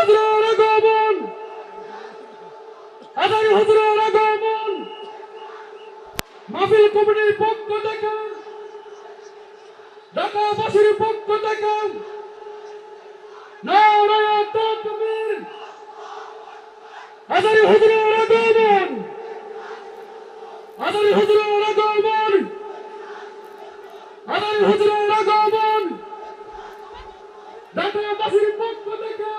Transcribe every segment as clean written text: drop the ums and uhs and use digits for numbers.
হাজরার আগমন, হাজারি হুজুরের আগমন, মাহফিল কমিটির পক্ষ থেকে, ঢাকাবাসীর পক্ষ থেকে নারায়ে তাকবীর। হাজারি হুজুরের আগমন, হাজারি হুজুরের আগমন, হাজারি হুজুরের আগমন, ঢাকাবাসীর পক্ষ থেকে,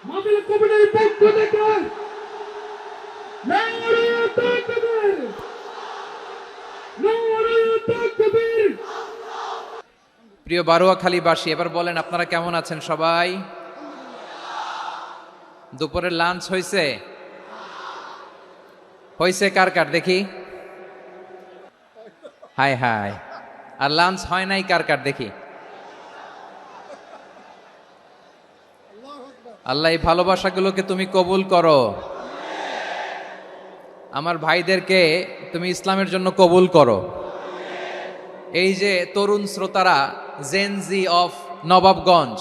মাহফিল কমিটির পক্ষ থেকে নারায়ে তাকবীর, নারায়ে তাকবীর। প্রিয় বারুয়াখালীবাসী, এবার বলেন আপনারা কেমন আছেন সবাই? দুপুরের লাঞ্চ হয়েছে? হয়েছে কার কার দেখি? High high. আর লাঞ্চ হয় নাই কার কার দেখি? আল্লাহ এই ভালোবাসাগুলোকে তুমি কবুল করো। আমার ভাইদেরকে তুমি ইসলামের জন্য কবুল করো। এই যে তরুণ শ্রোতারা, জেনজি অফ নবাবগঞ্জ,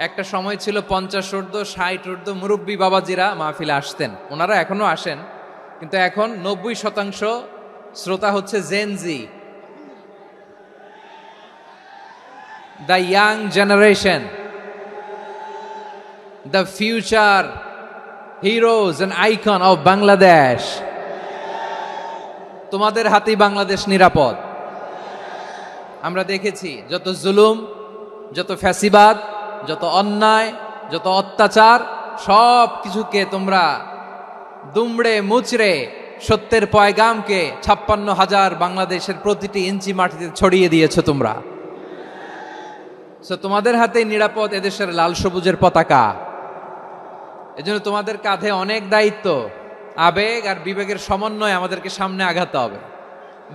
একটা সময় ছিল 50 ঊর্ধ্ব 60 ঊর্ধ্ব মুরব্বী বাবাজিরা মাহফিলে আসতেন, ওনারা এখনো আসেন, কিন্তু এখন 90% শ্রোতা হচ্ছে Gen Z, the young generation, the future heroes and icon of Bangladesh. তোমাদের হাতেই বাংলাদেশ নিরাপদ। আমরা দেখেছি যত জুলুম, যত ফ্যাসিবাদ, যত অন্যায়, যত অত্যাচার, সব কিছুকে তোমরা দুমড়ে মুচড়ে সত্যের পয়গামকে 56,000 বাংলাদেশের প্রতিটি ইঞ্চি মাটিতে ছড়িয়ে দিয়েছো তোমরা। তোমাদের হাতে নিরাপদ এদেশের লাল সবুজের পতাকা। এজন্য তোমাদের কাঁধে অনেক দায়িত্ব। আবেগ আর বিবেকের সমন্বয়ে আমাদেরকে সামনে আগাতে হবে,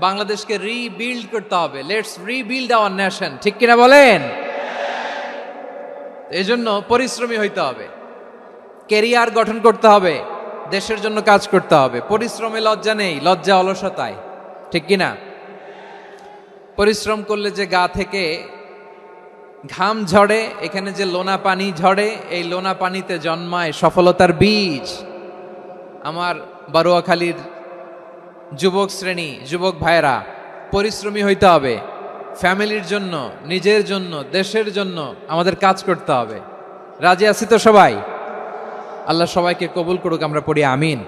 বাংলাদেশকে রিবিল্ড করতে হবে। লেটস রিবিল্ড আওয়ার নেশন, ঠিক কিনা বলেন? এজন্য পরিশ্রমী হইতে হবে, কেরিয়ার গঠন করতে হবে, দেশের জন্য কাজ করতে হবে। পরিশ্রমে লজ্জা নেই, লজ্জা অলসতায়, ঠিক কিনা? পরিশ্রম করলে যে গা থেকে ঘাম ঝরে, এখানে যে লোনা পানি ঝরে, এই লোনা পানিতে জন্মায় সফলতার বীজ। আমার বারুয়াখালীর যুবক শ্রেণী, যুবক ভাইরা, পরিশ্রমী হইতে হবে। ফ্যামিলির জন্য, নিজের জন্য, দেশের জন্য আমাদের কাজ করতে হবে। রাজি আছি তো সবাই? আল্লাহ সবাইকে কবুল করুক, আমরা পড়ি আমিন।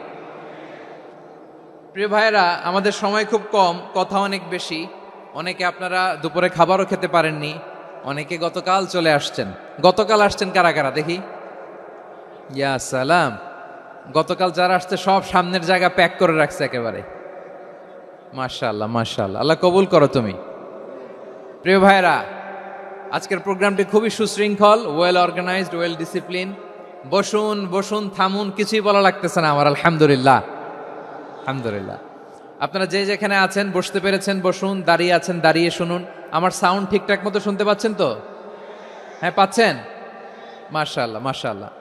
প্রিয় ভাইরা, আমাদের সময় খুব কম, কথা অনেক বেশি। অনেকে আপনারা দুপুরে খাবারও খেতে পারেননি, অনেকে গতকাল চলে আসছেন। গতকাল আসছেন কারা কারা দেখি? ইয়া সালাম। গতকাল যারা আসছে সব সামনের জায়গা প্যাক করে রাখছে একেবারে। মাশাআল্লাহ, মাশাআল্লাহ, আল্লাহ কবুল করো তুমি। প্রিয় ভাইরা, আজকের প্রোগ্রামটি খুবই সুশৃঙ্খল, ওয়েল অর্গানাইজড, ওয়েল ডিসিপ্লিন। বসুন বসুন, থামুন, কিছুই বলা লাগতেছে না আমার। আলহামদুলিল্লাহ, আলহামদুলিল্লাহ। আপনারা যে যেখানে আছেন বসতে পেরেছেন বসুন, দাঁড়িয়ে আছেন দাঁড়িয়ে শুনুন। আমার সাউন্ড ঠিকঠাক মতো শুনতে পাচ্ছেন তো? হ্যাঁ, পাচ্ছেন? মাশাআল্লাহ, মাশাআল্লাহ।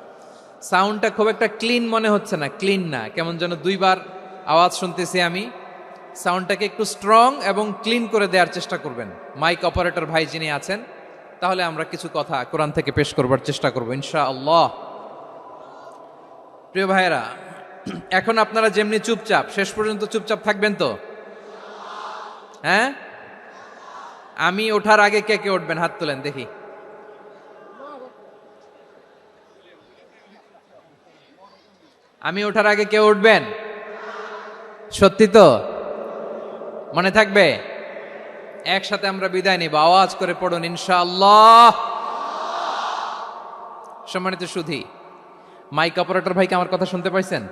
সাউন্ডটা খুব একটা ক্লিন মনে হচ্ছে না, ক্লিন না, কেমন যেন দুইবার আওয়াজ শুনতেছি আমি। সাউন্ডটাকে একটু স্ট্রং এবং ক্লিন করে দেওয়ার চেষ্টা করবেন মাইক অপারেটর ভাই যিনি আছেন। তাহলে আমরা কিছু কথা কোরআন থেকে পেশ করবার চেষ্টা করবো ইনশাআল্লাহ। প্রিয় ভাইয়েরা, এখন আপনারা যেমনি চুপচাপ, শেষ পর্যন্ত চুপচাপ থাকবেন তো? হ্যাঁ, আমি ওঠার আগে কে কে উঠবেন হাত তোলেন দেখি। আমি ওঠার আগে কেউ উঠবেন? সত্যি তো? মনে থাকবে? একসাথে আমরা বিদায় নিব, আওয়াজ করে পড়ুন ইনশাআল্লাহ। সম্মানিত সুধী, মাইক অপারেটর ভাইকে আমার কথা শুনতে পাইছেন?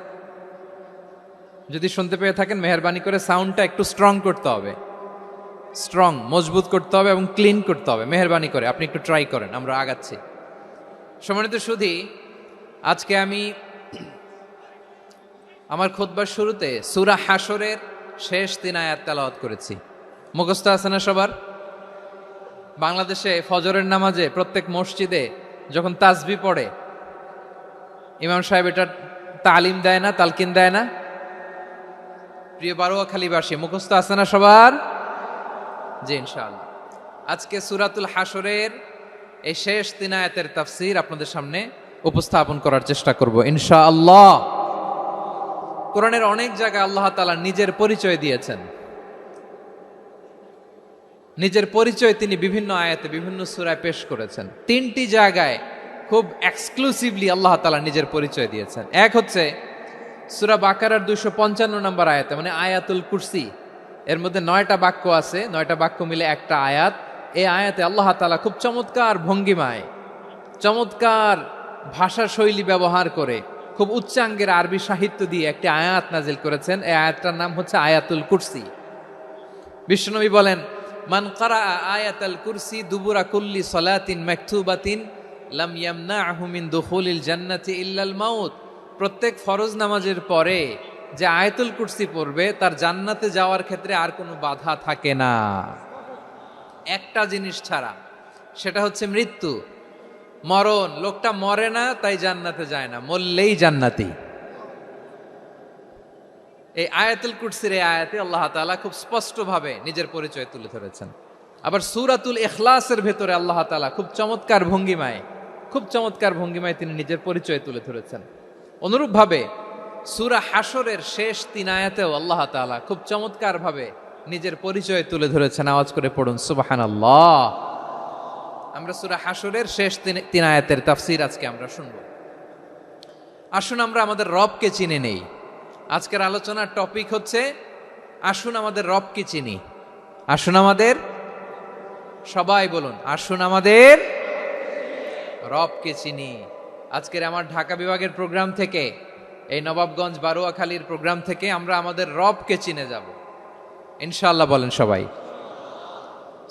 যদি শুনতে পেয়ে থাকেন, মেহেরবানি করে সাউন্ডটা একটু স্ট্রং করতে হবে, স্ট্রং, মজবুত করতে হবে এবং ক্লিন করতে হবে। মেহেরবানি করে আপনি একটু ট্রাই করেন, আমরা আগাচ্ছি। সম্মানিত সুধী, আজকে আমি আমার খুতবার শুরুতে সূরা হাশরের শেষ 3 আয়াত তেলাওয়াত করেছি। মুখস্থ আছে না সবার? বাংলাদেশে ফজরের নামাজে প্রত্যেক মসজিদে যখন তাসবিহ পড়ে, ইমাম সাহেব এটা তালিম দেয় না, তালকিন দেয় না? প্রিয় বারুয়াখালীবাসী, মুখস্থ আছে না সবার? জি ইনশাআল্লাহ। আজকে সূরাতুল হাশরের এই শেষ 3 আয়াতের তাফসীর আপনাদের সামনে উপস্থাপন করার চেষ্টা করব ইনশাআল্লাহ। কোরআনের অনেক জায়গায় আল্লাহ তাআলা নিজের পরিচয় দিয়েছেন। নিজের পরিচয় তিনি বিভিন্ন আয়াতে বিভিন্ন সূরায় পেশ করেছেন। 3টি জায়গায় খুব এক্সক্লুসিভলি আল্লাহ তাআলা নিজের পরিচয় দিয়েছেন। এক হচ্ছে সূরা বাকারার 255 নম্বর আয়াতে, মানে আয়াতুল কুরসি। এর মধ্যে 9টা বাক্য আছে, 9টা বাক্য মিলে একটা আয়াত। এই আয়াতে আল্লাহ তাআলা খুব চমৎকার ভঙ্গিমায়, চমৎকার ভাষা শৈলী ব্যবহার করে, খুব উচ্চাঙ্গের আরবি সাহিত্য দিয়ে একটি আয়াত নাজিল করেছেন। এই আয়াতটার নাম হচ্ছে আয়াতুল কুরসি। বিশ্বনবী বলেন, মান ক্বারাআ আয়াতাল কুরসি দুবুরা কুল্লি সালাতিন মাকতুবাতিন লাম ইয়ামনাহু মিন দুখুলিল জান্নাতি ইল্লাল মাউত। প্রত্যেক ফরজ নামাজের পরে যে আয়াতুল কুরসি পড়বে তার জান্নাতে যাওয়ার ক্ষেত্রে আর কোনো বাধা থাকে না, একটা জিনিস ছাড়া, সেটা হচ্ছে মৃত্যু, মরণ। লোকটা মরে না তাই জান্নাতে যায় না, মরলেই জান্নাতি। এই আয়াতুল কুরসির এই আয়াতে আল্লাহ তাআলা খুব স্পষ্টভাবে নিজের পরিচয় তুলে ধরেছেন। আবার সূরাতুল ইখলাসের ভেতরে আল্লাহ তাআলা খুব চমৎকার ভঙ্গিমায় তিনি নিজের পরিচয় তুলে ধরেছেন। অনুরূপভাবে সূরা হাশরের শেষ 3 আয়াতেও আল্লাহ তাআলা খুব চমৎকার ভাবে নিজের পরিচয় তুলে ধরেছেন। আওয়াজ করে পড়ুন সুবহানাল্লাহ। আমরা সূরা হাশরের শেষ 3 আয়াতের তাফসীর আজকে আমরা শুনব। আসুন আমরা আমাদের রবকে চিনে নেই। আজকের আলোচনার টপিক হচ্ছে আসুন আমাদের রবকে চিনি। আসুন আমাদের, সবাই বলুন, আসুন আমাদের রবকে চিনি। আজকের আমার ঢাকা বিভাগের প্রোগ্রাম থেকে, এই নবাবগঞ্জ বারুয়াখালীর প্রোগ্রাম থেকে আমরা আমাদের রবকে চিনে যাব ইনশাআল্লাহ। বলেন সবাই।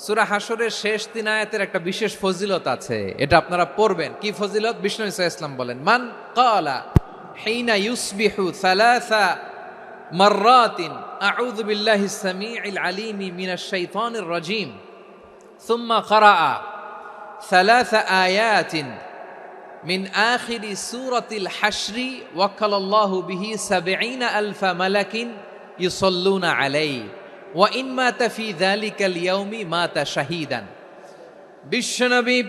সূরা হাশরের শেষ 3 আয়াতের একটা বিশেষ ফজিলত আছে, এটা আপনারা পড়বেন। কি ফজিলত? বিষ্ণু ঈসা ইসলাম বলেন, মান ক্বালা হিনা ইউসবিহু সালাসা মাররাতিন আউযু বিল্লাহিস সামিউল আলিম মিনাশ শাইতানির রাজীম সুম্মা ক্বারাআ সালাসা আয়াতিন মিন আখিরি সূরাতিল হাশরি ওয়াক্কালাল্লাহু বিহি ৭০,০০০ মালাকিন ইউসাল্লুনা আলাইহি ওয়া ইন মাতা ফি যালিকাল ইয়াউমি মাতা শাহীদান। বিশ্বনবী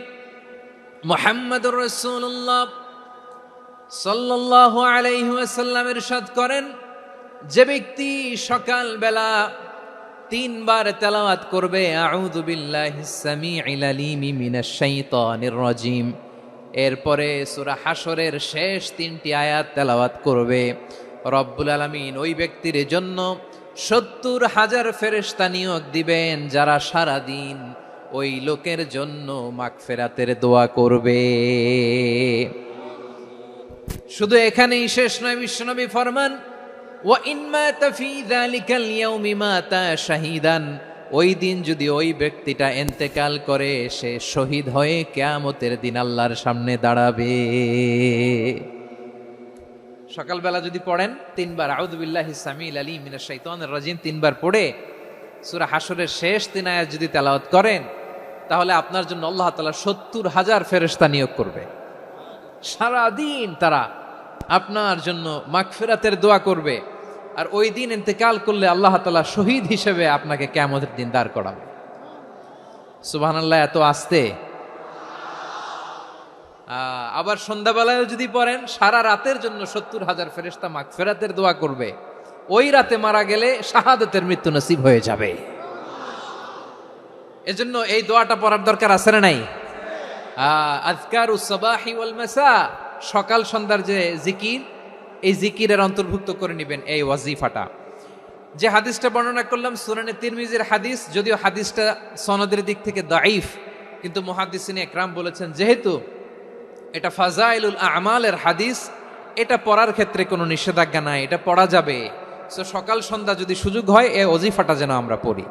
মুহাম্মদুর রাসূলুল্লাহ সাল্লাল্লাহু আলাইহি ওয়াসাল্লাম ইরশাদ করেন, যে ব্যক্তি সকাল বেলা 3 বার তেলাওয়াত করবে আউযু বিল্লাহিস সামিউল আলিম মিনাশ শাইতানির রাজীম, এরপরে সূরা হাশরের শেষ 3টি আয়াত তেলাওয়াত করবে, রব্বুল আলামিন ওই ব্যক্তির জন্য ৭০,০০০ ফেরেশতা নিয়োগ দিবেন যারা সারা দিন ওই লোকের জন্য মাগফিরাতের দোয়া করবে। শুধু এখানেই শেষ নয়, বিশ্বনবী ফরমান, ওয়া ইন মাতা ফি যালিকাল ইয়াউমি মাতা শাহীদান, ওই দিন যদি ওই ব্যক্তিটা ইন্তেকাল করে সে শহীদ হয়ে কিয়ামতের দিন আল্লাহর সামনে দাঁড়াবে। সকালবেলা যদি পড়েন 3 বার আউযু বিল্লাহিস সামিউল আলিম মিনাশ শাইতানির রাজীম 3 বার পড়ে সূরা হাশরের শেষ 3 আয়াত যদি তেলাওয়াত করেন, তাহলে আপনার জন্য আল্লাহ তাআলা ৭০,০০০ ফেরেশতা নিয়োগ করবে। সারা দিন তারা আপনার জন্য মাগফিরাতের দোয়া করবে। আর ওই দিন ইন্তেকাল করলে আল্লাহ তাআলা শহীদ হিসেবে আপনাকে কিয়ামতের দিন দাঁড় করাবে। সুবহানাল্লাহ। এত আস্তে। আবার সন্ধ্যাবেলায় যদি পড়েন, সারা রাতের জন্য ৭০,০০০ ফেরেশতা মাগফিরাতের দোয়া করবে। ওই রাতে মারা গেলে শাহাদাতের মৃত্যু নসিব হয়ে যাবে। এজন্য এই দোয়াটা পড়ার দরকার আছে না নাই? আযকারুস সাবাহি ওয়াল মাসা, সকাল সন্ধ্যার যে জিকির, এই জিকিরের অন্তর্ভুক্ত করে নেবেন এই ওয়াজিফাটা। যে হাদিসটা বর্ণনা করলাম সুনানে তিরমিজির হাদিস, যদিও হাদিসটা সনদের দিক থেকে দাঈফ, কিন্তু মুহাদ্দিসিনে একরাম বলেছেন যেহেতু এটা ফাজাইলুল আমালের হাদিস, এটা পড়ার ক্ষেত্রে কোনো নিষেধাজ্ঞা নাই, এটা পড়া যাবে। সো সকাল সন্ধ্যা যদি সুযোগ হয় এই ওয়াজিফাটা যেন আমরা পড়ি।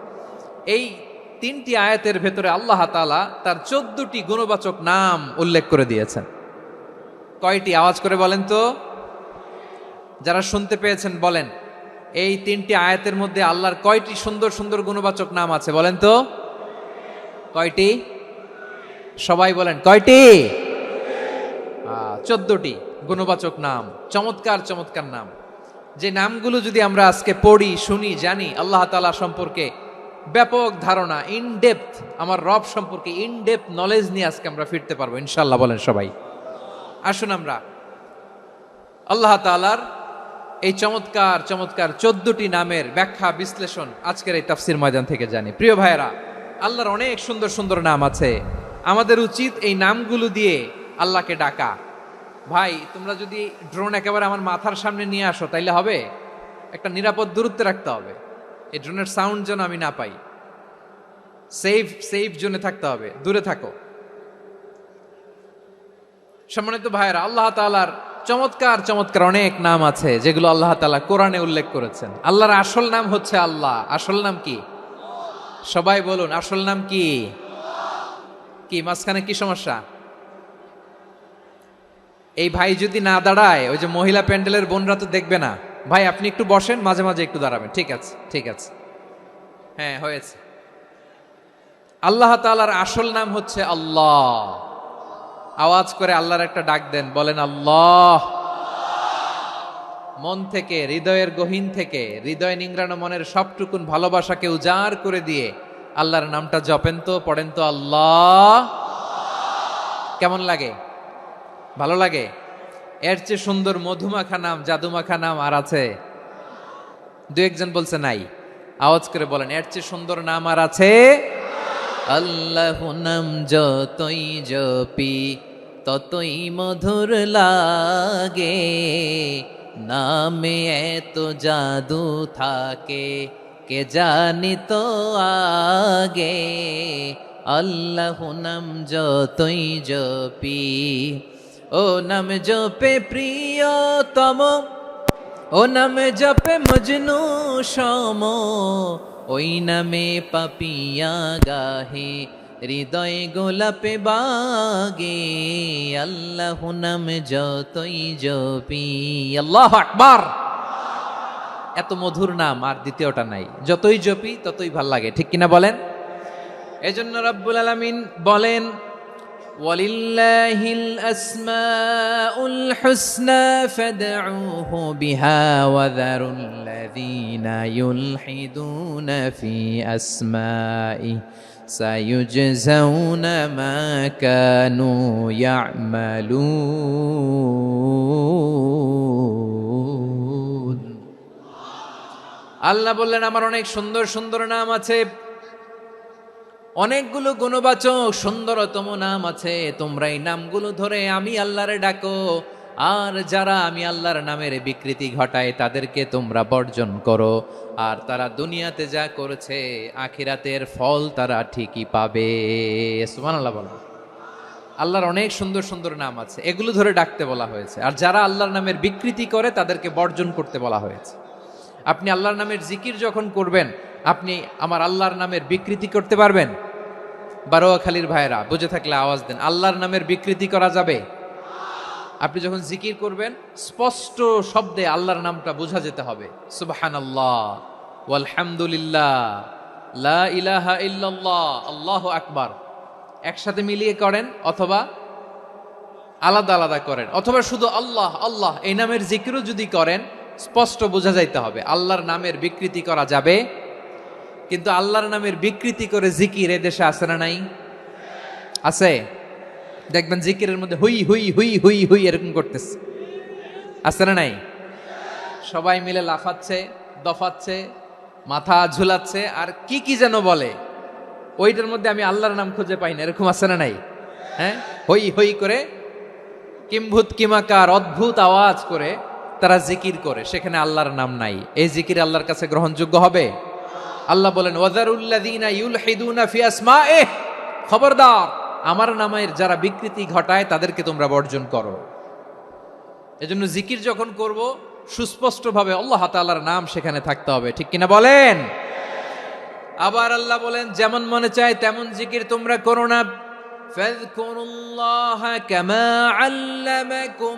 এই 3টি আয়াতের ভেতরে আল্লাহ তাআলা তার 14টি গুণবাচক নাম উল্লেখ করে দিয়েছেন। কয়টি? আওয়াজ করে বলেন তো, যারা শুনতে পেয়েছেন বলেন, এই 3টি আয়াতের মধ্যে আল্লাহর কয়টি সুন্দর সুন্দর গুণবাচক নাম আছে বলেন তো? কয়টি? সবাই বলেন কয়টি? 14টি গুণবাচক নাম, চমৎকার চমৎকার নাম। যে নামগুলো যদি আমরা আজকে পড়ি, শুনি, জানি, আল্লাহ তাআলা সম্পর্কে ব্যাপক ধারণা, ইন ডেপথ আমার রব সম্পর্কে ইন ডেপথ নলেজ নিয়ে আজকে আমরা ফিরতে পারবো ইনশাআল্লাহ। বলেন সবাই। আসুন আমরা আল্লাহ তাআলার এই চমৎকার চমৎকার 14টি নামের ব্যাখ্যা বিশ্লেষণ আজকের এই তাফসীর ময়দান থেকে জানি। প্রিয় ভাইয়েরা, আল্লাহর অনেক সুন্দর সুন্দর নাম আছে। আমাদের উচিত এই নামগুলো দিয়ে আল্লাহকে ডাকা। ভাই, তোমরা যদি ড্রোন একেবারে আমার মাথার সামনে নিয়ে আসো তাইলে হবে? একটা নিরাপদ দূরত্বে রাখতে হবে, এই ড্রোনের সাউন্ড যেন আমি না পাই। সেফ জোনে থাকতে হবে, দূরে থাকো। সম্মানিত ভাইয়েরা, আল্লাহ তাআলার চমৎকার চমৎকার অনেক নাম আছে যেগুলো আল্লাহ তাআলা কোরআনে উল্লেখ করেছেন। আল্লাহর আসল নাম হচ্ছে আল্লাহ। আসল নাম কি? সবাই বলুন, আসল নাম কি? কি মাঝখানে কি সমস্যা? এই ভাই যদি না দাঁড়ায়, ওই যে মহিলা প্যান্ডেলের বোনরা তো দেখবে না। ভাই আপনি একটু বসেন, মাঝে মাঝে একটু দাঁড়াবেন। ঠিক আছে, ঠিক আছে, হ্যাঁ হয়েছে। আল্লাহ তাআলার আসল নাম হচ্ছে আল্লাহ। আওয়াজ করে আল্লাহর একটা ডাক দেন, বলেন আল্লাহ। মন থেকে, হৃদয়ের গহীন থেকে, হৃদয় নিংড়ানো মনের সবটুকুন ভালোবাসাকে উজাড় করে দিয়ে আল্লাহর নামটা জপেন তো, পড়েন তো আল্লাহ। কেমন লাগে? ভালো লাগে? এর চেয়ে সুন্দর মধুমাখা নাম, জাদুমাখা নাম আর আছে? দু একজন বলছে নাই। আওয়াজ করে বলেন, এর চেয়ে সুন্দর নাম আর আছে? আল্লাহ নাম যতই জপি ততই মধুর লাগে, নামে এত জাদু থাকে কে জানি তো আগে। আল্লাহ নাম যতই জপি, ও নাম জপে প্রিয়তম, ও নামে জপে মজনু সম, ওই নামে পাপিয়া গাহে হৃদয় গোলাপে বাগে। আল্লাহ নাম যতই জপি। আল্লাহু আকবার। এত মধুর নাম আর দ্বিতীয়টা নাই। যতই জপি ততই ভাল লাগে, ঠিক কিনা বলেন? এজন্য রব্বুল আলামিন বলেন, ওয়ালিল্লাহিল আসমাউল হুসনা ফাদউহু বিহা ওয়া যারুল্লাযীনা ইউলহিদুনা ফি আসমাই সায়ুজজাউনা মা কানু ইয়ামালুন। আল্লাহ বললেন, আমার অনেক সুন্দর সুন্দর নাম আছে, অনেকগুলো গুণবাচক সুন্দরতম নাম আছে। তোমরা এই নামগুলো ধরে আমি আল্লাহরে ডাকো, আর যারা আমি আল্লাহর নামের বিকৃতি ঘটায় তাদেরকে তোমরা বর্জন করো। আর তারা দুনিয়াতে যা করেছে আখিরাতের ফল তারা ঠিকই পাবে। সুবহানাল্লাহ বলো। আল্লাহর অনেক সুন্দর সুন্দর নাম আছে, এগুলো ধরে ডাকতে বলা হয়েছে। আর যারা আল্লাহর নামের বিকৃতি করে তাদেরকে বর্জন করতে বলা হয়েছে। আপনি আল্লাহর নামের জিকির যখন করবেন, আপনি আমার আল্লাহর নামের বিকৃতি করতে পারবেন? বারোয়াখালীর ভাইরা বুঝে থাকলে আওয়াজ দেন, আল্লাহর নামের বিকৃতি করা যাবে? আপনি যখন জিকির করবেন স্পষ্ট শব্দে আল্লাহর নামটা বোঝা যেতে হবে। সুবহানাল্লাহ, ওয়ালহামদুলিল্লাহ, লা ইলাহা ইল্লাল্লাহ, আল্লাহু আকবার। একসাথে মিলিয়ে করেন অথবা আলাদা আলাদা করেন, অথবা শুধু আল্লাহ আল্লাহ এই নামের জিকিরও যদি করেন স্পষ্ট বোঝা যাইতে হবে। আল্লাহর নামের বিকৃতি করা যাবে, কিন্তু আল্লাহর নামের বিকৃতি করে জিকির এদেশে আছে না নাই? আছে। দেখবেন জিকিরের মধ্যে হুই হুই হুই হুই হুই এরকম করতেছে, আছে না নাই? সবাই মিলে লাফাচ্ছে, দফাচ্ছে, মাথা ঝুলাচ্ছে, আর কি কি যেন বলে, ওইটার মধ্যে আমি আল্লাহর নাম খুঁজে পাই না, এরকম আছে না নাই? হ্যাঁ, হই হই করে কিম্ভূত কিমাকার অদ্ভুত আওয়াজ করে তারা জিকির করে, সেখানে আল্লাহর নাম নাই। এই জিকির আল্লাহর কাছে গ্রহণযোগ্য হবে? আল্লাহ বলেন, ওয়াযারুল্লাযীনা ইউলহিদুনা ফি আসমাইহি, খবরদার আমার নামের যারা বিকৃতি ঘটায় তাদেরকে তোমরা বর্জন করো। এজন্য জিকির যখন করব সুস্পষ্টভাবে আল্লাহ তাআলার নাম সেখানে থাকতে হবে, ঠিক কিনা বলেন? আবার আল্লাহ বলেন, যেমন মনে চায় তেমন জিকির তোমরা করো না। ফাযকুরুল্লাহা কামা আল্লামাকুম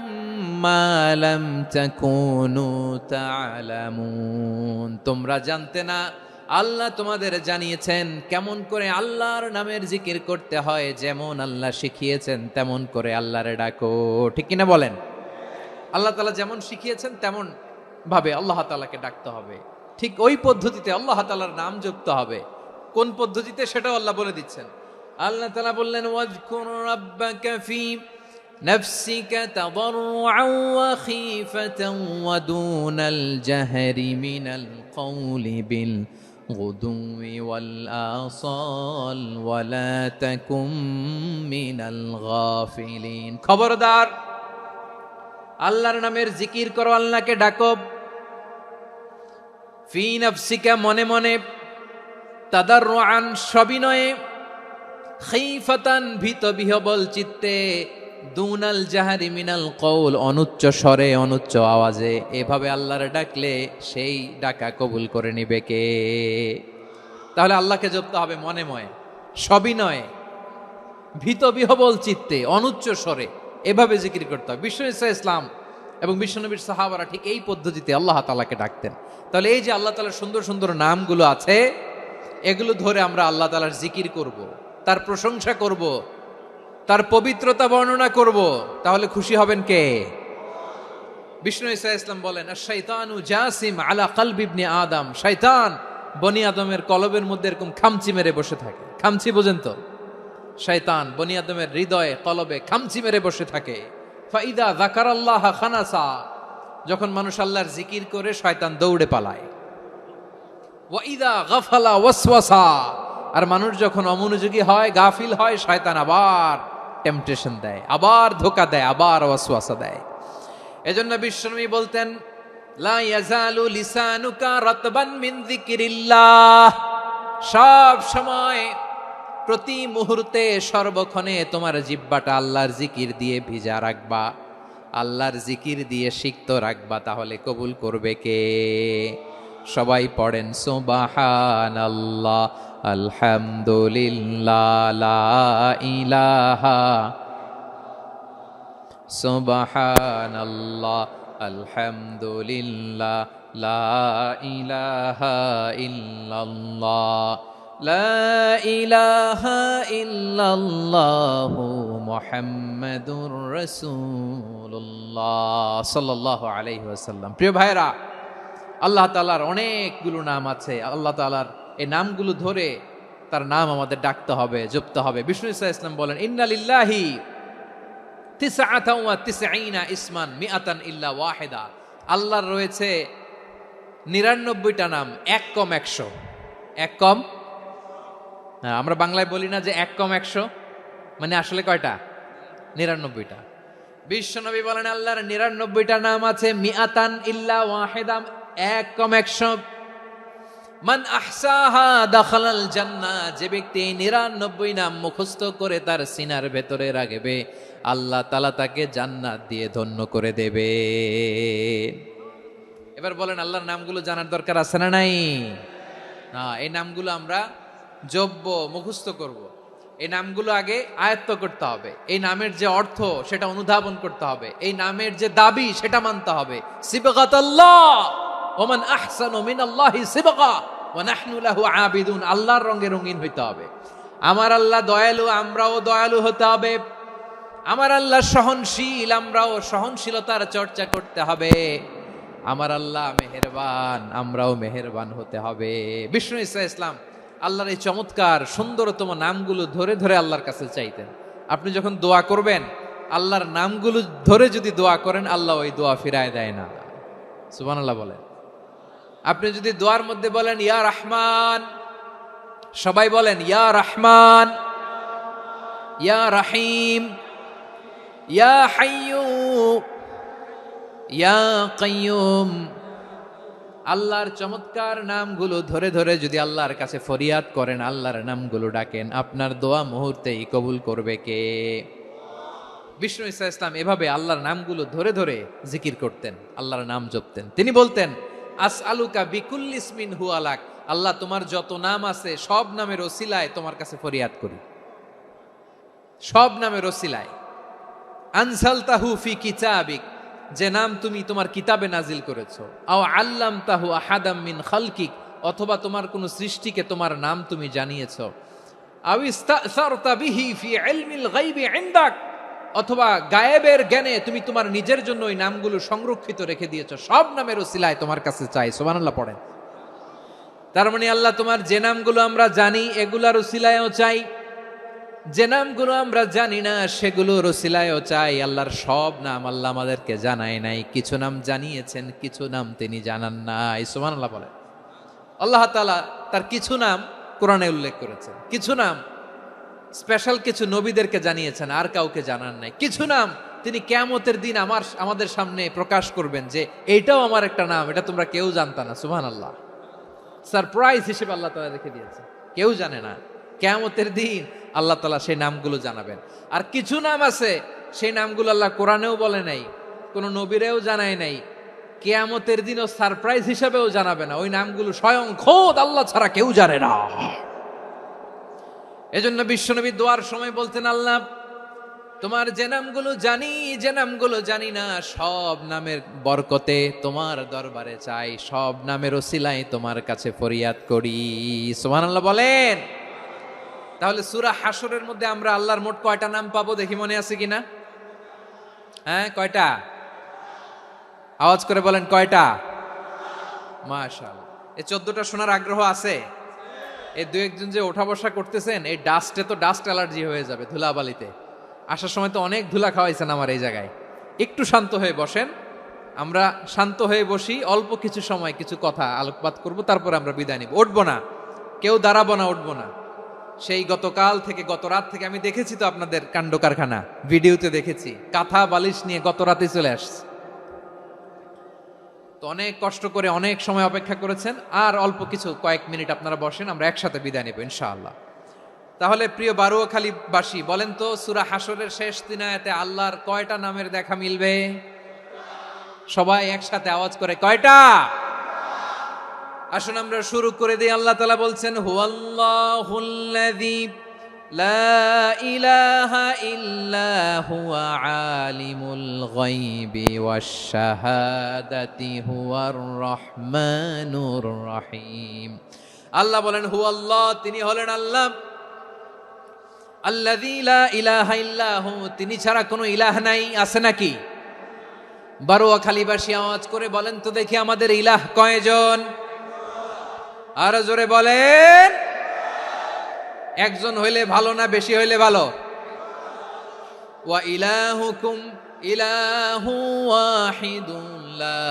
মা লাম তাকুনু তা'লামুন। তোমরা জানতে না, আল্লাহ তোমাদের জানিয়েছেন কেমন করে আল্লাহর নামের জিকির করতে হয়। যেমন আল্লাহ শিখিয়েছেন তেমন করে আল্লাহরে ডাকো, ঠিক কিনা বলেন? আল্লাহ তাআলা যেমন শিখিয়েছেন তেমন ভাবে আল্লাহ তাআলাকে ডাকতে হবে, ঠিক ওই পদ্ধতিতে আল্লাহ তাআলার নাম জপতে হবে। কোন পদ্ধতিতে সেটাও আল্লাহ বলে দিচ্ছেন। আল্লাহ তাআলা বললেন ওয়াজকুর রাব্বাকা ফি নাফসিকা তাদাররুআন ওয়া খীফাতান ওয়া দুনাল জাহরি মিনাল কওলি বিল গুদুই ওয়াল আসাল ওয়া লা তাকুম মিনাল গাফিলিন। খবরদার, আল্লাহর নামের জিকির করো, আল্লাহকে ডাকো। ফি নাফসিকা, মনে মনে, তাদাররুআন, সবিনয়ে, খীফাতান, ভীত বিহবল চিত্তে, দুনাল জাহারি মিনাল কওল, অনুচ্চ স্বরে, অনুচ্চ আওয়াজে। এভাবে আল্লাহর ডাকলে সেই ডাকা কবুল করে নিবে কে? তাহলে আল্লাহকে জপতে হবে মনে মনে, সবিনয়ে, ভীত বিহবল চিত্তে, অনুচ্চ স্বরে, এভাবে জিকির করতে হবে। বিষ্ণু ইসলাম এবং বিশ্বনবীর সাহাবারা ঠিক এই পদ্ধতিতে আল্লাহ তাআলাকে ডাকতেন। তাহলে এই যে আল্লাহ তাআলার সুন্দর সুন্দর নামগুলো আছে, এগুলো ধরে আমরা আল্লাহ তাআলার জিকির করব, তার প্রশংসা করব, তার পবিত্রতা বর্ণনা করব, তাহলে খুশি হবেন কে? বিষ্ণু ইসলাম বলেন আশ-শাইতানু জাসিম আলা কলবি ইবনে আদম, শয়তান বনি আদমের কলবের মধ্যে এরকম খামচি মেরে বসে থাকে। খামচি বোঝেন তো? শয়তান বনি আদমের হৃদয়ে, কলবে খামচি মেরে বসে থাকে। ফাইদা যাকারাল্লাহ খানাসা, যখন মানুষ আল্লাহর জিকির করে শয়তান দৌড়ে পালায়। ওয়াইদা গাফালা ওয়াসওয়াসা, আর মানুষ যখন অমনোযোগী হয়, গাফিল হয়, শয়তান আবার টেম্পটেশন দেয়, আবার ধোঁকা দেয়, আবার ওয়াসওয়াসা দেয়। এজন্য বিশ্বনবী বলতেন লা ইয়াজালু লিসানুকা রাতবান মিন যিকিরিল্লাহ, সব সময়, প্রতি মুহূর্তে, সর্বক্ষণে তোমার জিহ্বাটা আল্লাহর জিকির দিয়ে ভিজা রাখবা, আল্লাহর জিকির দিয়ে সিক্ত রাখবা, তাহলে কবুল করবে কে? সবাই পড়েন সুবহানাল্লাহ, আলহামদুলিল্লাহ, লা ইলাহা, সুবহানাল্লাহ, আলহামদুলিল্লাহ, লা ইলাহা ইল্লাল্লাহ, লা ইলাহা ইল্লাল্লাহু মুহাম্মাদুর রাসূলুল্লাহ সাল্লাল্লাহু আলাইহি ওয়াসাল্লাম। প্রিয় ভাইরা, আল্লাহ তাআলার অনেকগুলো নাম আছে। আল্লাহ তাআলার এই নামগুলো ধরে তার নাম আমাদের ডাকতে হবে, জপতে হবে। বিষ্ণু ইসলাম বলেন ইন্না লিল্লাহি তিসআতান ওয়া তিসঈনা ইসমান মিআতান ইল্লা ওয়াহিদা, আল্লাহর রয়েছে 99টা নাম, এক কম 100। এক কম, আমরা বাংলায় বলি না যে এক কম 100, মানে আসলে কয়টা? 99টা। বিশ্বনবী বলেন আল্লাহর 99টা নাম আছে, মিআতান ইল্লা ওয়াহিদা, এক কম 100। মান আহসাহা দাখালাল জান্নাহ, যে ব্যক্তি 99 নাম মুখস্থ করে তার সিনার ভেতরে রাখবে, আল্লাহ তাআলা তাকে জান্নাত দিয়ে ধন্য করে দেবে। এবার বলেন আল্লাহর নামগুলো জানার দরকার আছে না নাই? এই নামগুলো আমরা জপব, মুখস্থ করব। এই নামগুলো আগে আয়ত্ত করতে হবে। এই নামের যে অর্থ সেটা অনুধাবন করতে হবে। এই নামের যে দাবি সেটা মানতে হবে। সিবগাতাল্লাহ ওয়া মান আহসানু মিনাল্লাহি সিবগা ওয়া নাহনু লাহু আবিদুন, আল্লাহর রঙে রঙিন হইতে হবে। আমার আল্লাহ দয়ালু, আমরাও দয়ালু হতে হবে। আমার আল্লাহ সহনশীল, আমরাও সহনশীলতার চর্চা করতে হবে। আমার আল্লাহ মেহেরবান, আমরাও মেহেরবান হতে হবে। বিষ্ণু ইসলাম আল্লাহর এই চমৎকার সুন্দরতম নামগুলো ধরে ধরে আল্লাহর কাছে চাইতেন। আপনি যখন দোয়া করবেন, আল্লাহর নামগুলো ধরে যদি দোয়া করেন, আল্লাহ ওই দোয়া ফিরায় দেয় না। সুবহানাল্লাহ বলেন। আপনি যদি দোয়ার মধ্যে বলেন ইয়া রহমান, সবাই বলেন ইয়া রহমান, ইয়া রহিম, ইয়া হাইয়্যু, ইয়া কাইয়্যুম, আল্লাহর চমৎকার নামগুলো ধরে ধরে যদি আল্লাহর কাছে ফরিয়াদ করেন, আল্লাহর নামগুলো ডাকেন, আপনার দোয়া মুহূর্তেই কবুল করবে কে? বিষ্ণু ইসলাম এভাবে আল্লাহর নামগুলো ধরে ধরে জিকির করতেন, আল্লাহর নাম জপতেন। তিনি বলতেন আসআলুকা বিকুল্লি ইসমিন হুয়া লাক, আল্লাহ তোমার যত নাম আছে সব নামের ওসিলায় তোমার কাছে ফরিয়াদ করি, সব নামের ওসিলায়। আনজালতাহু ফি কিতাবিক, যে নাম তুমি তোমার কিতাবে নাজিল করেছো। আও আল্লামতাহু আহাদাম মিন খালকিক, অথবা তোমার কোন সৃষ্টিকে তোমার নাম তুমি জানিয়েছো। আও ইস্তাসারতা বিহি ফি ইলমিল গায়বি ইনদাক, অথবা গায়েবের জ্ঞানে তুমি তোমার নিজের জন্য ওই নামগুলো সংরক্ষিত রেখে দিয়েছো। সব নামের ওসিলায় তোমার কাছে চাই। সুবহানাল্লাহ পড়েন। তার মানে আল্লাহ তোমার যে নামগুলো আমরা জানি এগুলার উসিলায়ও চাই, যে নামগুলো আমরা জানি না সেগুলোর উসিলায়ও চাই। আল্লাহর সব নাম আল্লাহ আমাদেরকে জানায় নাই, কিছু নাম জানিয়েছেন, কিছু নাম তিনি জানান নাই। সুবহানাল্লাহ বলে। আল্লাহ তাআলা তার কিছু নাম কোরআনে উল্লেখ করেছেন, কিছু নাম স্পেশাল কিছু নবীদেরকে জানিয়েছেন, আর কাউকে জানান নাই। কিছু নাম তিনি কিয়ামতের দিন আমাদের সামনে প্রকাশ করবেন যে এইটাও আমার একটা নাম, এটা তোমরা কেউ জানতা না। সুবহানাল্লাহ, সারপ্রাইজ হিসেবে আল্লাহ তাআলা রেখে দিয়েছে, কেউ জানে না। কিয়ামতের দিন আল্লাহ তাআলা সেই নামগুলো জানাবেন। আর কিছু নাম আছে সেই নামগুলো আল্লাহ কোরআনেও বলে নাই, কোনো নবীরেও জানায় নাই, কিয়ামতের দিনও সারপ্রাইজ হিসেবেও জানাবে না। ওই নামগুলো স্বয়ং খোদ আল্লাহ ছাড়া কেউ জানে না। এজন্য বিশ্বনবী দোয়ার সময় বলতেন, আল্লাহ তোমার যে নামগুলো জানি, যে নামগুলো জানি না, সব নামের বরকতে তোমার দরবারে চাই, সব নামের ওসিলায় তোমার কাছে ফরিয়াদ করি। সুবহানাল্লাহ বলেন। তাহলে সূরা হাশরের মধ্যে আমরা আল্লাহর মোট কয়টা নাম পাবো দেখি, মনে আছে কিনা? হ্যাঁ, কয়টা? আওয়াজ করে বলেন, কয়টা? মাশাআল্লাহ। এই 14টা শোনার আগ্রহ আছে? এই দু একজন যে ওঠা বসা করতেছেন, এই ডাস্টে তো ডাস্ট অ্যালার্জি হয়ে যাবে, ধুলাবালিতে আসার সময় তো অনেক ধুলা খাওয়াইছেন আমার এই জায়গায়। একটু শান্ত হয়ে বসেন, আমরা শান্ত হয়ে বসি, অল্প কিছু সময় কিছু কথা আলোকপাত করব, তারপর আমরা বিদায় নিব। উঠবো না, কেউ দাঁড়াবো না, উঠবো না। সেই গতকাল থেকে, গত রাত থেকে আমি দেখেছি তো আপনাদের কাণ্ড কারখানা, ভিডিওতে দেখেছি, কাঁথা বালিশ নিয়ে গত রাতে চলে আসছে। তো অনেক কষ্ট করে অনেক সময় অপেক্ষা করেছেন, আর অল্প কিছু কয়েক মিনিট আপনারা বসেন, আমরা একসাথে বিদায় নেব ইনশাআল্লাহ। তাহলে প্রিয় বারুয়াখালীবাসী, বলেন তো সূরা হাশরের শেষ 3 আয়াতে আল্লাহর কয়টা নামের দেখা মিলবে? সবাই একসাথে আওয়াজ করে, কয়টা? আসুন আমরা শুরু করে দিই। আল্লাহ তাআলা বলছেন, হুয়াল্লাহুল্লাযী লা ইলাহা ইল্লা হুয়া আলিমুল গায়বি ওয়াশ শাহাদাতি হুয়ার রহমানুর রহিম। আল্লাহ বলেন, হুয়াল্লাহ, তিনি হলেন আল্লাহ, আল্লাযী লা ইলাহা ইল্লা হু, তিনি ছাড়া কোনো ইলাহ নাই। আছে নাকি? বারুয়াখালীবাসী আওয়াজ করে বলেন তো দেখি, আমাদের ইলাহ কয়জন? আর জোরে বলেন। একজন হইলে ভালো না বেশি হইলে ভালো? ওয়া ইলাহুকুম ইলাহু ওয়াহিদুন লা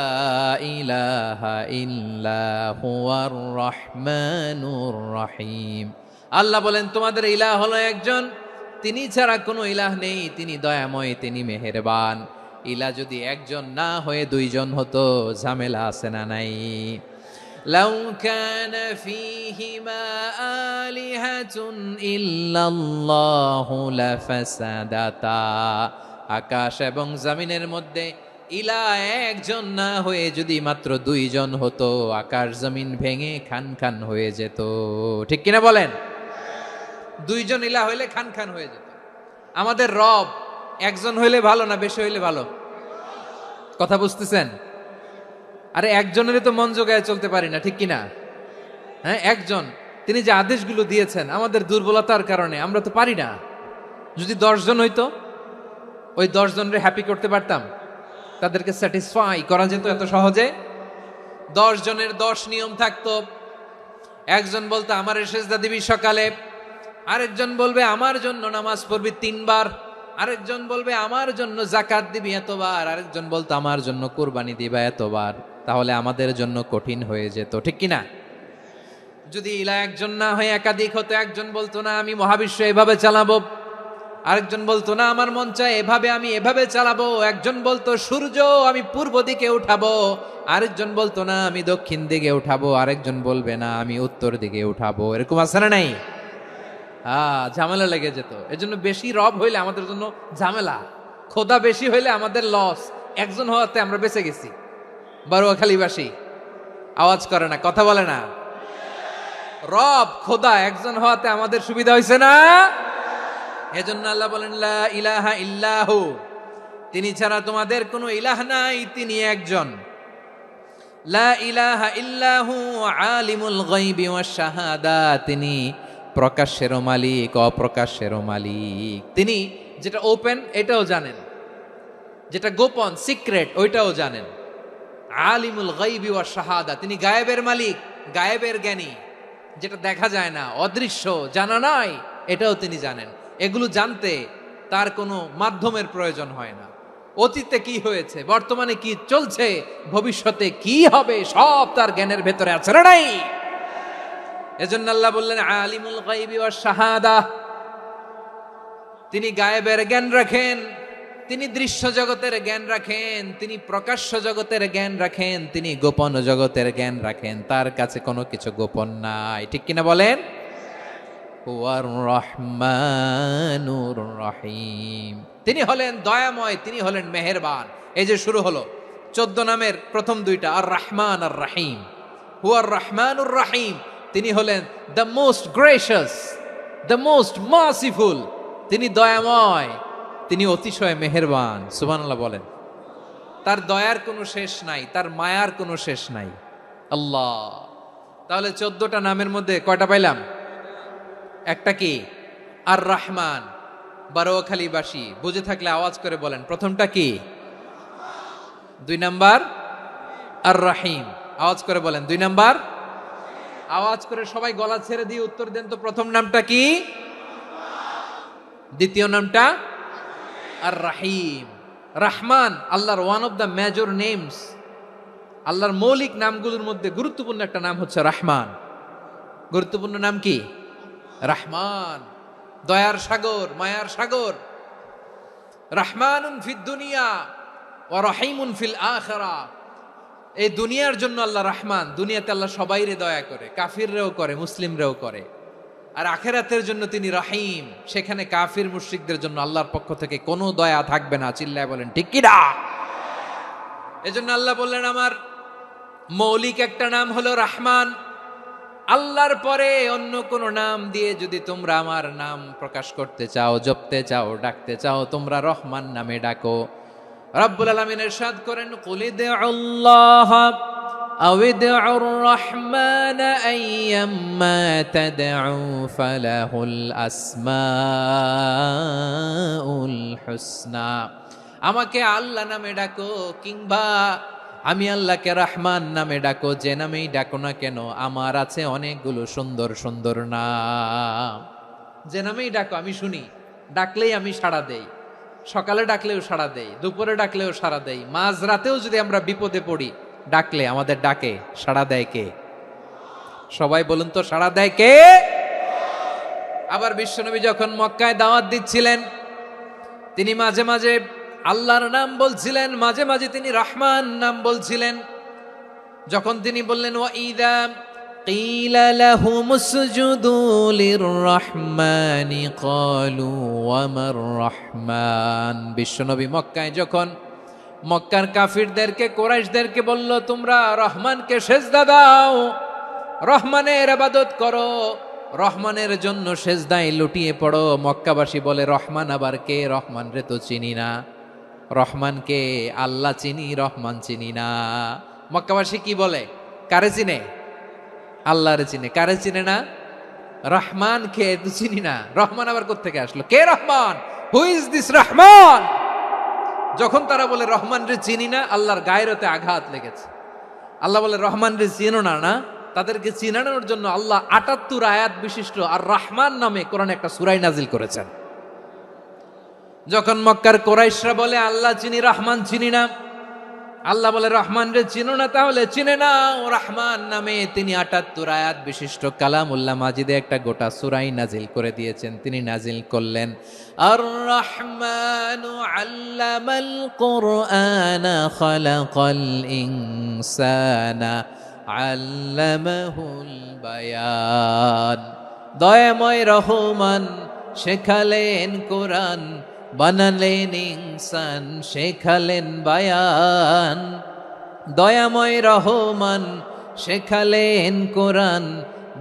ইলাহা ইল্লা হুয়ার রহমানুর রহিম। আল্লাহ বলেন, তোমাদের ইলাহ হলো একজন, তিনি ছাড়া কোনো ইলাহ নেই, তিনি দয়াময়, তিনি মেহেরবান। ইলাহ যদি একজন না হয়ে দুইজন হতো, ঝামেলা আছে না নাই? লাউ কানা ফীহিমা আলিহাতুন ইল্লাল্লাহু লাফাসাদাতা। আকাশ এবং জমিনের মধ্যে ইলাহ একজন না হয়ে যদি মাত্র দুইজন হতো, আকাশ জমিন ভেঙে খান খান হয়ে যেত। ঠিক কিনা বলেন? দুইজন ইলাহ হইলে খান খান হয়ে যেত। আমাদের রব একজন হইলে ভালো না বেশি হইলে ভালো? কথা বুঝতেছেন? আরে একজনেরই তো মন জোগায় চলতে পারি না, ঠিক কিনা? হ্যাঁ, একজন, তিনি যে আদেশগুলো দিয়েছেন আমাদের দুর্বলতার কারণে আমরা তো পারি না। যদি 10 জন হইতো, ওই 10 জনের হ্যাপি করতে পারতাম, তাদেরকে স্যাটিসফাই করা যেত এত সহজে। 10 জনের 10 নিয়ম থাকতো। একজন বলতো আমার সেজদা দিবি সকালে, আরেকজন বলবে আমার জন্য নামাজ পড়বি 3 বার, আরেকজন বলবে আমার জন্য যাকাত দিবি এতবার, আরেকজন বলতো আমার জন্য কুরবানি দিবা এতবার। তাহলে আমাদের জন্য কঠিন হয়ে যেত, ঠিক কিনা? যদি ইলাহ একজন না হয়ে একাধিক হতো, একজন বলতো না আমি মহাবিশ্ব এভাবে চালাবো, আরেকজন বলতো না আমার মন চায় এভাবে, আমি এভাবে চালাবো, একজন বলতো সূর্য আমি পূর্ব দিকে উঠাবো, আরেকজন বলতো না আমি দক্ষিণ দিকে উঠাবো, আরেকজন বলবে না আমি উত্তর দিকে উঠাবো। এরকম আছে না নাই? ঝামেলা লেগে যেত। এজন্য বেশি রব হইলে আমাদের জন্য ঝামেলা, খোদা বেশি হইলে আমাদের লস। একজন হওয়াতে আমরা বেঁচে গেছি। বারুয়াখালীবাসী আওয়াজ করে না, কথা বলে না। রব খোদা একজন হওয়াতে আমাদের সুবিধা হয়েছে না? এজন্য আল্লাহ বলেন, লা ইলাহা ইল্লাহু, তিনি ছাড়া তোমাদের কোনো ইলাহ নাই, তিনি একজন। লা ইলাহা ইল্লাহু আলিমুল গায়বি ওয়াশ শাহাদা, তিনি প্রকাশ্যেরও মালিক, অপ্রকাশ্যেরও মালিক। তিনি যেটা ওপেন এটাও জানেন, যেটা গোপন সিক্রেট ওইটাও জানেন। আলিমুল গায়বি ওয়াশ শাহাদা, তিনি গায়েবের মালিক, গায়েবের জ্ঞানী, যেটা দেখা যায় না, অদৃশ্য, জানা নাই, এটাও তিনি জানেন। এগুলো জানতে তার কোনো মাধ্যমের প্রয়োজন হয় না। অতীতে কি হয়েছে, বর্তমানে কি চলছে, ভবিষ্যতে কি হবে, সব তার জ্ঞানের ভেতরে আছে না নাই? এজন্য আল্লাহ বললেন আলিমুল গায়বি ওয়াশ শাহাদা, তিনি গায়েবের জ্ঞান রাখেন, তিনি দৃশ্য জগতের জ্ঞান রাখেন, তিনি প্রকাশ্য জগতের জ্ঞান রাখেন, তিনি গোপন জগতের জ্ঞান রাখেন। তার কাছে কোনো কিছু গোপন নাই, ঠিক কিনা বলেন? হুয়ার রহমানুর রহিম, তিনি হলেন দয়াময়, তিনি হলেন মেহেরবান। এই যে শুরু হলো 14 নামের প্রথম দুইটা, আর রহমান আর রহিম। হুয়ার রহমানুর রহিম, তিনি হলেন the most gracious, the most merciful, তিনি দয়াময়, তিনি অতিশয় মেহেরবান। সুবহানাল্লাহ বলেন। তার দয়ার কোনো শেষ নাই, তার মায়ার কোনো শেষ নাই। আল্লাহ, তাহলে 14টা নামের মধ্যে কয়টা পাইলাম? একটা কি? আর রহমান। বারোয়াখালীবাসী বুঝে থাকলে আওয়াজ করে বলেন, প্রথমটা কি? 2 নাম্বার আর রহিম। আওয়াজ করে বলেন 2 নাম্বার। আওয়াজ করে সবাই গলা ছেড়ে দিয়ে উত্তর দেন তো, প্রথম নামটা কি? দ্বিতীয় নামটা? আর রাহিম। রহমান আল্লাহর one of the major names, আল্লাহর মৌলিক নামগুলোর মধ্যে গুরুত্বপূর্ণ একটা নাম হচ্ছে রহমান। গুরুত্বপূর্ণ নাম কি? রহমান, দয়ার সাগর, মায়ার সাগর। রহমানুন ফিদ দুনিয়া ওয়া রহিমুন ফিল আখিরা। এই দুনিয়ার জন্য আল্লাহ রহমান, দুনিয়াতে আল্লাহ সবাইরে দয়া করে, কাফিররেও করে, মুসলিমরেও করে। আর আখিরাতের জন্য তিনি রহিম, সেখানে কাফির মুশরিকদের জন্য আল্লাহর পক্ষ থেকে কোনো দয়া থাকবে না। চিল্লায় বলেন ঠিক কি না? এজন্য আল্লাহ বললেন আমার মৌলিক একটা নাম হলো রহমান। আল্লাহর পরে অন্য কোন নাম দিয়ে যদি তোমরা আমার নাম প্রকাশ করতে চাও, জপতে চাও, ডাকতে চাও, তোমরা রহমান নামে ডাকো। রব্বুল আলামিন ইরশাদ করেন, কুলিদুল্লাহ আউদিউর রহমান আইয়াম্মা তাদউ ফালাহুল আসমাউল হুসনা। আমাকে আল্লাহ নামে ডাকো, কিংবা আমি আল্লাহকে রহমান নামে ডাকো, যে নামেই ডাকো না কেন আমার আছে অনেকগুলো সুন্দর সুন্দর নাম। যে নামেই ডাকো আমি শুনি, ডাকলেই আমি সাড়া দেই। সকালে ডাকলেও সাড়া দেই, দুপুরে ডাকলেও সাড়া দেই, মাঝ রাতেও যদি আমরা বিপদে পড়ি, ডাকলে আমাদের ডাকে সাড়া দেয় কে? সবাই বলুন তো, সাড়া দেয় কে? আবার বিশ্বনবী যখন মক্কায় দাওয়াত দিচ্ছিলেন, তিনি মাঝে মাঝে আল্লাহর নাম বলছিলেন, মাঝে মাঝে তিনি রহমান নাম বলছিলেন। যখন তিনি বললেন ওয়াইদা কিলা লাহুমুসজুদু লিররহমানি ক্বালু ওয়ামার রহমান। বিশ্বনবী মক্কায় যখন মক্কার কাফিরদেরকে, কুরাইশদেরকে বলল তোমরা রহমানকে সেজদা দাও, রহমানের ইবাদত করো, রহমানের জন্য সেজদায় লুটিয়ে পড়ো, মক্কাবাসী বলে রহমান আবার কে? রহমান রে তো চিনি না। রহমানকে আল্লাহ চিনি, রহমান চিনি না। মক্কাবাসী কি বলে? কারে চিনে? আল্লাহরে চিনে। কারে চিনে না? রহমান কে তো চিনি না। রহমান আবার কোত্থেকে আসলো? কে Rahman? Who is this Rahman? যখন তারা বলে রহমান রে চিনি না, আল্লাহর গায়রতে আঘাত লেগেছে। আল্লাহ বলে রহমান রে চিনো না, না? তাদেরকে চিনানোর জন্য আল্লাহ ৭৮ আয়াত বিশিষ্ট আর রহমান নামে কোরআনে একটা সূরা নাজিল করেছেন। যখন মক্কার কুরাইশরা বলে আল্লাহ চিনি, রহমান চিনি না, আল্লাহ বলে রহমান রে চিনো না, তাহলে চিনে নাও রহমান নামে। তিনি ৭৮ আয়াত বিশিষ্ট কালামুল্লাহ মাজিদে একটা গোটা সূরা নাজিল করে দিয়েছেন। তিনি নাজিল করলেন আর রহমানু আল্লামাল কুরআনা খালাকাল ইনসানা আল্লামাহুল বায়ান। দয়াময় রহমান শেখালেন কোরআন, বানালেন ইনসান, শেখালেন বায়ান। দয়াময় রহমান শেখালেন কোরআন,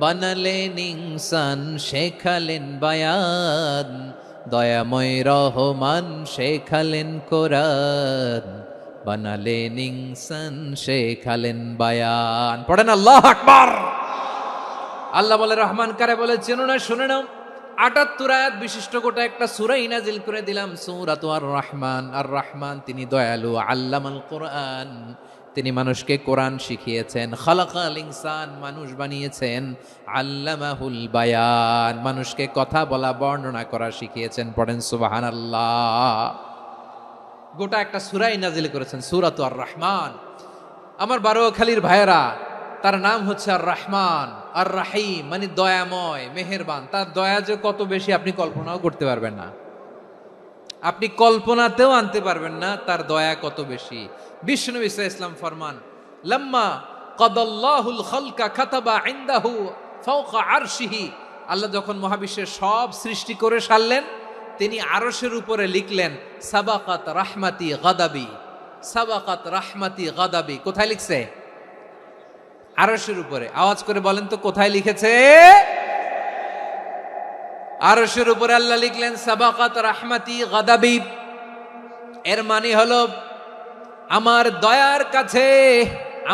বানালেন ইনসান, শেখালেন বায়ান। দয়াময় রহমান শেখালেন কোরআন, বানালেন ইনসান, শেখালেন বায়ান। পড়েন আল্লাহু আকবার। আল্লাহ বলে রহমান কারে বলে চেনো না? শুনে নাও, ৭৮ আয়াত বিশিষ্ট গোটা একটা সূরা নাজিল করে দিলাম, সূরাতু আর রহমান। আর রহমান তিনি দয়ালু, আল্লামাল কোরআন, তিনি মানুষকে কোরআন শিখিয়েছেন। খালাকাল ইনসান, মানুষ বানিয়েছেন। আল্লামাহুল বায়ান, মানুষকে কথা বলা বর্ণনা করা শিখিয়েছেন। পড়েন সুবহানাল্লাহ। গোটা একটা সূরাই নাজিল করেছেন, সূরাতু আর রহমান। আমার বারোখালীর ভাইয়েরা, তার নাম হচ্ছে আর রহমান আর রাহিম, মানে দয়াময়, মেহেরবান। তার দয়া যে কত বেশি আপনি কল্পনাও করতে পারবেন না, আপনি কল্পনাতেও আনতে পারবেন না তার দয়া কত বেশি। বিষ্ণু ঈসা ইসলাম ফরমান, লাম্মা কাদাল্লাহুল খালকা কাতাবা ইনদাহু ফাওকা আরশিহি, আল্লাহ যখন মহাবিশ্বের সব সৃষ্টি করে সারলেন, তিনি আরশের উপরে লিখলেন সাবাকাত রাহমাতি গাদাবি, সাবাকাত রাহমাতি গাদাবি। কোথায় লিখছে? আরশের উপরে। আওয়াজ করে বলেন তো কোথায় লিখেছে? আরশের উপরে আল্লাহ লিখলেন সাবাকাত রাহমাতি গাদাবি। এর মানে হলো আমার দয়ার কাছে,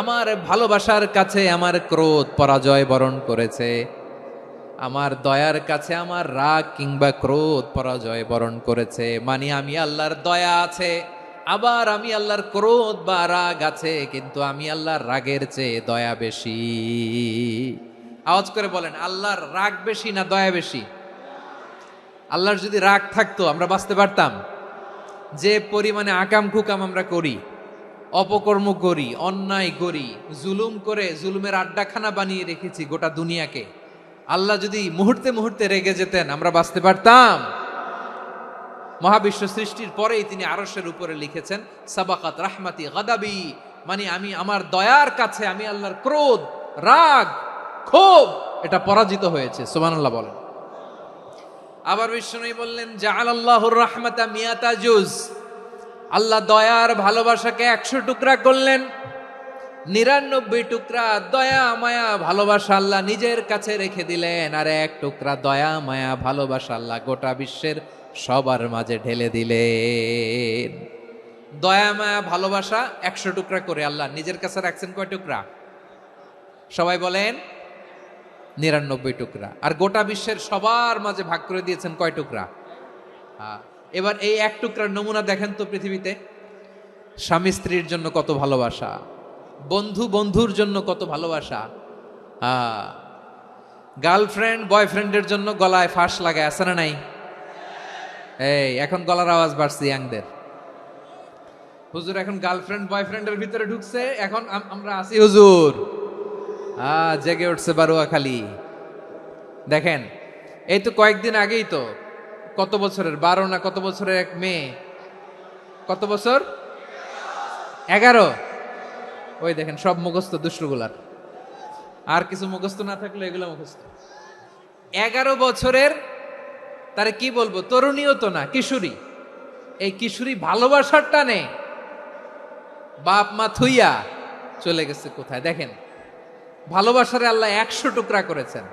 আমার ভালোবাসার কাছে আমার ক্রোধ পরাজয় বরণ করেছে। আমার দয়ার কাছে আমার রাগ কিংবা ক্রোধ পরাজয় বরণ করেছে। মানে আমি আল্লাহর দয়া আছে, আবার আমি আল্লাহর ক্রোধ বা রাগ আছে, কিন্তু আমি আল্লাহর রাগের চেয়ে দয়া বেশি। আওয়াজ করে বলেন, আল্লাহর রাগ বেশি না দয়া বেশি? আল্লাহর যদি রাগ থাকতো আমরা বাঁচতে পারতাম? যে পরিমাণে আকাম কুকাম আমরা করি, অপকর্ম করি, অন্যায় করি, জুলুম করে জুলুমের আড্ডাখানা বানিয়ে রেখেছি গোটা দুনিয়াকে, আল্লাহ যদি মুহূর্তে মুহূর্তে রেগে যেতেন আমরা বাঁচতে পারতাম? মহাবিশ্ব সৃষ্টির পরেই তিনি আরশের উপরে লিখেছেন সাবাকাত রাহমাতি গাদাবি, মানে আমি আমার দয়ার কাছে আমি আল্লাহর ক্রোধ, রাগ, ক্ষোভ এটা পরাজিত হয়েছে। সুবহানাল্লাহ বলেন। আবার বিষ্ণু বললেন জাআলাল্লাহুর রাহমাতা মিয়াতা জুজ, আল্লাহ দয়ার ভালোবাসাকে 100 টুকরা করলেন। 99 টুকরা দয়া মায়া ভালোবাসা আল্লাহ নিজের কাছে রেখে দিলেন, আর 1 টুকরা দয়া মায়া ভালোবাসা আল্লাহ গোটা বিশ্বের সবার মাঝে ঢেলে দিলেন। দয়া মায়া ভালোবাসা 100 টুকরা করে আল্লাহ নিজের কাছে রাখছেন। কয় টুকরা? সবাই বলেন 99 টুকরা। আর গোটা বিশ্বের সবার মাঝে ভাগ করে দিয়েছেন কয় টুকরা? এবার এই 1 টুকরার নমুনা দেখেন তো পৃথিবীতে। স্বামী স্ত্রীর জন্য কত ভালোবাসা, বন্ধু বন্ধুর জন্য কত ভালোবাসা, গার্লফ্রেন্ড বয়ফ্রেন্ডের জন্য গলায় ফাঁস লাগায়, আছে না নাই? এই এখন গলার আওয়াজ বাড়ছে ইয়াংদের। হুজুর এখন গার্লফ্রেন্ড বয়ফ্রেন্ডের ভিতরে ঢুকছে, এখন আমরা আছি হুজুর। জেগে উঠছে বারোয়াখালী। দেখেন এই তো কয়েকদিন আগেই তো, কত বছরের 12 না কত বছরের এক মেয়ে, কত বছর? 11। ওই দেখেন সব মুখস্থ দুষ্টগুলার, আর কিছু মুখস্থ না থাকলে এগুলো মুখস্থ। 11 বছরের, তারে কি বলবো, তরুণীও তো না, কিশোরী। এই কিশোরী ভালোবাসার টানে বাপ মা থুইয়া চলে গেছে কোথায়? দেখেন ভালোবাসারে আল্লাহ 100 টুকরা করেছেন,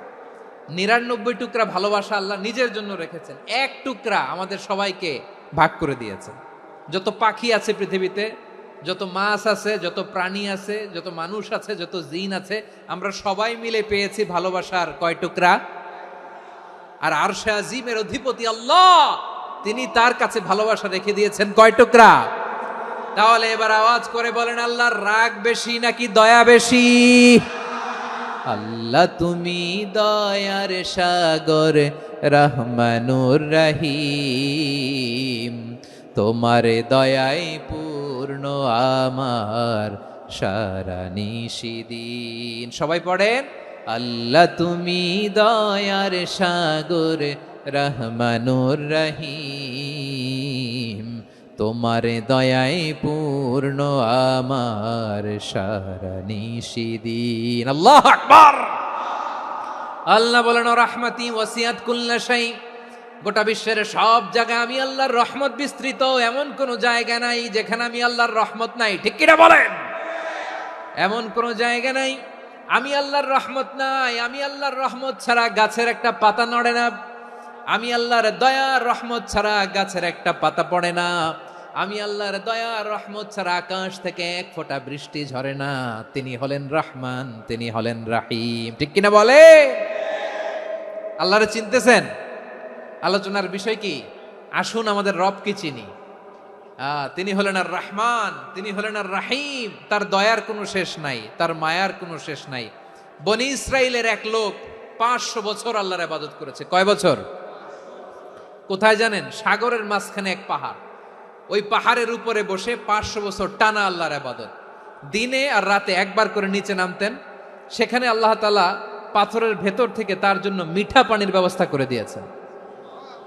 99 টুকরা ভালোবাসা আল্লাহ নিজের জন্য রেখেছেন, 1 টুকরা আমাদের সবাইকে ভাগ করে দিয়েছেন। যত পাখি আছে পৃথিবীতে, যত মাছ আছে, যত প্রাণী আছে, যত মানুষ আছে, যত জিন আছে, আমরা সবাই মিলে পেয়েছি ভালোবাসার কয় টুকরা? আর আরশে আজিমের অধিপতি আল্লাহ, তিনি তার কাছে ভালোবাসা রেখে দিয়েছেন কয় টুকরা? তাহলে এবার আওয়াজ করে বলেন, আল্লাহর রাগ বেশি নাকি দয়া বেশি? আল্লাহ তুমি দয়ার সাগর রহমানুর রহিম, তোমার দয়ায় পূর্ণ আমার সারা নিশিদিন। সবাই পড়েন, আল্লাহ তুমি দয়ার সাগর রহমানুর রহিম, তোমার দয়ায় পূর্ণ আমার সারা নিশিদিন। আল্লাহু আকবার। আল্লাহ বলেন রাহমাতি ওয়াসিয়াত কুল্লা শাই, গোটা বিশ্বের সব জায়গায় আমি আল্লাহর রহমত বিস্তৃত, এমন কোন জায়গা নাই যেখানে আমি আল্লাহর রহমত নাই। ঠিক কিনা বলেন? এমন কোন জায়গা নাই আমি আল্লাহর রহমত নাই। আমি আল্লাহর রহমত ছাড়া গাছের একটা পাতা নড়ে না, আমি আল্লাহর দয়ার রহমত ছাড়া গাছের একটা পাতা পড়ে না, আমি আল্লাহর দয়ার রহমত ছাড়া আকাশ থেকে 1 ফোঁটা বৃষ্টি ঝরে না। তিনি হলেন রহমান, তিনি হলেন রাহিম। ঠিক কিনা বলে? আল্লাহরে চিনতেছেন? আলোচনার বিষয় কি? আসুন আমাদের রবকে চিনি। তিনি হলেন আর রহমান, তিনি হলেন আর রাহিম। তার দয়ার কোনো শেষ নাই, তার মায়ার কোনো শেষ নাই। বনি ইসরাইলের এক লোক 500 বছর আল্লাহর ইবাদত করেছে। কয় বছর? কোথায় জানেন? সাগরের মাঝখানে এক পাহাড়, ওই পাহাড়ের উপরে বসে 500 বছর টানা আল্লাহর ইবাদত। দিনে আর রাতে একবার করে নিচে নামতেন। সেখানে আল্লাহ তাআলা পাথরের ভেতর থেকে তার জন্য মিঠা পানির ব্যবস্থা করে দিয়েছেন,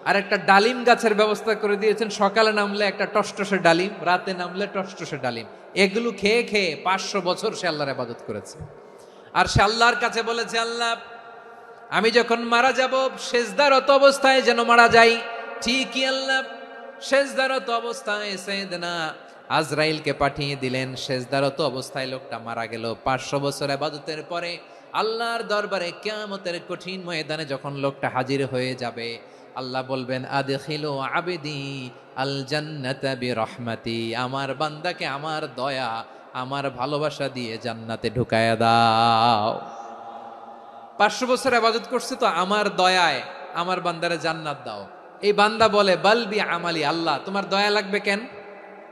আর একটা ডালিম গাছের ব্যবস্থা করে দিয়েছেন। সকালে নামলে একটা টসটসে ডালিম, রাতে নামলে টসটসে ডালিম। এগুলো খেয়ে খেয়ে 500 বছর সে আল্লাহর ইবাদত করেছে। আর সে আল্লাহর কাছে বলেছে, আল্লাহ আমি যখন মারা যাব সেজদারত অবস্থায় যেন মারা যাই। ঠিকই আল্লাহ সেজদারত অবস্থায় সাইয়েদনা আজরাইলকে পাঠিয়ে দিলেন। সেজদারত অবস্থায় লোকটা মারা গেল। 500 বছর ইবাদতের পরে আল্লাহর দরবারে কিয়ামতের কঠিন ময়দানে যখন লোকটা হাজির হয়ে যাবে, আল্লাহ বলবেন, আদখিলু আবদি আল জান্নাতা বিরহমাতি, আমার বান্দাকে আমার দয়া, আমার ভালোবাসা দিয়ে জান্নাতে ঢুকায়া দাও। 500 বছর ইবাদত করছে তো আমার দয়ায় আমার বান্দারে জান্নাত দাও। এই বান্দা বলে, বালবি আমালি, আল্লাহ তোমার দয়া লাগবে কেন?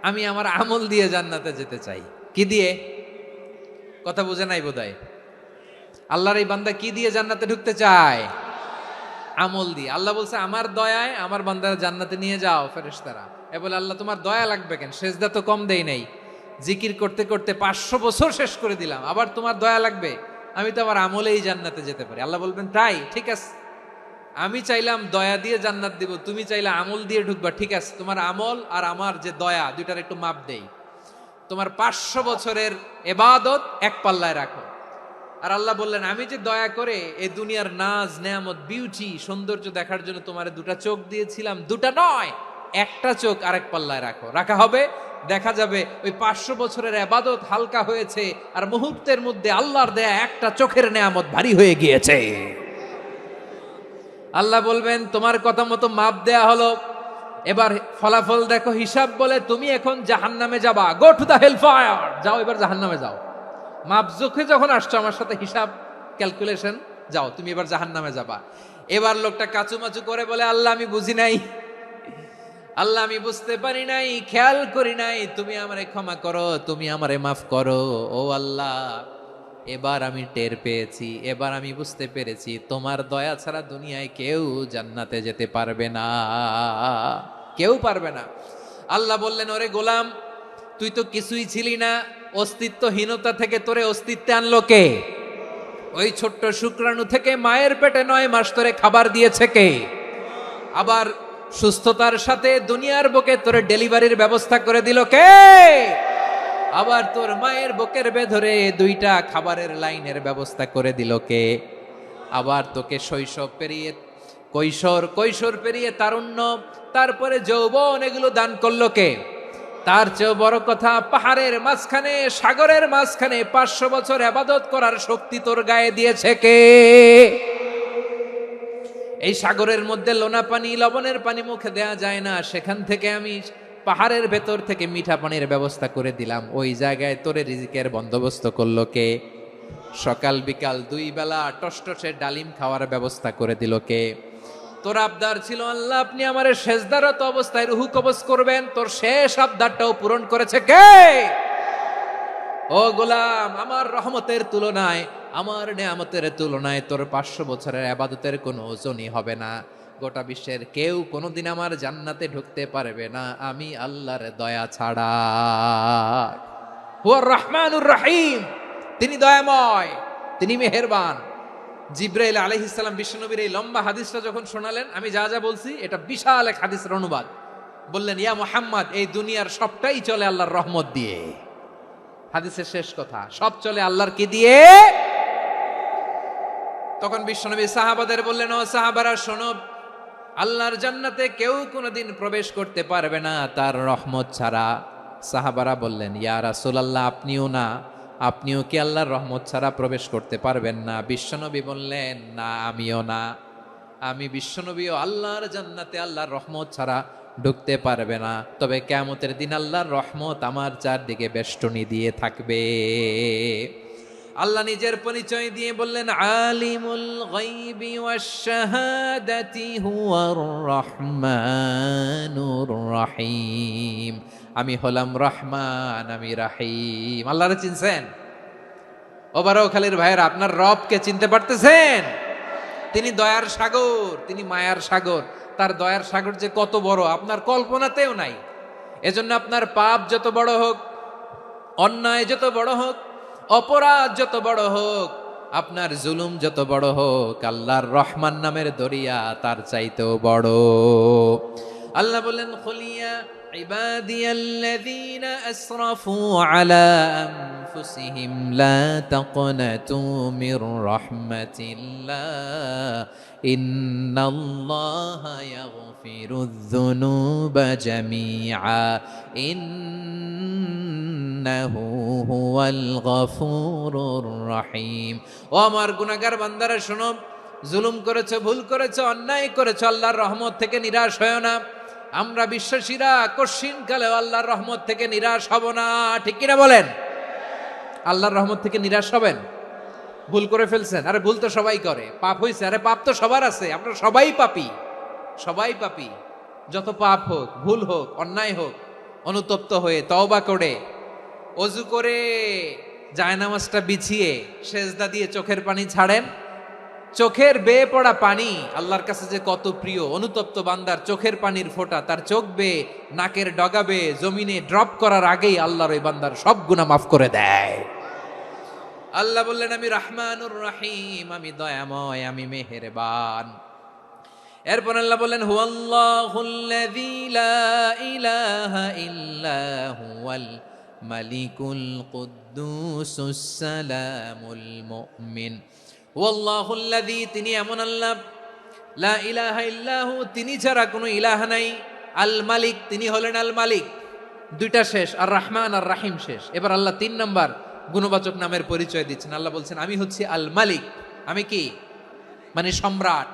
আমি আমার আমল দিয়ে জান্নাতে যেতে চাই। কি দিয়ে? কথা বুঝে নাই বোধহয়। আল্লাহর এই বান্দা কি দিয়ে জান্নাতে ঢুকতে চায়? আমল দিয়ে। আল্লাহ বলছে, আমার দয়ায় আমার বান্দারা জান্নাতে নিয়ে যাও। ফেরেশতারা এ বলে, আল্লাহ তোমার দয়া লাগবে কেন? সেজদা তো কম দেই নাই, জিকির করতে করতে 500 বছর শেষ করে দিলাম, আবার তোমার দয়া লাগবে? আমি তো আমার আমলেই জান্নাতে যেতে পারি। আল্লাহ বলবেন, তাই ঠিক আছে, আমি চাইলাম দয়া দিয়ে জান্নাত দিব, তুমি চাইলে আমল দিয়ে ঢুকবা। ঠিক আছে, তোমার আমল আর আমার যে দয়া, দুইটার একটু মাপ দেই। তোমার 500 বছরের ইবাদত এক পাল্লায় রাখো। আর আল্লাহ বললেন, আমি যে দয়া করে এই দুনিয়ার নাজ নেয়ামত বিউটি সৌন্দর্য দেখার জন্য তোমারে 2টা চোখ দিয়েছিলাম, 2টা নয়, একটা চোখ আরেক পাল্লায় রাখো। রাখা হবে, দেখা যাবে ওই 500 বছরের ইবাদত হালকা হয়েছে, আর মুহূর্তের মধ্যে আল্লাহর দেয়া একটা চোখের নেয়ামত ভারী হয়ে গিয়েছে। আল্লাহ বলবেন, তোমার কথা মতো মাপ দেয়া হলো, এবার ফলাফল দেখো। হিসাব বলে, তুমি এখন জাহান্নামে যাবা। Go to the hell fire, যাও এবার জাহান্নামে যাও। মাপ চোখে যখন আসছো আমার সাথে হিসাব ক্যালকুলেশন, যাও তুমি এবার জাহান্নামে যাবা। এবার লোকটা কাচুমাচু করে বলে, আল্লাহ আমি বুঝি নাই, আল্লাহ আমি বুঝতে পারি নাই, খেয়াল করি নাই, তুমি আমারে ক্ষমা করো, তুমি আমারে মাফ করো। ও আল্লাহ, এবার আমি টের পেয়েছি, এবার আমি বুঝতে পেরেছি, তোমার দয়া ছাড়া দুনিয়ায় কেউ জান্নাতে যেতে পারবে না, কেউ পারবে না। আল্লাহ বললেন, ওরে গোলাম, তুই তো কিছুই ছিলি না, অস্তিত্বহীনতা থেকে তোরে অস্তিত্বে আনলো কে? ওই ছোট্ট শুক্রাণু থেকে মায়ের পেটে 9 মাস ধরে খাবার দিয়েছে কে? আবার সুস্থতার সাথে দুনিয়ার বুকে তোরে ডেলিভারির ব্যবস্থা করে দিল কে? আবার তোর মায়ের বুকের ভেতরে 2টা খাবারের লাইনের ব্যবস্থা করে দিল কে? আবার তোকে শৈশব পেরিয়ে কৈশোর পেরিয়ে তারুণ্য, তারপরে যৌবন, এগুলো দান করলো কে? তার চেয়েও বড় কথা, পাহাড়ের মাঝখানে, সাগরের মাঝখানে 500 বছর ইবাদত করার শক্তি তোর গায়ে দিয়েছে কে? এই সাগরের মধ্যে লোনা পানি, লবণের পানি মুখে দেয়া যায় না, সেখান থেকে আমি পাহাড়ের ভেতর থেকে মিঠা পানির ব্যবস্থা করে দিলাম। ওই জায়গায় তোরে রিজিকের বন্দোবস্ত করলো কে? সকাল বিকাল 2 বেলা টসটসে ডালিম খাওয়ার ব্যবস্থা করে দিল কে? তোর আবদার ছিল, আল্লাহ আপনি আমারে সেজদারত অবস্থায় রুহু কবজ করবেন, তোর শেষ আবদারটাও পূরণ করেছে কে? ও গোলাম, আমার রহমতের তুলনায়, আমার নেয়ামতের তুলনায় তোর 500 বছরের ইবাদতের কোনো ওজনই হবে না। গোটা বিশ্বের কেউ কোনোদিন আমার জান্নাতে ঢুকতে পারবে না আমি আল্লাহর দয়া ছাড়া। হুয়ার রহমানুর রহিম, তিনি দয়াময়, তিনি মেহেরবান। জিব্রাইল আলাইহিস সালাম বিশ্বনবীর এই লম্বা হাদিসটা যখন শোনালেন, আমি যা যা বলছি এটা বিশাল এক হাদিসের অনুবাদ। বললেন, ইয়া মুহাম্মদ, এই দুনিয়ার সবটাই চলে আল্লাহর রহমত দিয়ে। হাদিসের শেষ কথা, সব চলে আল্লাহর কি দিয়ে? তখন বিশ্বনবী সাহাবাদের বললেন, ও সাহাবারা শোনো, আল্লাহর জান্নাতে কেউ কোনোদিন প্রবেশ করতে পারবে না তার রহমত ছাড়া। সাহাবারা বললেন, ইয়া রাসূলুল্লাহ, আপনিও না? আপনিও কি আল্লাহর রহমত ছাড়া প্রবেশ করতে পারবেন না? বিশ্বনবী বললেন, না আমিও না, আমি বিশ্বনবীও আল্লাহর জান্নাতে আল্লাহর রহমত ছাড়া ঢুকতে পারবে না। তবে কিয়ামতের দিন আল্লাহর রহমত আমার চারদিকে বেষ্টনী দিয়ে থাকবে। আল্লাহ নিজের পরিচয় দিয়ে বললেন, আলিমুল গায়বি ওয়াশ শাহাদাতি হুয়ার রহমানুর রহিম। আমি হলাম রহমান, আমি রাহিম। আল্লাহরে চিনছেন? ওবারও খালির ভাইয়ের, আপনার রবকে চিনতে পারতেছেন? তিনি দয়ার সাগর, তিনি মায়ার সাগর। তার দয়ার সাগর যে কত বড় আপনার কল্পনাতেও নাই। এজন্য আপনার পাপ যত বড় হোক, অন্যায় যত বড় হোক, অপরাধ যত বড় হোক, আপনার জুলুম যত বড় হোক, আল্লাহর রহমান নামের দরিয়া তার চাইতেও বড়। আল্লাহ বলেন, খুলিয়া ইবাদিয়াল্লাযীনা আসরাফু আলা আনফুসিহিম লা তাকনাতু মির রাহমাতিল্লাহ ইন্নাল্লাহা ইয়াগফিরুয যুনুবা জামিআ ইন্নাহু হুয়াল গফুরুর রহিম। ও আমার গুনাহগার বান্দারা শোনো, জুলুম করেছো, ভুল করেছো, অন্যায় করেছো, আল্লাহর রহমত থেকে নিরাশ হয়ো না। আমরা বিশ্বাসীরা কশিনকালেও আল্লাহর রহমত থেকে নিরাশ হব না, ঠিক কিনা বলেন? আল্লাহর রহমত থেকে নিরাশ হবেন? ভুল করে ফেলছেন, আরে ভুল তো সবাই করে। পাপ হয়েছে, আরে পাপ তো সবার আছে, আমরা সবাই পাপী, সবাই পাপী। যত পাপ হোক, ভুল হোক, অন্যায় হোক, অনুতপ্ত হয়ে তওবা করে, অজু করে, জায়নামাজটা বিছিয়ে সেজদা দিয়ে চোখের পানি ছাড়েন। চোখের বেয়ে পড়া পানি আল্লাহর কাছে যে কত প্রিয়। অনুতপ্ত বান্দার চোখের পানির ফোঁটা তার চোখ বেয়ে, নাকের ডগা বেয়ে জমিনে ড্রপ করার আগেই আল্লাহর ওই বান্দার সব গুনাহ মাফ করে দেয়। আল্লাহ বললেন, আমি রহমানুর রহিম, আমি দয়াময়, আমি মেহেরবান। এরপর আল্লাহ বললেন, হুয়াল্লাহুল্লাযী লা ইলাহা ইল্লা হুয়াল মালিকুল কুদ্দুসুস সালামুল মুমিন। ওয়াল্লাহুল্লাযী, তিনি এমন আল্লাহ, লা ইলাহা ইল্লাহু, তিনি ছাড়া কোনো ইলাহ নাই। আল মালিক, তিনি হলেন আল মালিক। দুইটা শেষ, আর রহমান আর রাহিম শেষ। এবার আল্লাহ 3 নাম্বার গুণবাচক নামের পরিচয় দিচ্ছেন। আল্লাহ বলছেন, আমি হচ্ছি আল মালিক। আমি কি? মানে সম্রাট।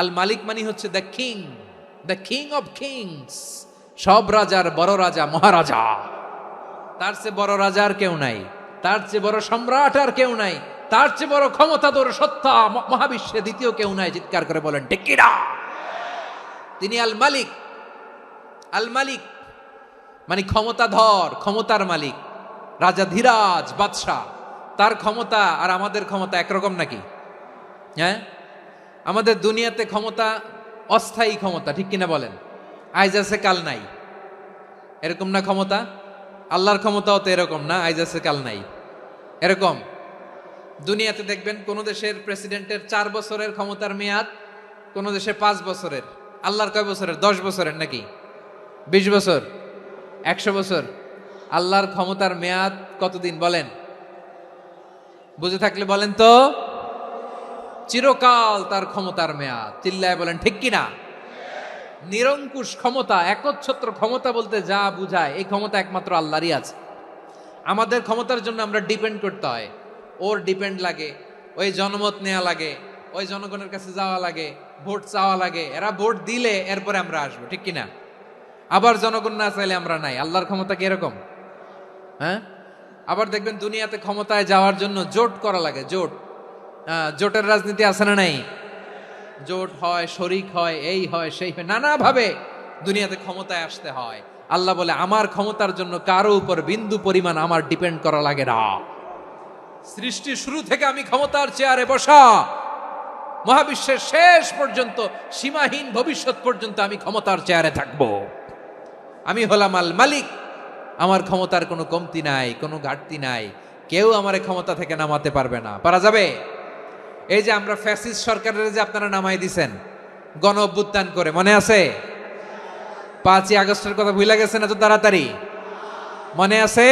আল মালিক মানে হচ্ছে the king, the king of kings. সব রাজার বড় রাজা, মহারাজা। তার চেয়ে বড় রাজা আর কেউ নাই, তার চেয়ে বড় সম্রাট আর কেউ নাই, তার চেয়ে বড় ক্ষমতাধর সত্তা মহাবিশ্বে দ্বিতীয় কেউ নাই। চিৎকার করে বলেন ঠিক কিনা? তিনি আল মালিক। আল মালিক মানে ক্ষমতাধর, ক্ষমতার মালিক, রাজা ধীরাজ বাদশাহ। তার ক্ষমতা আর আমাদের ক্ষমতা একরকম নাকি? হ্যাঁ, আমাদের দুনিয়াতে ক্ষমতা অস্থায়ী ক্ষমতা, ঠিক কিনা বলেন? আইজ আছে কাল নাই, এরকম না ক্ষমতা? আল্লাহর ক্ষমতাও তো এরকম না, আইজ আছে কাল নাই এরকম। দুনিয়াতে দেখবেন কোন দেশের প্রেসিডেন্টের 4 বছরের ক্ষমতার মেয়াদ, কোন দেশে 5 বছরের। আল্লাহর কয় বছরের? 10 বছরের নাকি 20 বছর, 100 বছর? আল্লাহর ক্ষমতার মেয়াদ কতদিন বলেন? বুঝে থাকলে বলেন তো। চিরকাল তার ক্ষমতার মেয়াদ। চিল্লায় বলেন ঠিক কিনা? নিরঙ্কুশ ক্ষমতা, একচ্ছত্র ক্ষমতা বলতে যা বুঝায়, এই ক্ষমতা একমাত্র আল্লাহরই আছে। আমাদের ক্ষমতার জন্য আমরা ডিপেন্ড করতে হয়, ওর ডিপেন্ড লাগে, ওই জনমত নেওয়া লাগে, ওই জনগণের কাছে যাওয়া লাগে, ভোট চাওয়া লাগে। এরা ভোট দিলে এরপরে আমরা আসবো, ঠিক কিনা? আবার জনগণ না চাইলে আমরা নাই। আল্লাহর ক্ষমতা কি এরকম? হ্যাঁ। আবার দেখবেন দুনিয়াতে ক্ষমতায় যাওয়ার জন্য জোট করা লাগে। জোট, জোটের রাজনীতি আছে না নাই? জোট হয়, শরিক হয়, এই হয়, সেই হয়, নানাভাবে দুনিয়াতে ক্ষমতায় আসতে হয়। আল্লাহ বলে, আমার ক্ষমতার জন্য কারো উপর বিন্দু পরিমাণ আমার ডিপেন্ড করা লাগে না। সৃষ্টি শুরু থেকে আমি ক্ষমতার চেয়ারে বসা, মহাবিশ্বের শেষ পর্যন্ত, সীমাহীন ভবিষ্যৎ পর্যন্ত আমি ক্ষমতার চেয়ারে থাকবো। আমি হলাম আল মালিক। আমার ক্ষমতার কোনো কমতি নাই, কোনো ঘাটতি নাই। কেউ আমার ক্ষমতা থেকে নামাতে পারবে না। পারা যাবে? এই যে আমরা ফ্যাসিস্ট সরকারের যে আপনারা নামাই দিছেন গণ অভ্যুত্থান করে, মনে আছে? 5ই আগস্টের কথা ভুলে গেছেন এত তাড়াতাড়ি? মনে আছে?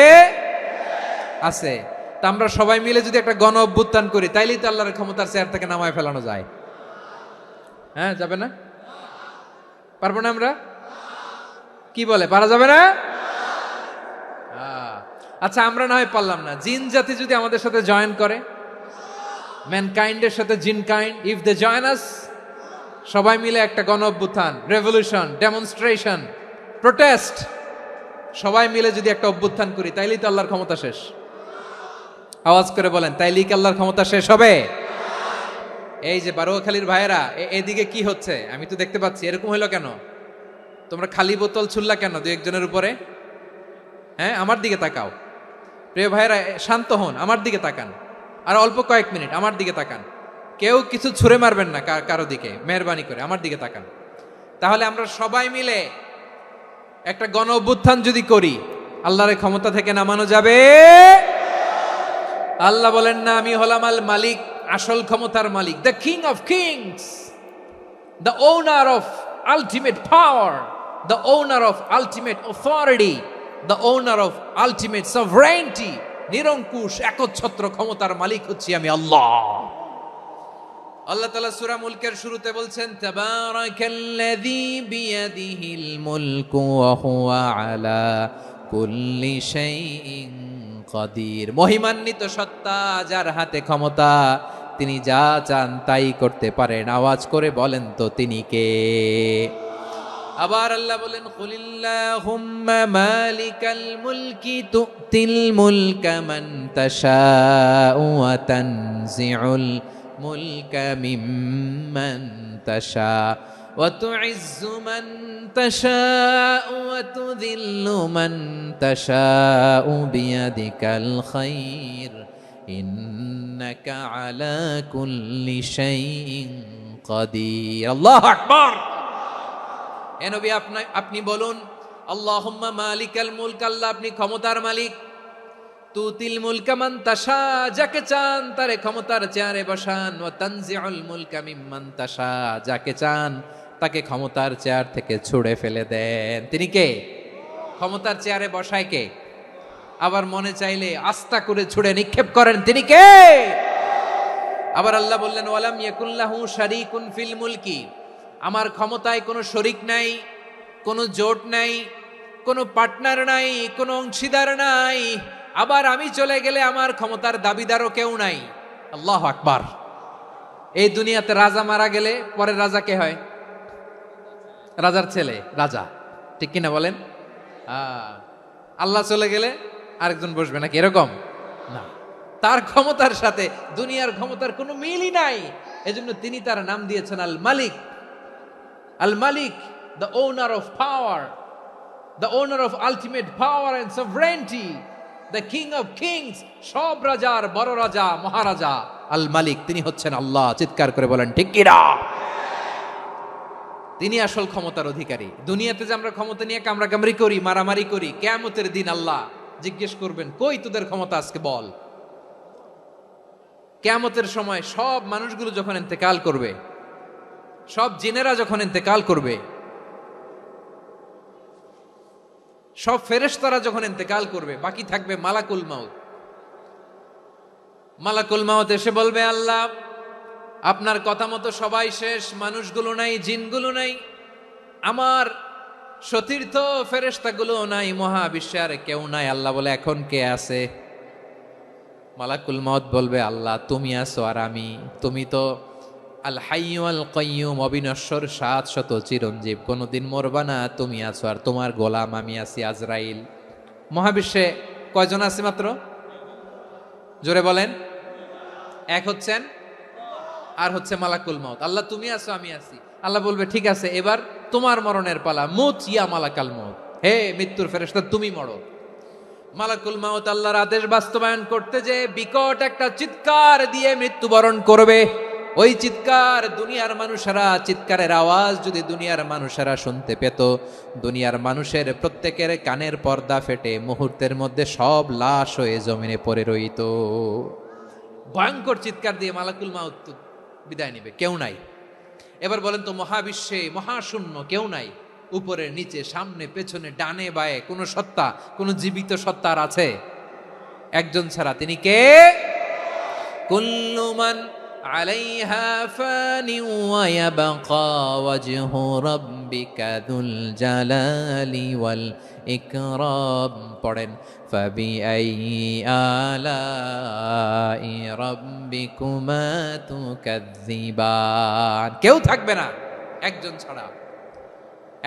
আছে। তা আমরা সবাই মিলে যদি একটা গণ অভ্যুত্থান করি, তাইলেই তো আল্লাহর ক্ষমতার চেয়ার থেকে নামায় ফেলানো যায়। হ্যাঁ, যাবে না? পারবো না আমরা? কি বলে, পারা যাবে না? আচ্ছা, আমরা না হয় পারলাম না, জিন জাতি যদি আমাদের সাথে জয়েন করে, ম্যানকাইন্ডের সাথে জিনকাইন্ড, ইফ দে জয়েন আস, সবাই মিলে একটা গণ অভ্যুত্থান, রেভলিউশন, ডেমনস্ট্রেশন, প্রোটেস্ট, সবাই মিলে যদি একটা অভ্যুত্থান করি, তাইলেই তো আল্লাহর ক্ষমতা শেষ। আওয়াজ করে বলেন, তাইলেই কি আল্লাহর ক্ষমতা শেষ হবে? এই যে বারোয়াখালীর ভাইয়েরা, এদিকে কি হচ্ছে আমি তো দেখতে পাচ্ছি। এরকম হলো কেন? তোমরা খালি বোতল ছুড়লা কেন 2-1 জনের উপরে? হ্যাঁ, আমার দিকে তাকাও। প্রিয় ভাইরা, শান্ত হন, আমার দিকে তাকান। আর অল্প কয়েক মিনিট আমার দিকে তাকান। কেউ কিছু ছুঁড়ে মারবেন না কারো দিকে, মেহরবানি করে আমার দিকে তাকান। তাহলে আমরা সবাই মিলে একটা গণ অভ্যুত্থান যদি করি, আল্লাহর ক্ষমতা থেকে নামানো যাবে। আল্লাহ বলেন না, আমি হলাম আল মালিক, আসল ক্ষমতার মালিক, the king of kings, the owner of ultimate power, the owner of ultimate authority, the owner of ultimate sovereignty. নিরঙ্কুশ একচ্ছত্র ক্ষমতার মালিক হচ্ছি আমি আল্লাহ। আল্লাহ তাআলা সূরা মুলকের শুরুতে বলছেন, তাবারাকাল্লাযী বিয়াদিহিল মুলকু ওয়া হুয়া আলা কুল্লি শাইইন কাদির। মহিমান্বিত সত্তা, যার হাতে ক্ষমতা, তিনি যা চান তাই করতে পারেন। আওয়াজ করে বলেন তো তিনি কে? আবার আল্লাহ বলেন, কুলিল্লাহুম্মা মালিকাল মুলকি তুতিল মুলকা মান তাশাউ ওয়া তানজিউল মুলকা মিম্মান তাশা ওয়া তুইজ্জু মান তাশাউ ওয়া তুযিল্লু মান তাশাউ বিয়াদিকাল খায়র ইন্নাকা আলা কুল্লি শাইইন কাদির। আল্লাহু আকবার। এ নবী, আপনি বলুন, আল্লাহুম্মা মালিকাল মুলক, আল্লাহ আপনি ক্ষমতার মালিক। তুতিল মুলকা মান তাশা, যাকে চান তারে ক্ষমতার চেয়ারে বসান। ওয়া তানজিউল মুলকা মিম্মান তাশা, যাকে চান তাকে ক্ষমতার চেয়ার থেকে ছুঁড়ে ফেলে দেন। তিনি কে? ক্ষমতার চেয়ারে বসায় কে? আবার মনে চাইলে আস্থা করে ছুঁড়ে নিক্ষেপ করেন, তিনি কে? আবার আল্লাহ বললেন, ওয়ালাম ইয়াকুল্লাহু শারীকুন ফিল মুলকি, আমার ক্ষমতায় কোনো শরিক নাই, কোনো জোট নাই, কোনো পার্টনার নাই, কোনো অংশীদার নাই। আবার আমি চলে গেলে আমার ক্ষমতার দাবিদারও কেউ নাই। আল্লাহু আকবার। এই দুনিয়াতে রাজা মারা গেলে পরে রাজা কে হয়? রাজার ছেলে রাজা, ঠিক কিনা বলেন? আল্লাহ চলে গেলে আরেকজন বসবে নাকি? এরকম না, তার ক্ষমতার সাথে দুনিয়ার ক্ষমতার কোনো মিলই নাই। এজন্য তিনি তার নাম দিয়েছেন আল মালিক। আল মালিক, the owner of power, the owner of ultimate power and sovereignty, the king of kings, সব রাজার বড় রাজা, মহারাজা আল মালিক, তিনি হচ্ছেন আল্লাহ। চিৎকার করে বলেন ঠিক কিনা? তিনি আসল ক্ষমতার অধিকারী। দুনিয়াতে যে আমরা ক্ষমতা নিয়ে কামড়াকামড়ি করি, মারামারি করি, কিয়ামতের দিন আল্লাহ জিজ্ঞেস করবেন, কই তোদের ক্ষমতা আজকে বল। কিয়ামতের সময় সব মানুষগুলো যখন ইন্তেকাল করবে, সব জিনেরা যখন ইন্তেকাল করবে, সব ফেরেশতারা যখন ইন্তেকাল করবে, বাকি থাকবে মালাকুল মাউত। মালাকুল মাউত এসে বলবে, আল্লাহ আপনার কথা মতো সবাই শেষ, মানুষগুলো নাই, জিনগুলো নাই, আমার সতীর্থ ফেরেশতাগুলো নাই, মহাবিশ্বে আর কেউ নাই। আল্লাহ বলে, এখন কে আছে? মালাকুল মাউত বলবে, আল্লাহ তুমি আছো আর আমি। তুমি তো আল হাইয়্যু আল কাইয়্যুম, অবিনশ্বর, শাশ্বত, চিরঞ্জীব, কোনোদিন মরবা না, তুমি আছো আর তোমার গোলাম আমি আছি আজরাইল। মহাবিশ্বে কয়জন আছে মাত্র? জোরে বলেন। এক হচ্ছেন, আর হচ্ছে মালাকুল মাউত। আল্লাহ তুমি আছো আমি আছি। আল্লাহ বলবে, ঠিক আছে, এবার তোমার মরণের পালা, মুত ইয়া মালাকাল মাউত, হে মৃত্যুর ফেরেশতা তুমি মরো। মালাকুল মাউত আল্লাহর আদেশ বাস্তবায়ন করতে যে বিকট একটা চিৎকার দিয়ে মৃত্যুবরণ করবে। ওই চিৎকার দুনিয়ার মানুষেরা, চিৎকারের আওয়াজ যদি দুনিয়ার মানুষেরা শুনতে পেত, দুনিয়ার মানুষের প্রত্যেকের কানের পর্দা ফেটে মুহূর্তের মধ্যে সব লাশ হয়ে জমিনে পড়ে রইত। ভয়ঙ্কর চিৎকার দিয়ে মালাকুল মাউত বিদায় নিবে, কেউ নাই। এবার বলেন তো, মহাবিশ্বে মহাশূন্য, কেউ নাই, উপরে নিচে, সামনে পেছনে, ডানে বায়ে কোন সত্তা, কোন জীবিত সত্তার আছে? একজন ছাড়া, তিনি কে? কুল্লু মান আলাইহা ফানি ওয়া ইয়াবকা ওয়াজহু রাব্বিকা যুল জালালি ওয়াল ইকরাম। পড়েন, ফাবিআইয়ি আলাই রাব্বিকুমা তুকাযযিবান। কেউ থাকবে না একজন ছাড়া,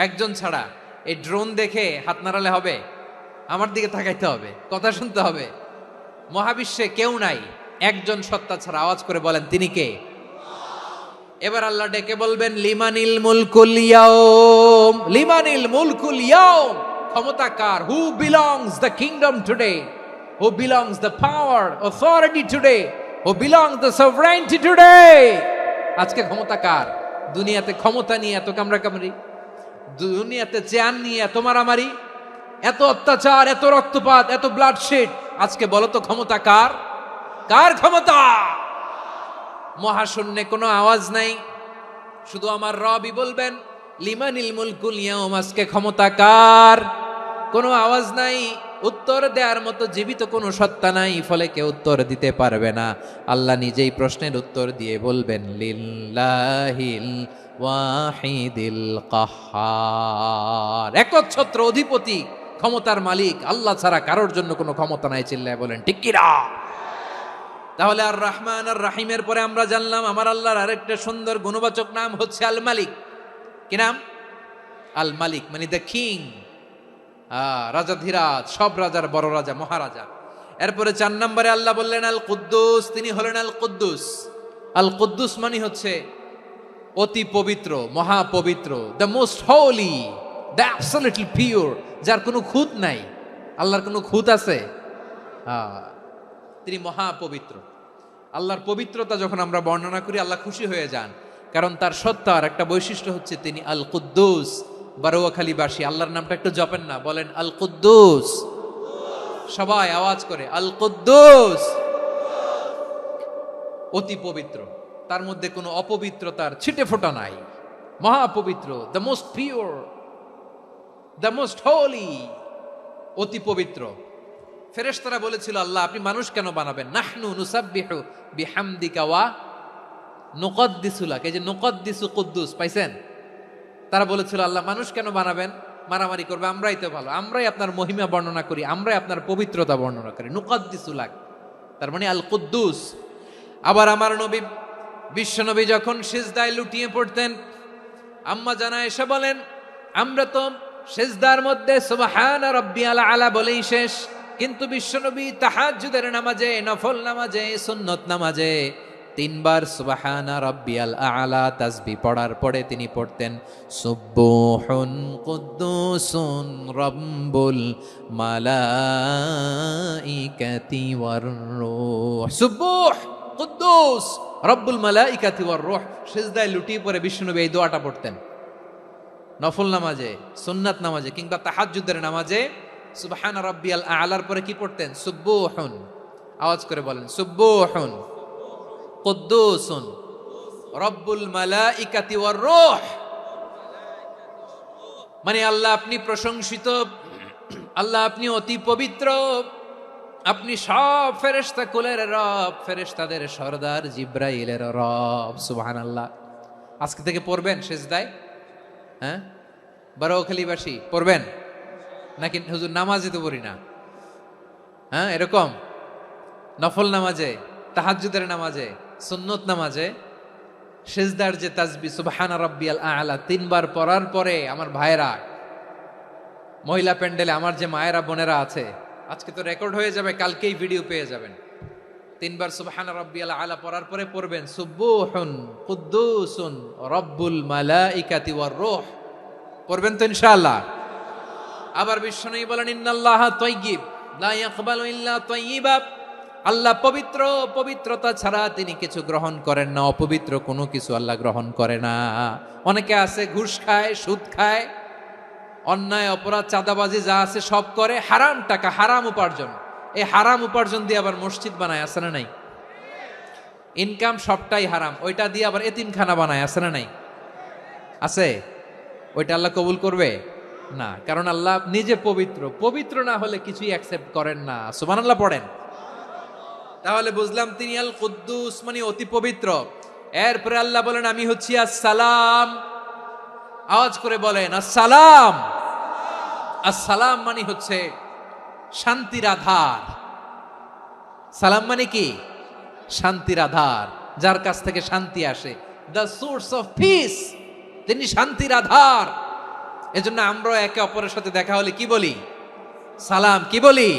একজন ছাড়া। এই ড্রোন দেখে হাত নাড়ালে হবে? আমার দিকে তাকাইতে হবে, কথা শুনতে হবে। মহাবিশ্বে কেউ নাই, একজন সত্তা ছাড়া। আওয়াজ করে বলেন, তিনি কে? এবার আল্লাহ ডেকে বলবেন, লিমানিল মুলকুল ইয়াউম, লিমানিল মুলকুল ইয়াউম, ক্ষমতা কার? Who belongs the kingdom today? Who belongs the power authority today? Who belongs the sovereignty today? আজকে ক্ষমতা কার? দুনিয়াতে ক্ষমতা নিয়ে এত কামড়াকামড়ি, দুনিয়াতে চেয়ার নিয়ে এত মারামারি, এত অত্যাচার, এত রক্তপাত, এত ব্লাডশেড, আজকে বলো তো ক্ষমতা কার? কার ক্ষমতা? মহাশূন্যে কোনো আওয়াজ নাই, শুধু আমার রবই বলবেন লিমানিল মুলকুল ইয়াউম, আজকে ক্ষমতা কার? কোনো আওয়াজ নাই, উত্তর দেওয়ার মতো জীবিত কোনো সত্তা নাই, ফলে কেউ উত্তর দিতে পারবে না। আল্লাহ নিজেই প্রশ্নের উত্তর দিয়ে বলবেন লিল্লাহিল ওয়াহিদিল কাহ্হার, একচ্ছত্র অধিপতি, ক্ষমতার মালিক আল্লাহ ছাড়া কারোর জন্য কোনো ক্ষমতা নাই। চিল্লায় বলেন ঠিক কিনা? তাহলে আর রহমান আর রাহিমের পরে আমরা জানলাম আমার আল্লাহর আরেকটা সুন্দর গুণবাচক নাম হচ্ছে আল মালিক। কি নাম? আল মালিক, মানে দ্য কিং, রাজাধিরাজ, সব রাজার বড় রাজা, মহারাজা। এরপরে 4 নম্বরে আল্লাহ বললেন আল কুদ্দুস, তিনি হলেন আল কুদ্দুস। আল কুদ্দুস মানে হচ্ছে অতি পবিত্র, মহাপবিত্র, the most holy, the absolutely pure, যার কোনো খুঁত নাই। আল্লাহর কোনো খুঁত আছে? তিনি মহাপবিত্র। আল্লাহর পবিত্রতা যখন আমরা বর্ণনা করি আল্লাহ খুশি হয়ে যান, কারণ তার সত্তার একটা বৈশিষ্ট্য হচ্ছে তিনি আল কুদ্দুস। বারোয়াখালীবাসী আল্লাহর নামটা একটু জপেন না, বলেন আল কুদ্দুস, সবাই আওয়াজ করে আল কুদ্দুস। অতি পবিত্র, তার মধ্যে কোনো অপবিত্রতার ছিটে ফোঁটা নাই, মহাপবিত্র, the most pure, the most holy, অতি পবিত্র। ফেরেশতারা বলেছিল আল্লাহ আপনি মানুষ কেন বানাবেন? নাহনু নুসাব্বিহু বিহামদিকা ওয়া নুকদ্দিসু লাক, এই যে নুকদ্দিসু কুদ্দুস পাইছেন? তারা বলেছিল আল্লাহ মানুষ কেন বানাবেন? মারামারি করবে, আমরাই তো ভালো, আমরাই আপনার মহিমা বর্ণনা করি, আমরাই আপনার পবিত্রতা বর্ণনা করি। নুকদ্দিসু লাক, তার মানে আল কুদ্দুস। আবার আমার নবী, বিশ্ব নবী যখন সিজদায় লুটিয়ে পড়তেন, আম্মা জানা এসে বলেন আমরা তো সিজদার মধ্যে সুবহান রাব্বিয়াল আলা বলেই শেষ, কিন্তু বিশ্বনবী তাহাজ্জুদের নামাজে, নফল নামাজে, সুন্নত নামাজে 3 বার সুবহানা রাব্বিয়াল আলা তাসবিহ পড়ার পরে তিনি পড়তেন সুবহুন কুদ্দুসুন রাব্বুল মালাইকাতি ওয়ার রূহ। সুবহ কুদ্দুস রব্বুল মালাইকাতি ওয়ার রূহ। সিজদায় লুটিয়ে পড়ে বিশ্বনবী এই দোয়াটা পড়তেন নফল নামাজে, সুন্নাত নামাজে কিংবা তাহাজ্জুদের নামাজে। সুবহান রাব্বিয়াল আলার পরে কি পড়তেন? সুবহুন, আওয়াজ করে বলেন সুবহুন কুদ্দুসুন রব্বুল মালাইকাতি ওয়ার রূহ। মানে আল্লাহ আপনি প্রশংসিত, আল্লাহ আপনি অতি পবিত্র, আপনি সব ফেরেশতা কুলের রব, ফেরেশতাদের সরদার জিব্রাইলের রব। সুবহানাল্লাহ। আজকে থেকে পড়বেন সিজদায়? হ্যাঁ, বারোখালীবাসী পড়বেন নাকি? হুজুর নামাজে তো পড়ি না। হ্যাঁ, এরকম নফল নামাজে, তাহাজ্জুদের নামাজে, সুন্নত নামাজে সিজদার যে তাসবিহ সুবহানা রাব্বিয়াল আলা 3 বার পড়ার পরে আমার ভাইরা, মহিলা প্যান্ডেলে আমার যে মায়েরা বোনেরা আছে, আজকে তো রেকর্ড হয়ে যাবে, কালকেই ভিডিও পেয়ে যাবেন। 3 বার সুবহানা রাব্বিয়াল আলা পড়ার পরে পড়বেন সুবহুন কুদ্দুসুন রব্বুল মালাইকাতি ওয়ার রূহ। পড়বেন তো ইনশাআল্লাহ? আবার বিশ্বনবী বলেন ইন্নাল্লাহা তাইয়্যিব লা ইয়াকবালু ইল্লা তাইয়্যিবা, আল্লাহ পবিত্র, পবিত্রতা ছাড়া তিনি কিছু গ্রহণ করেন না, অপবিত্র কোনো কিছু আল্লাহ গ্রহণ করে না। অনেকে আছে ঘুষ খায়, সুদ খায়, অন্যায় অপরাধ চাঁদাবাজি যা আছে সব করে, হারাম টাকা, হারাম উপার্জন। এই হারাম উপার্জন দিয়ে আবার মসজিদ বানায়, আছে না নাই? ইনকাম সবটাই হারাম, ওইটা দিয়ে আবার এতিমখানা বানায়, আছে না নাই? আছে। ওইটা আল্লাহ কবুল করবে না, কারণ আল্লাহ নিজে পবিত্র, পবিত্র না হলে কিছুই অ্যাকসেপ্ট করেন না। সুবহানাল্লাহ পড়েন। তাহলে বুঝলাম তিনি আল কুদ্দুস মানে অতি পবিত্র। এরপরে আল্লাহ বলেন আমি হচ্ছি আসসালাম। আওয়াজ করে বলেন আসসালাম। আসসালাম মানে হচ্ছে শান্তির আধার। সালাম মানে কি? শান্তির আধার, যার কাছ থেকে শান্তি আসে, দ্য সোর্স অফ পিস। তিনি শান্তির আধার। এজন্য আমরা একে অপরের সাথে দেখা হলে কি বলি? সালাম। কি বলি?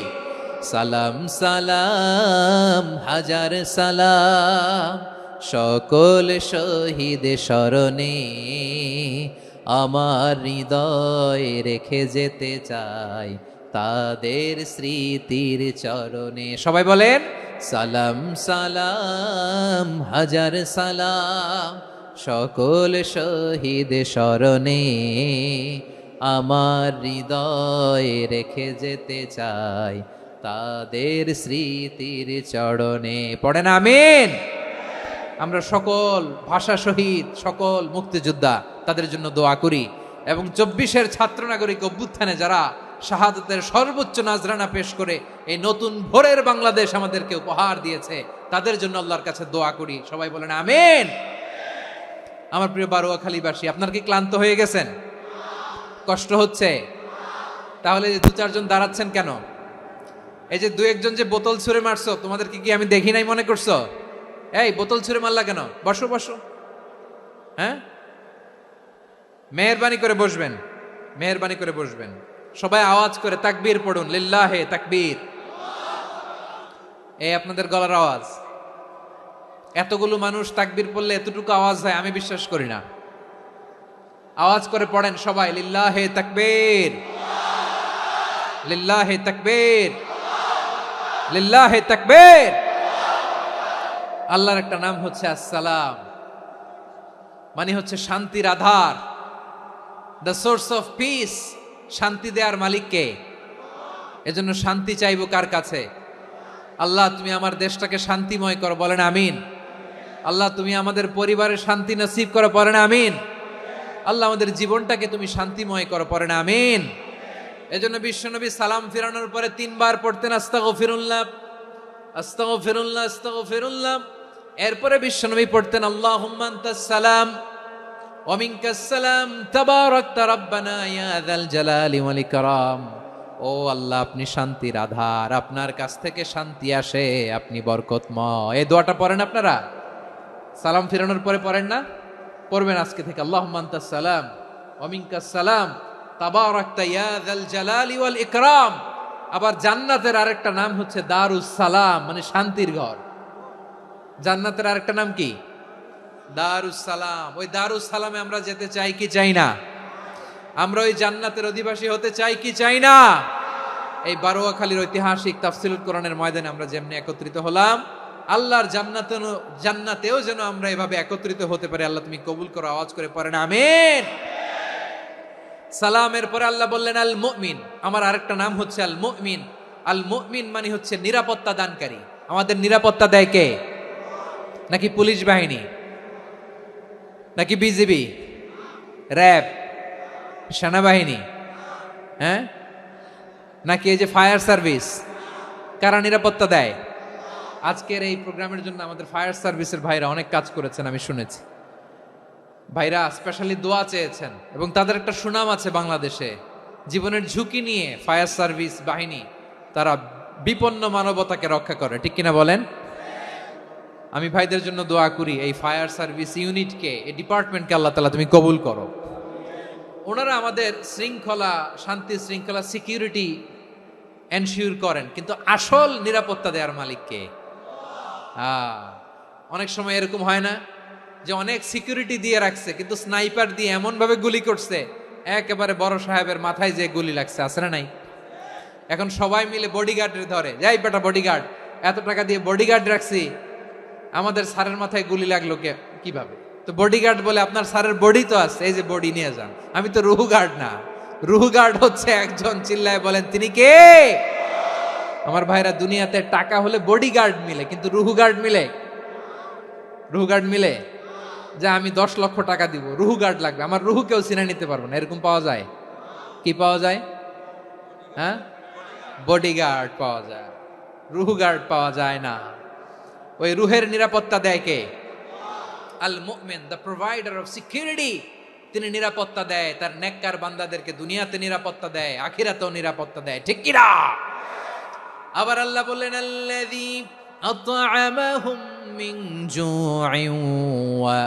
সালাম সালাম হাজার সালাম সকল শহীদ স্মরণে আমার হৃদয়ে রেখে যেতে চাই তাদের স্মৃতির চরণে। সবাই বলেন সালাম সালাম হাজার সালাম সকল শহীদ স্মরণে, আমার হৃদয়ে রেখে যেতে চাই তাদের স্মৃতির চরণে। পড়েন আমিন। আমরা সকল ভাষা শহীদ, সকল মুক্তিযোদ্ধা তাদের জন্য দোয়া করি, এবং 24-এর ছাত্র নাগরিক অভ্যুত্থানে যারা শাহাদাতের সর্বোচ্চ নাজরানা পেশ করে এই নতুন ভোরের বাংলাদেশ আমাদেরকে উপহার দিয়েছে, তাদের জন্য আল্লাহর কাছে দোয়া করি। সবাই বলেন আমিন। আমার প্রিয় বারোয়াখালীবাসী, আপনার কি ক্লান্ত হয়ে গেছেন? কষ্ট হচ্ছে? তাহলে 2-4 জন দাঁড়াচ্ছেন কেন? এই যে 2-1 জন যে বোতল ছুঁড়ে মারছো, তোমাদেরকে কি আমি দেখি নাই মনে করছো? এই বোতল ছুঁড়ে মারলা কেন? বসো বসো। হ্যাঁ, মেহেরবানি করে বসবেন, মেহেরবানি করে বসবেন। সবাই আওয়াজ করে তাকবীর পড়ুন, লিল্লাহে তাকবীর। এই আপনাদের গলার আওয়াজ। এতগুলো মানুষ তাকবীর পড়লে এতটুকু আওয়াজ হয় আমি বিশ্বাস করি না। আওয়াজ করে পড়েন সবাই, লিল্লাহে তাকবীর, লিল্লাহে তাকবীর, লিল্লাহে তাকবীর। আল্লাহর একটা নাম হচ্ছে আসসালাম, মানে হচ্ছে শান্তির আধার, দ্য সোর্স অফ পিস। শান্তি দেওয়ার মালিককে। এজন্য শান্তি চাইবো কার কাছে? আল্লাহ তুমি আমার দেশটাকে শান্তিময় করো, বলেন আমিন। আল্লাহ তুমি আমাদের পরিবারের শান্তি নসিব করো, বলেন আমিন। আল্লাহ আমাদের জীবনটাকে তুমি শান্তিময় করো, পড়েন আমিন। এজন্য বিশ্বনবী সালাম ফিরানোর পরে 3 বার পড়তেন আস্তাগফিরুল্লাহ, আস্তাগফিরুল্লাহ, আস্তাগফিরুল্লাহ। এরপরে বিশ্বনবী পড়তেন আল্লাহুম্মা আনতাস সালাম ওয়া মিনকাস সালাম তাবারাকতা রাব্বানা ইয়া যাল জালালি ওয়াল ইকরাম। ও আল্লাহ আপনি শান্তির আধার, আপনার কাছ থেকে শান্তি আসে, আপনি বরকতময়। এই দোয়াটা পড়েন আপনারা সালাম ফিরানোর পরে, পড়েন না? পড়বেন আজকে থেকে, আল্লাহুম্মা আনতাস সালাম ওয়া মিনকাস সালাম তাবারাকতা ইয়া যাল জালালি ওয়াল ইকরাম। আবার জান্নাতের আরেকটা নাম হচ্ছে দারুস সালাম, মানে শান্তির ঘর। জান্নাতের আরেকটা নাম কি? দারুস সালাম। ওই দারুস সালামে আমরা যেতে চাই কি চাই না? আমরা ওই জান্নাতের অধিবাসী হতে চাই কি চাই না? এই বারোয়াখালীর ঐতিহাসিক তাফসীরুল কোরআনের ময়দানে আমরা যেমনি একত্রিত হলাম, আল্লাহর জান্নাতেও যেন আমরা এভাবে একত্রিত হতে পারি। আল্লাহ তুমি কবুল করো। আওয়াজ করে পড়েন আমিন। সালামের পরে আল্লাহ বললেন আল মুমিন। আমার আরেকটা নাম হচ্ছে আল মুমিন। আল মুমিন মানে হচ্ছে নিরাপত্তা দানকারী। আমাদের নিরাপত্তা দেয় কে? নাকি পুলিশ বাহিনী, নাকি বিজিবি, র্যাব, সেনাবাহিনী, হ্যাঁ, নাকি এই যে ফায়ার সার্ভিস? কারা নিরাপত্তা দেয়? আজকের এই প্রোগ্রামের জন্য আমাদের ফায়ার সার্ভিসের ভাইরা অনেক কাজ করেছেন, আমি শুনেছি। ভাইরা স্পেশালি দোয়া চেয়েছেন, এবং তাদের একটা সুনাম আছে বাংলাদেশে। জীবনের ঝুঁকি নিয়ে ফায়ার সার্ভিস বাহিনী তারা বিপন্ন মানবতাকে রক্ষা করে, ঠিক কিনা বলেন? আমি ভাইদের জন্য দোয়া করি, এই ফায়ার সার্ভিস ইউনিটকে, এই ডিপার্টমেন্টকে আল্লাহ তাআলা তুমি কবুল করো। ওনারা আমাদের শৃঙ্খলা, শান্তি শৃঙ্খলা, সিকিউরিটি এনশিওর করেন, কিন্তু আসল নিরাপত্তা দেওয়ার মালিককে। অনেক সময় এরকম হয় না যে অনেক সিকিউরিটি দিয়ে রাখছে, কিন্তু স্নাইপার দিয়ে এমন ভাবে গুলি করছে একেবারে বড় সাহেবের মাথায় যে গুলি লাগছে, আছে না নাই? এখন সবাই মিলে বডিগার্ডের ধরে, যাই বেটা বডিগার্ড, এত টাকা দিয়ে বডিগার্ড রাখছি, আমাদের স্যারের মাথায় গুলি লাগলো কিভাবে? তো বডিগার্ড বলে আপনার স্যারের বডি তো আছে, এই যে বডি নিয়ে যান। আমি তো রুহু গার্ড না, রুহু গার্ড হচ্ছে একজন। চিল্লায় বলেন তিনি কে? আমার ভাইরা, দুনিয়াতে টাকা হলে বডিগার্ড মিলে, কিন্তু রুহু গার্ড মিলে? রুহু গার্ড মিলে? যে আমি 10 লক্ষ টাকা দিব, রুহু গার্ড লাগবে, আমার রুহু কেউ চিনে নিতে পারবো না, এরকম পাওয়া যায়? কি পাওয়া যায়? হ্যাঁ, বডিগার্ড পাওয়া যায়, রুহু গার্ড পাওয়া যায় না। ওই রুহের নিরাপত্তা দেয় কে? আল মুমিন, দ্য প্রোভাইডার অফ সিকিউরিটি। তিনি নিরাপত্তা দেয় তার নেককার বান্দাদেরকে, দুনিয়াতে নিরাপত্তা দেয়, আখিরাতেও নিরাপত্তা দেয়, ঠিক কি না? আবার আল্লাহ বললেন আল্লাযী আত'আমাহুম মিন জু'ইন ওয়া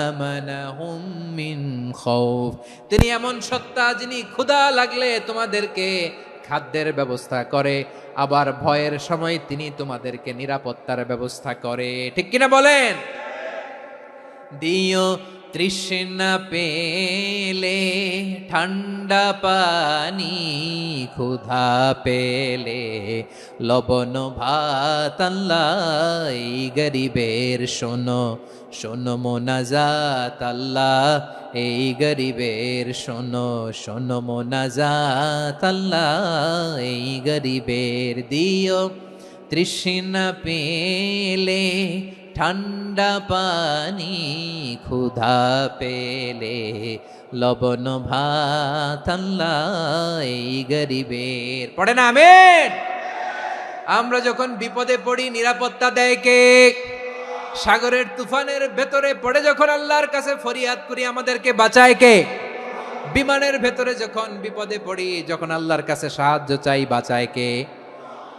আমানাহুম মিন খাউফ। তিনি এমন সত্তা যিনি ক্ষুধা লাগলে তোমাদেরকে খাদ্যের ব্যবস্থা করে, আবার ভয়ের সময় তিনি তোমাদেরকে নিরাপত্তার ব্যবস্থা করে, ঠিক কিনা বলেন? দিও তৃষ্ণা পেলে ঠান্ডা পানি, ক্ষুধা পেলে লবণ ভাত, আল্লাহ এই গরিবের শোনো শোনো মোনাজাত, আল্লাহ এই গরিবের শোনো শোনো মোনাজাত, আল্লাহ এই গরিবের দিও তৃষ্ণা পেলে ঠান্ডা পানি, ক্ষুধা পেলে লবণ ভাত, আল্লাহ এই গরিবের। পড়ে না আমিন? আমরা যখন বিপদে পড়ি নিরাপত্তা দেয় কে? সাগরের তুফানের ভেতরে পড়ে যখন আল্লাহর কাছে ফরিয়াদ করি আমাদেরকে বাঁচায় কে? বিমানের ভেতরে যখন বিপদে পড়ি, যখন আল্লাহর কাছে সাহায্য চাই, বাঁচায় কে?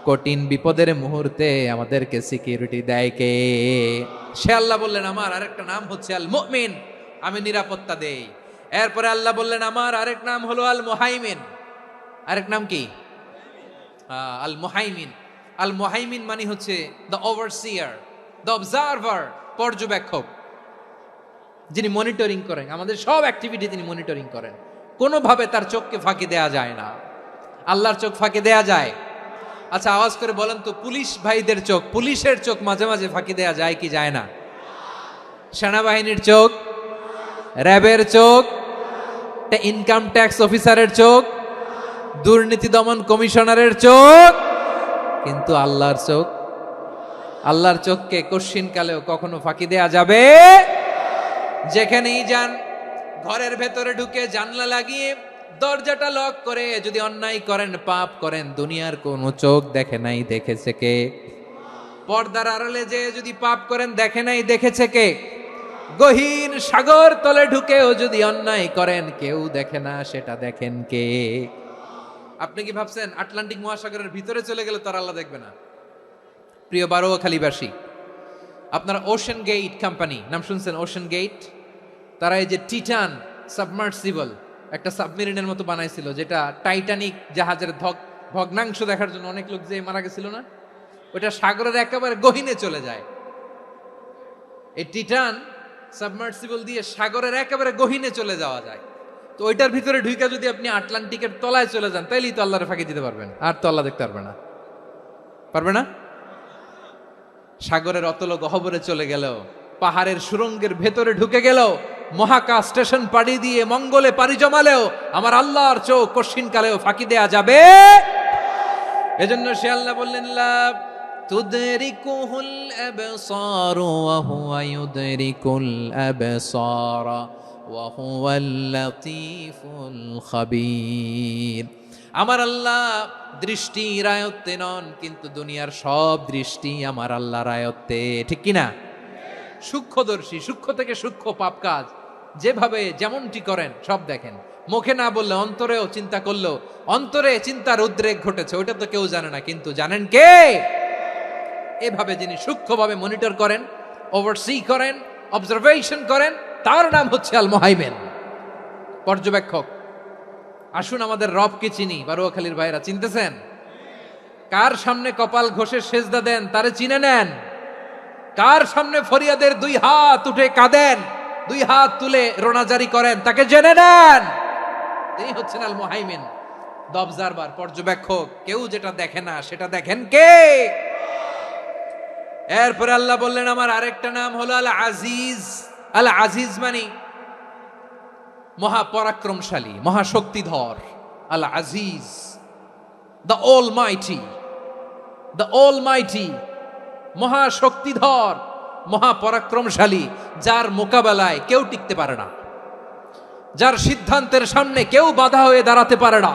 কঠিন বিপদের মুহূর্তে আমাদেরকে সিকিউরিটি দেয় কে? সে আল্লাহ বললেন আমার আরেকটা নাম হচ্ছে আল মুমিন, আমি নিরাপত্তা দেই। এরপরে আল্লাহ বললেন আমার আরেক নাম হলো আল মুহাইমিন। আরেক নাম কি? আল মুহাইমিন। আল মুহাইমিন মানে হচ্ছে দ্য ওভারসিয়ার, দ্য অবজারভার, পর্যবেক্ষক, যিনি মনিটরিং করেন আমাদের সব অ্যাক্টিভিটি, তিনি মনিটরিং করেন। কোনোভাবে তার চোখকে ফাঁকি দেয়া যায় না। আল্লাহর চোখ ফাঁকি দেয়া যায়? আচ্ছা আওয়াজ করে বলেন তো, পুলিশ ভাইদের চোখ, পুলিশের চোখ মাঝে মাঝে ফাঁকি দেয়া যায় কি যায় না? সেনাবাহিনীর চোখ, র্যাবের চোখ, ইনকাম ট্যাক্স অফিসারের চোখ, দুর্নীতি দমন কমিশনারের চোখ, কিন্তু আল্লাহর চোখ, আল্লাহর চোখকে কশ্চিনকালেও কখনো ফাঁকি দেয়া যাবে? যেখানেই যান, ঘরের ভেতরে ঢুকে জানলা লাগিয়ে দরজাটা লক করে যদি অন্যায় করেন, পাপ করেন, দুনিয়ার কোনো চোখ দেখে নাই, দেখেছে কে? পর্দার আড়ালে যে যদি পাপ করেন, দেখে নাই, দেখেছে কে? গহীন সাগর তলে ঢুকেও যদি অন্যায় করেন, কেউ দেখে না, সেটা দেখেন কে? আপনি কি ভাবছেন আটলান্টিক মহাসাগরের ভিতরে চলে গেলে তার আল্লাহ দেখবে না? প্রিয় বারোয়াখালীবাসী, আপনারা ওশেন গেট কোম্পানি নাম শুনছেন? ওশেন গেট, তারা এই যে টিটান সাবমার্সিবল একটা সাবমেরিনের মতো বানাইছিল, যেটা টাইটানিক জাহাজের ভগ্নাংশ দেখার জন্য অনেক লোক যে মারা গেছিল না, ওটা সাগরের একেবারে গহীনে চলে যায়। এই টিটান সাবমার্সিবল দিয়ে সাগরের একেবারে গহীনে চলে যাওয়া যায়। তো ওইটার ভিতরে ঢুকে যদি আপনি আটলান্টিকের তলায় চলে যান, তাইলেই তো আল্লাহরে ফাঁকি দিতে পারবেন, আর তো আল্লাহ দেখতে পারবে না। পারবে না? সাগরের অতল গহ্বরে চলে গেল, পাহাড়ের সুরঙ্গের ভেতরে ঢুকে গেল, মহাকাশ স্টেশন পাড়ি দিয়ে মঙ্গলে পাড়ি জমালেও আমার আল্লাহর চোখ কশিনকালেও ফাঁকি দেয়া যাবে? এজন্য সে আল্লাহ বললেন লা তুদরিকুহুল আবসার ওয়া হুয়া ইউদরিকুল আবসার ওয়া হুয়াল লাতীফুল খাবীর। আমার আল্লাহ দৃষ্টির আয়ত্তে নন, কিন্তু দুনিয়ার সব দৃষ্টি আমার আল্লাহর আয়ত্তে, ঠিক কিনা? সূক্ষ্মদর্শী, সূক্ষ্ম থেকে সূক্ষ্ম পাপ কাজ যেভাবে যেমনটি করেন সব দেখেন। মুখে না বললে অন্তরেও চিন্তা করলেও অন্তরে চিন্তার উদ্রেক ঘটেছে, ওইটা তো কেউ জানে না, কিন্তু জানেন কে? এভাবে যিনি সূক্ষ্মভাবে মনিটর করেন, ওভারসি করেন, অবজারভেশন করেন, তার নাম হচ্ছে আল মুহাইমিন, পর্যবেক্ষক। আসুন আমাদের রবকে চিনি। বারোয়াখালীর ভাইরা চিনতেছেন? কার সামনে কপাল ঘষে সেজদা দেন তারে চিনে নেন। কার সামনে ফরিয়াদের দুই হাত উঠে কাঁদেন, দুই হাত তুলে রোনাজারি করেন, তাকে জেনে নেন। তিনি হচ্ছেন আল মুহাইমিন, দ্য অবজারভার, পর্যবেক্ষক। কেউ যেটা দেখে না সেটা দেখেন কে? এরপরে আল্লাহ বললেন আমার আরেকটা নাম হলো আল আজিজ। আল আজিজ মানে মহাপরাক্রমশালী, মহাশক্তিধর। আল আজিজ, দ্য অলমাইটি, দ্য অলমাইটি, মহাশক্তিধর, মহাপরাক্রমশালী, যার মোকাবেলায় কেউ টিকতে পারে না, যার সিদ্ধান্তের সামনে কেউ বাধা হয়ে দাঁড়াতে পারে না,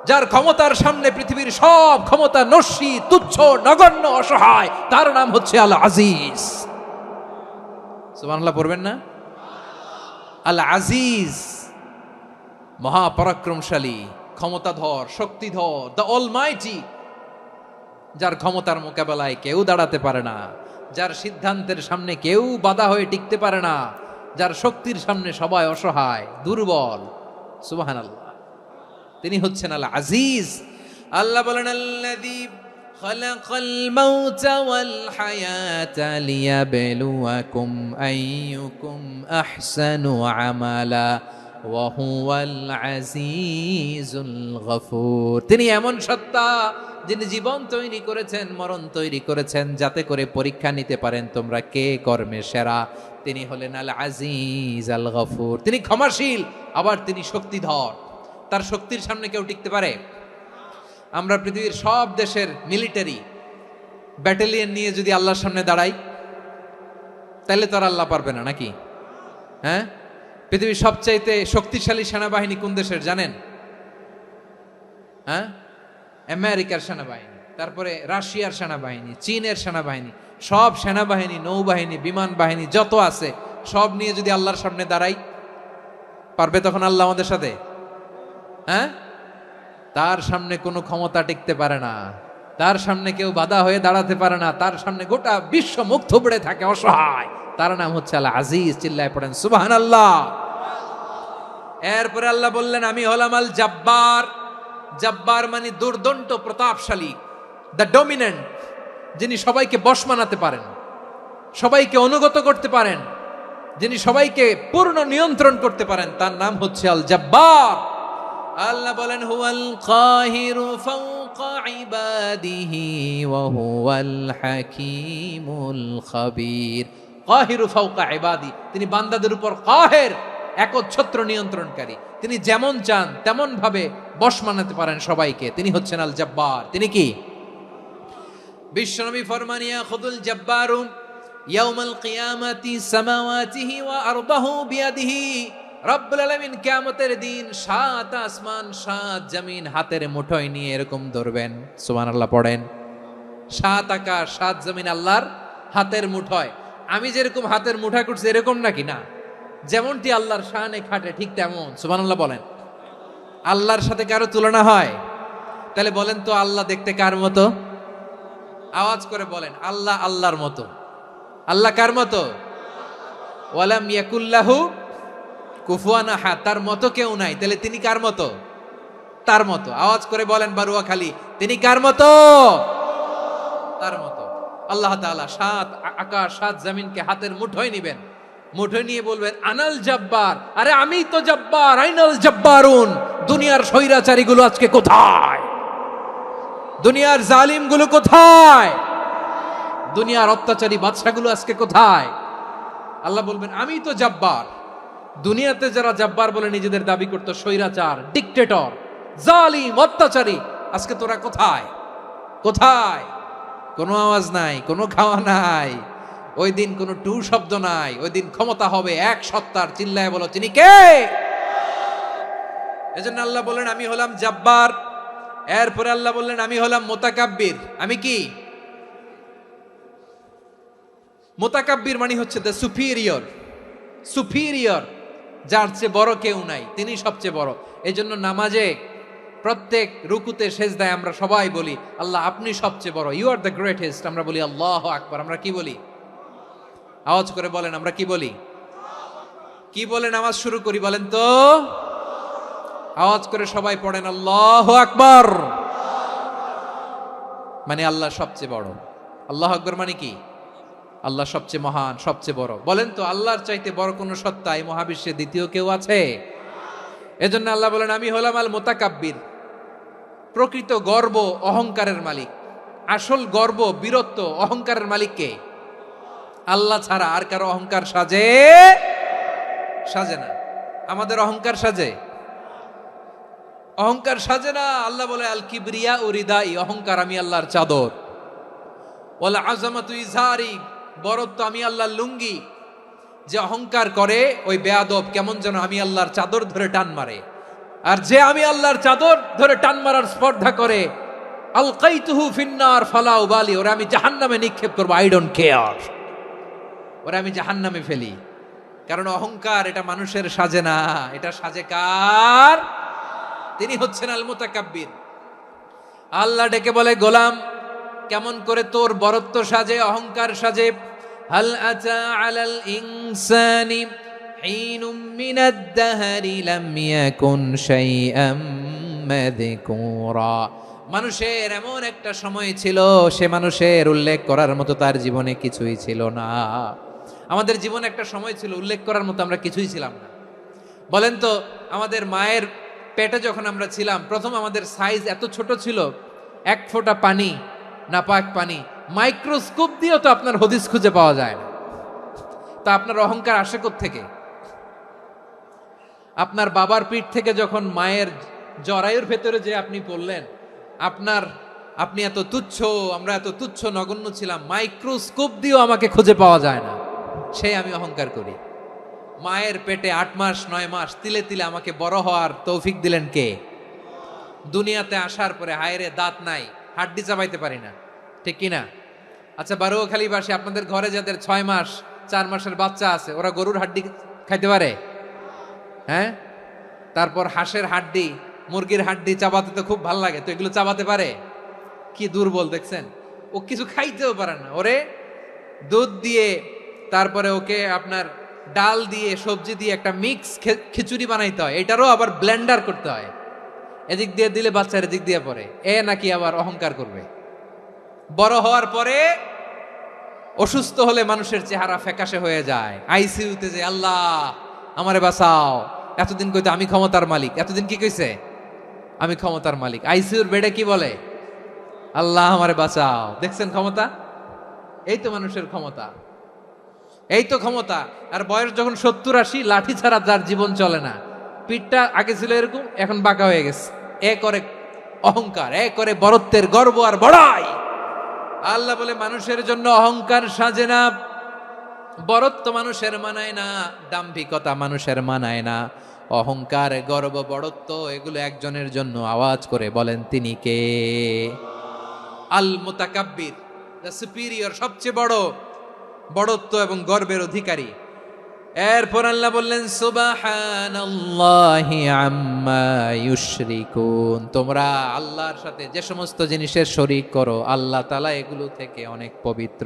যার ক্ষমতার সামনে পৃথিবীর সব ক্ষমতা নস্যি, তুচ্ছ, নগণ্য, অসহায়, তার নাম হচ্ছে আল আজিজ। সুবহানাল্লাহ পড়বেন না? আল আজিজ, মহাপরাক্রমশালী, ক্ষমতাধর, শক্তিধর, দ্য অলমাইটি, যার ক্ষমতার মোকাবেলায় কেউ দাঁড়াতে পারে না, যার সিদ্ধান্তের সামনে কেউ বাধা হয়ে টিকতে পারে না, যার শক্তির সামনে সবাই অসহায়, দুর্বল। সুবহানাল্লাহ, তিনি হচ্ছেন আল আজিজ। আল্লাহ বলেন আল্লাযী খালাকাল মাউতা ওয়াল হায়াতা লিয়াবলুয়াকুম আইয়ুকুম আহসানু আমালা ওয়া হুয়াল আজিজুল গফুর। তিনি এমন সত্তা যিনি জীবন তৈরি করেছেন, মরণ তৈরি করেছেন, যাতে করে পরীক্ষা নিতে পারেন তোমরা কে কর্মে সেরা। তিনি হলেন আল আজিজ আল গফুর। তিনি ক্ষমাশীল, আবার তিনি শক্তিধর। তার শক্তির সামনে কেউ টিকতে পারে? আমরা পৃথিবীর সব দেশের মিলিটারি ব্যাটালিয়ন নিয়ে যদি আল্লাহর সামনে দাঁড়াই, তাহলে তো আর আল্লাহ পারবে না নাকি? হ্যাঁ, পৃথিবীর সবচাইতে শক্তিশালী সেনাবাহিনী কোন দেশের জানেন? হ্যাঁ, আমেরিকার সেনাবাহিনী, তারপরে রাশিয়ার সেনাবাহিনী, চীনের সেনাবাহিনী, সব সেনাবাহিনী, নৌবাহিনী, বিমান বাহিনী যত আছে সব নিয়ে যদি আল্লাহর সামনে দাঁড়াই, পারবে তখন আল্লাহ আমাদের সাথে? হ্যাঁ, তার সামনে কোনো ক্ষমতা টিকতে পারে না, তার সামনে কেউ বাধা হয়ে দাঁড়াতে পারে না, তার সামনে গোটা বিশ্ব মুখ থুবড়ে থাকে অসহায়। তার নাম হচ্ছে আল আজিজ। চিল্লায় পড়েন সুবহানাল্লাহ। এরপরে আল্লাহ বললেন আমি হলাম আল জাব্বার। জাব্বার মানে দুর্দন্ত প্রতাপশালী, দ্য ডমিনেন্ট, যিনি সবাইকে বশ মানাতে পারেন, সবাইকে অনুগত করতে পারেন, যিনি সবাইকে পূর্ণ নিয়ন্ত্রণ করতে পারেন, তার নাম হচ্ছে আল জাব্বার। আল্লাহ বলেন হুয়াল কাহিরু ফাওকা ইবাদিহি ওয়া হুয়াল হাকীমুল খাবীর। কাহিরু ফাওকা ইবাদি, তিনি বান্দাদের উপর কাহের, একচ্ছত্র নিয়ন্ত্রণকারী। তিনি যেমন চান তেমন ভাবে বশ মানাতে পারেন সবাইকে। তিনি হচ্ছেন আল জাব্বার। তিনি কি? বিশ্বনবী ফরমান ইয়াখুদুল জাব্বারু ইয়াউমাল কিয়ামাতি সামাওয়াতিহি ওয়া আরদাহু বিয়াদিহি। রব্বুল আলামিন কিয়ামতের দিন 7 আসমান 7 জমিন হাতের মুঠোয় নিয়ে এরকম ধরবেন। সুবহানাল্লাহ পড়েন। 7 আকাশ 7 জমিন আল্লাহর হাতের মুঠোয়। আমি যেরকম হাতের মুঠা করছি এরকম নাকি? না, যেমনটি আল্লাহর শানে খাটে ঠিক তেমন। সুবহানাল্লাহ বলেন। আল্লাহর সাথে কারো তুলনা হয়? তাহলে বলেন তো আল্লাহ দেখতে কার মতো? আওয়াজ করে বলেন আল্লাহ আল্লাহর মতো। আল্লাহ কার মতো? ওয়ালাম ইয়াকুল্লাহু কুফুয়ান আহাদ, তার মতো কেউ নাই। তাহলে তিনি কার মতো? তার মতো। আওয়াজ করে বলেন বারুয়াখালী, তিনি কার মতো? তার মতো। আল্লাহ তাআলা 7 আকাশ 7 জমিনকে হাতের মুঠোয় নিবেন, মুঠোয় নিয়ে বলবেন আনাল জাব্বার। আরে আমি তো জাব্বার, আইনাল জাব্বারুন। দুনিয়ার স্বৈরাচারীগুলো আজকে কোথায়? দুনিয়ার জালিমগুলো কোথায়? দুনিয়ার অত্যাচারী বাদশাগুলো আজকে কোথায়? আল্লাহ বলবেন আমি তো জাব্বার। দুনিয়াতে যারা জাব্বার বলে নিজেদের দাবি করতো, স্বৈরাচার, ডিক্টেটর, জালিম, অত্যাচারী, আজকে তোরা কোথায়? কোথায়? কোনো আওয়াজ নাই, কোনো খাওয়া নাই, ওই দিন কোনো টু শব্দ নাই। ওই দিন ক্ষমতা হবে এক সত্তার। চিল্লায় বলো তিনি কে? এজন্য আল্লাহ বললেন আমি হলাম জাব্বার। এরপরে আল্লাহ বললেন আমি হলাম মুতাকাব্বির। আমি কি? মুতাকাব্বির মানে হচ্ছে দ্য সুপিরিয়র। সুপিরিয়র, যার চেয়ে বড় কেউ নাই, তিনি সবচেয়ে বড়। এজন্য নামাজে প্রত্যেক রুকুতে সেজদায় আমরা সবাই বলি আল্লাহ আপনি সবচেয়ে বড়, ইউ আর দ্য গ্রেটেস্ট। আমরা বলি আল্লাহু আকবার। আমরা কি বলি? আওয়াজ করে বলেন আমরা কি বলি? কি বলে নামাজ শুরু করি বলেন তো? আওয়াজ করে সবাই পড়েন আল্লাহু আকবার। মানে আল্লাহ সবচেয়ে বড়। আল্লাহু আকবার মানে কি? আল্লাহ সবচেয়ে মহান, সবচেয়ে বড়। বলেন তো আল্লাহর চাইতে বড় কোন সত্তা এই মহাবিশ্বে দ্বিতীয় কেউ আছে? এজন্য আল্লাহ বলেন আমি হলাম আল মুতাকাব্বির। প্রকৃত গর্ব অহংকারের মালিক। আসল গর্ব, বীরত্ব, অহংকারের মালিক কে? আল্লাহ ছাড়া আর কারো অহংকার সাজে? সাজে না। আমাদের অহংকার সাজে? অহংকার সাজে না। আল্লাহ বলে আল কিবরিয়া উরিদাই, অহংকার আমি আল্লাহর চাদর। ওয়ালা আযামাতু ইজারি, বড়ত্ব আমি আল্লাহর লুঙ্গি। যে অহংকার করে ওই বেয়াদব কেমন যেন আমি আল্লাহর চাদর ধরে টান মারে। আর যে আমি আল্লাহর চাদর ধরে টান মারার স্পর্ধা করে, আলকাইতুহু ফিন্নার ফালা উবালি, ওরা আমি জাহান্নামে নিক্ষেপ করবো, আই ডোন্ট কেয়ার। ওরা আমি জাহান্নামে ফেলি। কারণ অহংকার এটা মানুষের সাজে না, এটা সাজে কার? তিনি হচ্ছেন আল মুতাকাব্বির। আল্লাহ ডেকে বলে গোলাম কেমন করে তোর বরত্ব সাজে, অহংকার সাজে? হাল আতা আলাল ইনসানি হিনুম মিনাদ দাহরি লাম ইয়াকুন শাইআম মাযকুরা। মানুষের এমন একটা সময় ছিল, সে মানুষের উল্লেখ করার মতো তার জীবনে কিছুই ছিল না। আমাদের জীবনে একটা সময় ছিল উল্লেখ করার মতো আমরা কিছুই ছিলাম না। বলেন তো, আমাদের মায়ের পেটে যখন আমরা ছিলাম, প্রথম আমাদের সাইজ এত ছোট ছিল, এক ফোঁটা পানি, নাপাক পানি, মাইক্রোস্কোপ দিয়েও তো আপনার হদিস খুঁজে পাওয়া যায় না। তা আপনার অহংকার আসে থেকে? আপনার বাবার পিঠ থেকে যখন মায়ের জরায়ুর ভেতরে যে আপনি পড়লেন, আপনি এত তুচ্ছ, আমরা এত তুচ্ছ নগণ্য ছিলাম, মাইক্রোস্কোপ দিয়েও আমাকে খুঁজে পাওয়া যায় না, সেই আমি অহংকার করি। মায়ের পেটে 8 মাস 9 মাস তিলে তিলে আমাকে বড় হওয়ার তৌফিক দিলেন কে? দুনিয়াতে আসার পরে হায়রে দাঁত নাই, হাড্ডি চাবাইতে পারি না, ঠিক কিনা? আচ্ছা, বারুয়াখালীবাসী, আপনাদের ঘরে যাদের 6 মাস 4 মাসের বাচ্চা আছে, ওরা গরুর হাড্ডি খাইতে পারে? হ্যাঁ। তারপর হাঁসের হাড্ডি, মুরগির হাড্ডি চাবাতে তো খুব ভাল লাগে, তো এগুলো চাবাতে পারে? কি দুর্বল দেখছেন, ও কিছু খাইতেও পারে না। ওরে দুধ দিয়ে, তারপরে ওকে আপনার ডাল দিয়ে, সবজি দিয়ে একটা মিক্স খিচুড়ি বানাইতে হয়, এটারও আবার ব্লেন্ডার করতে হয়। এদিক দিয়ে দিলে বাচ্চার এদিক দিয়ে পড়ে, এ নাকি আবার অহংকার করবে। বড় হওয়ার পরে অসুস্থ হলে মানুষের চেহারা ফ্যাকাশে হয়ে যায়, আইসিইউতে যে আল্লাহ আমারে বাঁচাও, এতদিন কইতো আমি ক্ষমতার মালিক, এতদিন কি কইছে? আমি ক্ষমতার মালিক। আইসিইউর বেডে কি বলে? আল্লাহ আমারে বাঁচাও। দেখছেন ক্ষমতা? এই তো মানুষের ক্ষমতা, এই তো ক্ষমতা। আর বয়স যখন 70-80, লাঠি ছাড়া যার জীবন চলে না। পিঠটা আগে ছিল এরকম, এখন বাঁকা হয়ে গেছে। এ করে অহংকার, এ করে বড়ত্বের গর্ব আর বড়াই। আল্লাহ বলে মানুষের জন্য অহংকার সাজে না, বড়ত্ব মানুষের মানায় না, দাম্ভিকতা মানুষের মানায় না, অহংকার গর্ব বড়ত্ব এগুলো একজনের জন্য। আওয়াজ করে বলেন তিনি কে? আল মুতাকাব্বির, দ্য সুপিরিয়র, সবচেয়ে বড়, বড়ত্ব এবং গর্বের অধিকারী। এরপর আল্লাহ বললেন সুবহানাল্লাহি আম্মা ইউশরিকুন, তোমরা আল্লাহর সাথে যে সমস্ত জিনিসের শরীক করো, আল্লাহ তাআলা এগুলো থেকে অনেক পবিত্র।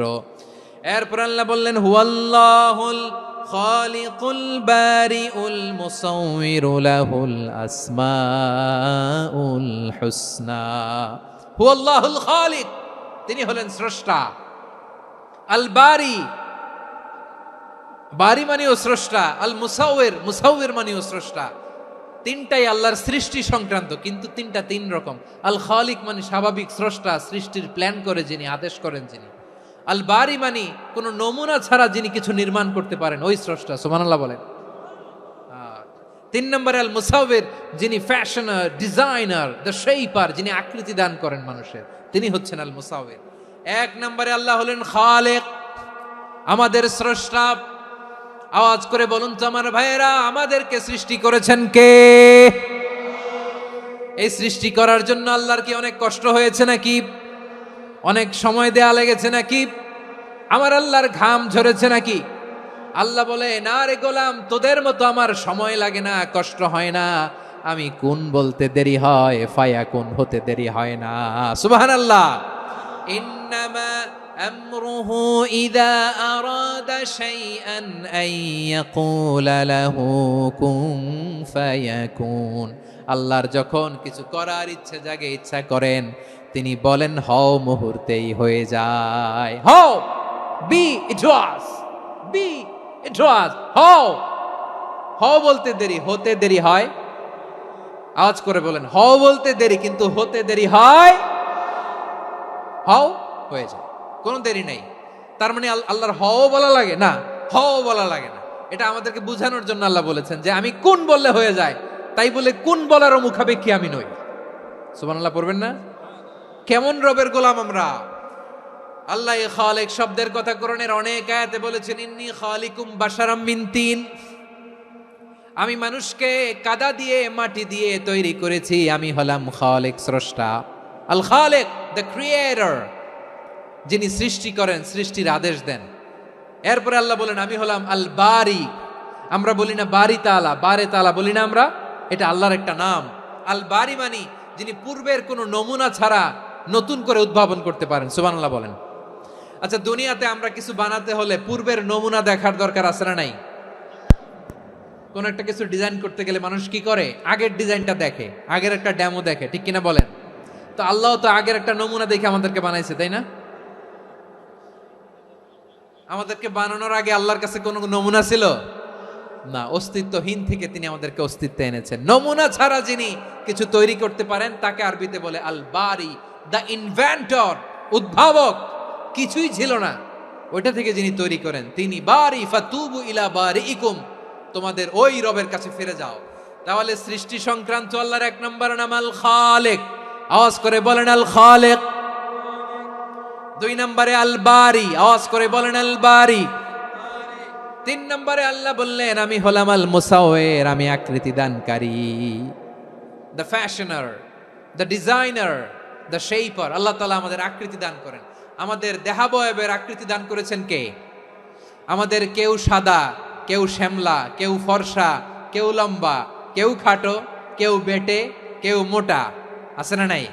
এরপর আল্লাহ বললেন হুয়াল্লাহুল খালিকুল বারিউল মুসাউউইরু লাহুল আসমাউল হুসনা। হুয়াল্লাহুল খালিক, তিনি হলেন স্রষ্টা। আল বারি, বারি মানেও স্রষ্টা। আল মুসাউইর, মুসাউইর মানেও স্রষ্টা। তিনটাই আল্লাহর সৃষ্টি সংক্রান্ত, কিন্তু তিনটা তিন রকম। আল খালিক মানে স্বাভাবিক স্রষ্টা, সৃষ্টির প্ল্যান করে যিনি, আদেশ করেন যিনি। আল বারি মানে কোন নমুনা ছাড়া যিনি কিছু নির্মাণ করতে পারেন, ওই স্রষ্টা। সুবহানাল্লাহ বলেন। 3 নম্বরে আল মুসাউইর, যিনি ফ্যাশনার, ডিজাইনার, দ্য শেপার, যিনি আকৃতি দান করেন মানুষের, তিনি হচ্ছেন আল মুসাউইর। 1 নম্বরে আল্লাহ হলেন খালেক, আমাদের স্রষ্টা। আওয়াজ করে বলুন তো আমার ভাইয়েরা, আমাদেরকে সৃষ্টি করেছেন কে? এই সৃষ্টি করার জন্য আল্লাহর কি অনেক কষ্ট হয়েছে নাকি? অনেক সময় দেয়া লেগেছে নাকি? আমার আল্লাহর ঘাম ঝরেছে নাকি? আল্লাহ বলে, না রে গোলাম, তোদের মতো আমার সময় লাগে না, কষ্ট হয় না। আমি কোন বলতে দেরি হয়, ফায়াকুন হতে দেরি হয় না। সুবহানাল্লাহ। ইন্নামা আমরুহু ইযা আরাদা শাইআন আন ইয়াকুলা লাহু কুন ফায়াকুন। আল্লাহর যখন কিছু করার ইচ্ছে জাগে, ইচ্ছা করেন, তিনি বলেন হও, মুহূর্তেই হয়ে যায়। হও, বি ইট ওয়াজ, বি ইট ওয়াজ। হও, হও বলতে দেরি, হতে দেরি হয়। আওয়াজ করে বলেন, হও বলতে দেরি, কিন্তু হতে দেরি হয়। হও, হয়ে যায়, কোনো দেরি নেই। তার মানে আল্লাহর হও বলা লাগে না, হও বলা লাগে না। এটা আমাদেরকে বোঝানোর জন্য আল্লাহ বলেছেন যে আমি কোন বললে হয়ে যায়, তাই বলে কোন বলারও মুখাপেক্ষী আমি নই। সুবহানাল্লাহ পড়বেন না? কেমন রবের গোলাম আমরা! আল্লাহ খালিক শব্দের কথা কোরআনের অনেক আয়াতে বলেছেন, ইন্নী খালিকুম বাশারাম মিন তিন, আমি মানুষকে কাদা দিয়ে, মাটি দিয়ে তৈরি করেছি। আমি হলাম খালিক, স্রষ্টা। আল খালিক, দ্য ক্রিয়েটর, যিনি সৃষ্টি করেন, সৃষ্টির আদেশ দেন। এরপরে আল্লাহ বলেন আমি হলাম আল বারি। আমরা বলি না বারি তাআলা, বারে তাআলা বলি না আমরা, এটা আল্লাহর একটা নাম। আল বারি মানি যিনি পূর্বের কোনো নমুনা ছাড়া নতুন করে উদ্ভাবন করতে পারেন। সুবহানাল্লাহ বলেন। আচ্ছা, দুনিয়াতে আমরা কিছু বানাতে হলে পূর্বের নমুনা দেখার দরকার আছে না নাই? কোন একটা কিছু ডিজাইন করতে গেলে মানুষ কি করে? আগের ডিজাইনটা দেখে, আগের একটা ডেমো দেখে, ঠিক কিনা বলেন? তো আল্লাহ তো আগের একটা নমুনা দেখে আমাদেরকে বানাইছে, তাই না? আমাদেরকে বানানোর আগে আল্লাহর কাছে কোনো নমুনা ছিল না, অস্তিত্বহীন থেকে তিনি আমাদেরকে অস্তিত্বে এনেছেন। নমুনা ছাড়া যিনি কিছু তৈরি করতে পারেন তাকে আরবিতে বলে আল বারি, দ্য ইনভেন্টর, উদ্ভাবক। কিছুই ছিল না, ওইটা থেকে যিনি তৈরি করেন তিনি বারি। ফাতুবু ইলা বারিইকুম, তোমাদের ওই রবের কাছে ফিরে যাও। তাহলে সৃষ্টি সংক্রান্ত আল্লাহর এক নম্বর নাম আল খালেক, আওয়াজ করে বলেন আল খালেক। দুই নম্বরে আল বারি, আওয়াজ করে বলেন আল বারি। তিন নম্বরে আল্লাহ বললেন আমি হলাম আল মুসাওয়ির, আমি আকৃতি দানকারী, the fashioner, the designer, the shaper. Allah তাআলা আমাদের আকৃতি দান করেন। আমাদের দেহাবয়বের আকৃতি দান করেছেন কে? আমাদের কেউ সাদা, কেউ শ্যামলা, কেউ ফর্সা, কেউ লম্বা, কেউ খাটো, কেউ বেটে, কেউ মোটা, আছে না নাই?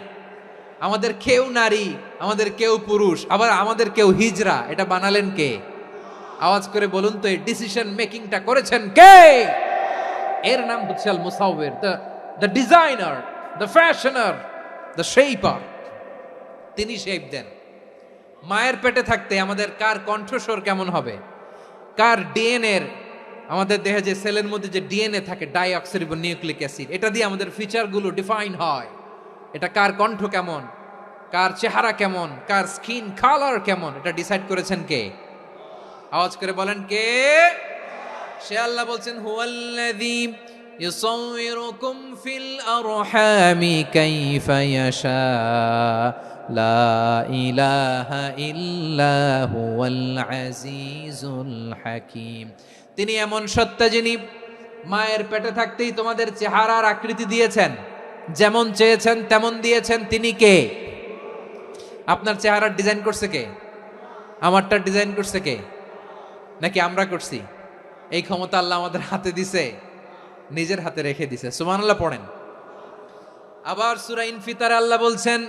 আমাদের কেউ নারী, আমাদের কেউ পুরুষ, আবার আমাদের কেউ হিজড়া। এটা বানালেন কে? আওয়াজ করে বলুন তো, এই ডিসিশন মেকিংটা করেছেন কে? এর নাম হচ্ছে আল মুসাওয়ির, the designer, the fashioner, the shaper. তিনি শেপ দেন। মায়ের পেটে থাকতে আমাদের কার কণ্ঠস্বর কেমন হবে, কার ডিএনএ, আমাদের দেহে যে সেলের মধ্যে যে ডিএনএ থাকে, ডাইঅক্সিরিবো নিউক্লিক অ্যাসিড, এটা দিয়ে আমাদের ফিচারগুলো ডিফাইন হয়। এটা কার কণ্ঠ কেমন, কার চেহারা কেমন, কার স্কিন কালার কেমন, এটা ডিসাইড করেছেন কে? আওয়াজ করে বলেন কে? সে আল্লাহ বলছেন হুয়াল্লাযী ইউসাউয়িরুকুম ফিল আরহামি কাইফা ইয়াশা লা ইলাহা ইল্লা হুয়াল আজিজুল হাকীম। তিনি এমন সত্তা যিনি মায়ের পেটে থাকতেই তোমাদের চেহারার আকৃতি দিয়েছেন, যেমন চেয়েছেন তেমন দিয়েছেন। তিনি কে? আপনার চেহারার ডিজাইন করছে কে? আমারটা ডিজাইন করছে কে? নাকি আমরা করছি? এই ক্ষমতা আল্লাহ আমাদের হাতে দিছে, নিজের হাতে রেখে দিছে। সুবহানাল্লাহ পড়েন। আবার সূরা ইনফিতারে আল্লাহ বলছেন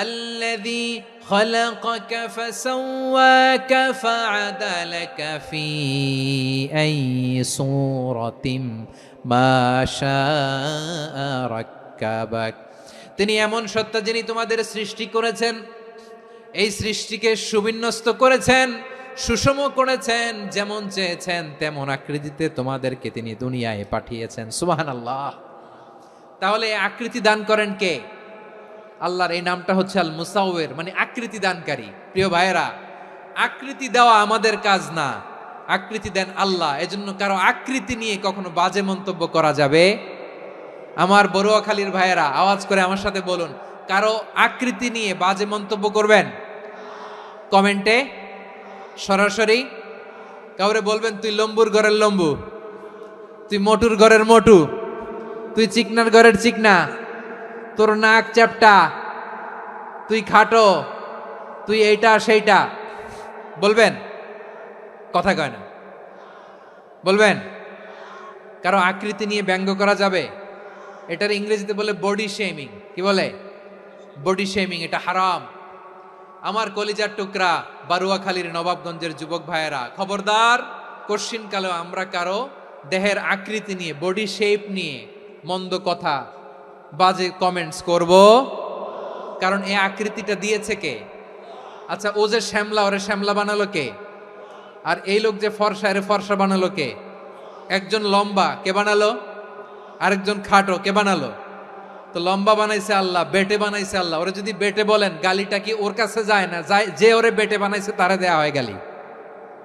আল্লাযী খালাকাকা ফাসাওয়াকা ফাআদালাকা ফি আইয়ি সূরাতিন মা শাআ রাক্কাবাক। তিনি এমন সত্তা যিনি তোমাদের সৃষ্টি করেছেন, এই সৃষ্টিকে সুবিন্যস্ত করেছেন, সুষম করেছেন, যেমন চেয়েছেন তেমন আকৃতিতে তোমাদেরকে তিনি দুনিয়ায় পাঠিয়েছেন। সুবহানাল্লাহ। তাহলে আকৃতি দান করেন কে? আল্লাহর এই নামটা হচ্ছে আল মুসাওয়ির, মানে আকৃতি দানকারী। প্রিয় ভাইয়েরা, আকৃতি দেওয়া আমাদের কাজ না, আকৃতি দেন আল্লাহ। এজন্য কারো আকৃতি নিয়ে কখনো বাজে মন্তব্য করা যাবে? আমার বড়ুয়াখালীর ভাইয়েরা আওয়াজ করে আমার সাথে বলুন, কারো আকৃতি নিয়ে বাজে মন্তব্য করবেন? কমেন্টে সরাসরি কাউরে বলবেন তুই লম্বুর ঘরের লম্বু, তুই মোটুর ঘরের মোটু, তুই চিকনার ঘরের চিকনা, তোর নাক চ্যাপটা, তুই খাটো, তুই এইটা সেইটা বলবেন? কথা কয় না, বলবেন? কারো আকৃতি নিয়ে ব্যঙ্গ করা যাবে? এটার ইংরেজিতে বলে বডি শেমিং। কি বলে? Body shaming. এটা হারাম। আমার কলিজার টুকরা বারুয়াখালীর নবাবগঞ্জের যুবক ভাইয়েরা, খবরদার, কোশ্চিনকালেও আমরা কারো দেহের আকৃতি নিয়ে, বডি শেপ নিয়ে মন্দ কথা, বাজে কমেন্টস করব? কারণ এই আকৃতিটা দিয়েছে কে? আচ্ছা, ও যে শ্যামলা, ওরে শ্যামলা বানালো কে? আর এই লোক যে ফর্সা, এরে ফর্সা বানালো কে? একজন লম্বা, কে বানালো? আরেকজন খাটো, কে বানালো? তো লম্বা বানাইছে আল্লাহ, বেটে বানাইছে আল্লাহ। ওরে যদি বেটে বলেন, গালিটা কি ওর কাছে যায় না? যায়। যে ওরে বেটে বানাইছে তারে দেয়া হয় গালি।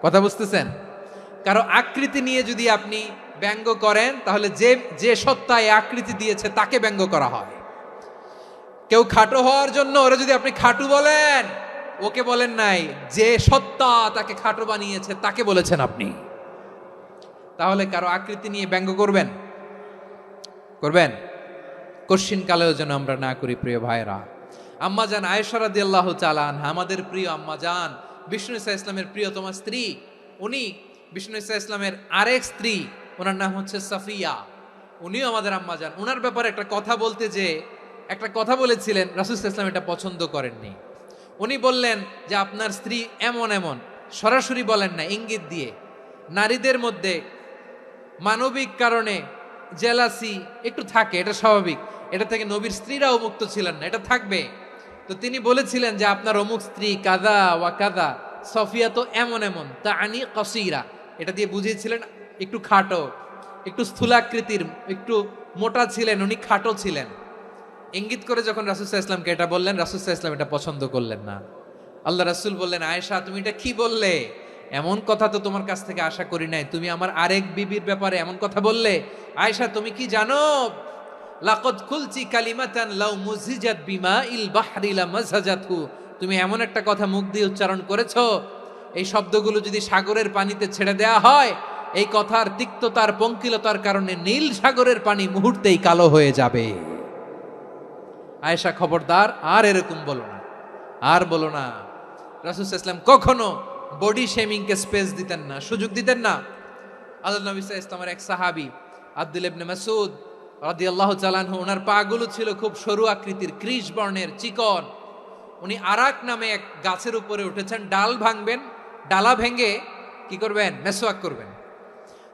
কথা বুঝতেছেন? কারো আকৃতি নিয়ে যদি আপনি ব্যঙ্গ করেন, তাহলে যে সত্তা এই আকৃতি দিয়েছে তাকে ব্যঙ্গ করা হয়। কেউ খাটো হওয়ার জন্য ওরে যদি আপনি খাটু বলেন, ওকে বলেন নাই, যে সত্তা তাকে খাটো বানিয়েছে তাকে বলেছেন আপনি। তাহলে কারো আকৃতি নিয়ে ব্যঙ্গ করবেন? করবেন? কোশ্চিন কালেও যেন আমরা না করি। প্রিয় ভাইরা, আম্মাজান আয়েশা রাদিয়াল্লাহু তাআলা আনহা, আমাদের প্রিয় আম্মাজান, বিষ্ণু ইসা ইসলামের প্রিয়তমা স্ত্রী। উনি বিষ্ণু ইসা ইসলামের আরেক স্ত্রী, ওনার নাম হচ্ছে সাফিয়া। উনিও আমাদের আম্মাজান। ওনার ব্যাপারে একটা কথা বলতে যে একটা কথা বলেছিলেন, রাসূল সাল্লাল্লাহু আলাইহি ওয়াসাল্লাম এটা পছন্দ করেননি। উনি বললেন যে আপনার স্ত্রী এমন এমন, সরাসরি বলেন না, ইঙ্গিত দিয়ে। নারীদের মধ্যে মানবিক কারণে জেলাসি একটু থাকে, এটা স্বাভাবিক। এটা থেকে নবীর স্ত্রীরাও মুক্ত ছিলেন না, এটা থাকবে। তো তিনি বলেছিলেন যে আপনার অমুক স্ত্রী কাদা ওয়া কাদা, সফিয়া তো এমন এমন, তা আনি কসিরা, এটা দিয়ে বুঝিয়েছিলেন একটু খাটো, একটু স্থূলাকৃতির, একটু মোটা ছিলেন, উনি খাটো ছিলেন। ইঙ্গিত করে যখন রাসূল সাল্লাল্লাহু আলাইহি ওয়াসাল্লামকে এটা বললেন, রাসূল সাল্লাল্লাহু আলাইহি ওয়াসাল্লাম এটা পছন্দ করলেন না। আল্লাহ রাসূল বললেন, আয়েশা তুমি এটা কি বললে? এমন কথা তো তোমার কাছ থেকে আশা করি নাই, তুমি আমার আরেক বিবির ব্যাপারে এমন কথা বললে। আয়েশা তুমি কি জানো, লাকাদ কুলতি কালিমাতান লাউ মুজিজাত বিমাইল বাহরি লামাজাজাতহু, তুমি এমন একটা কথা মুখ দিয়ে উচ্চারণ করেছো, এই শব্দগুলো যদি সাগরের পানিতে ছেড়ে দেয়া হয়, এই কথার তিক্ততার পঙ্কিলতার কারণে নীল সাগরের পানি মুহূর্তেই কালো হয়ে যাবে। আয়েশা খবরদার, আর এরকম বলো না, আর বলো না। রাসূল সাল্লাল্লাহু আলাইহি ওয়াসাল্লাম কখনো বডি শেমিং কে স্পেস দিতেন না, সুযোগ দিতেন না। আল্লাহ নবী সাল্লাল্লাহু আলাইহি ওয়াসাল্লামের এক সাহাবী আব্দুল্লাহ ইবনে মাসউদ রাদিয়াল্লাহু তাআলা আনহু, ওনার পাগুলো ছিল খুব সরু আকৃতির, কৃশ বর্ণের, চিকন। উনি আরাক নামে এক গাছের উপরে উঠেছেন, ডাল ভাঙবেন, ডালা ভেঙে কি করবেন, মেসওয়াক করবেন।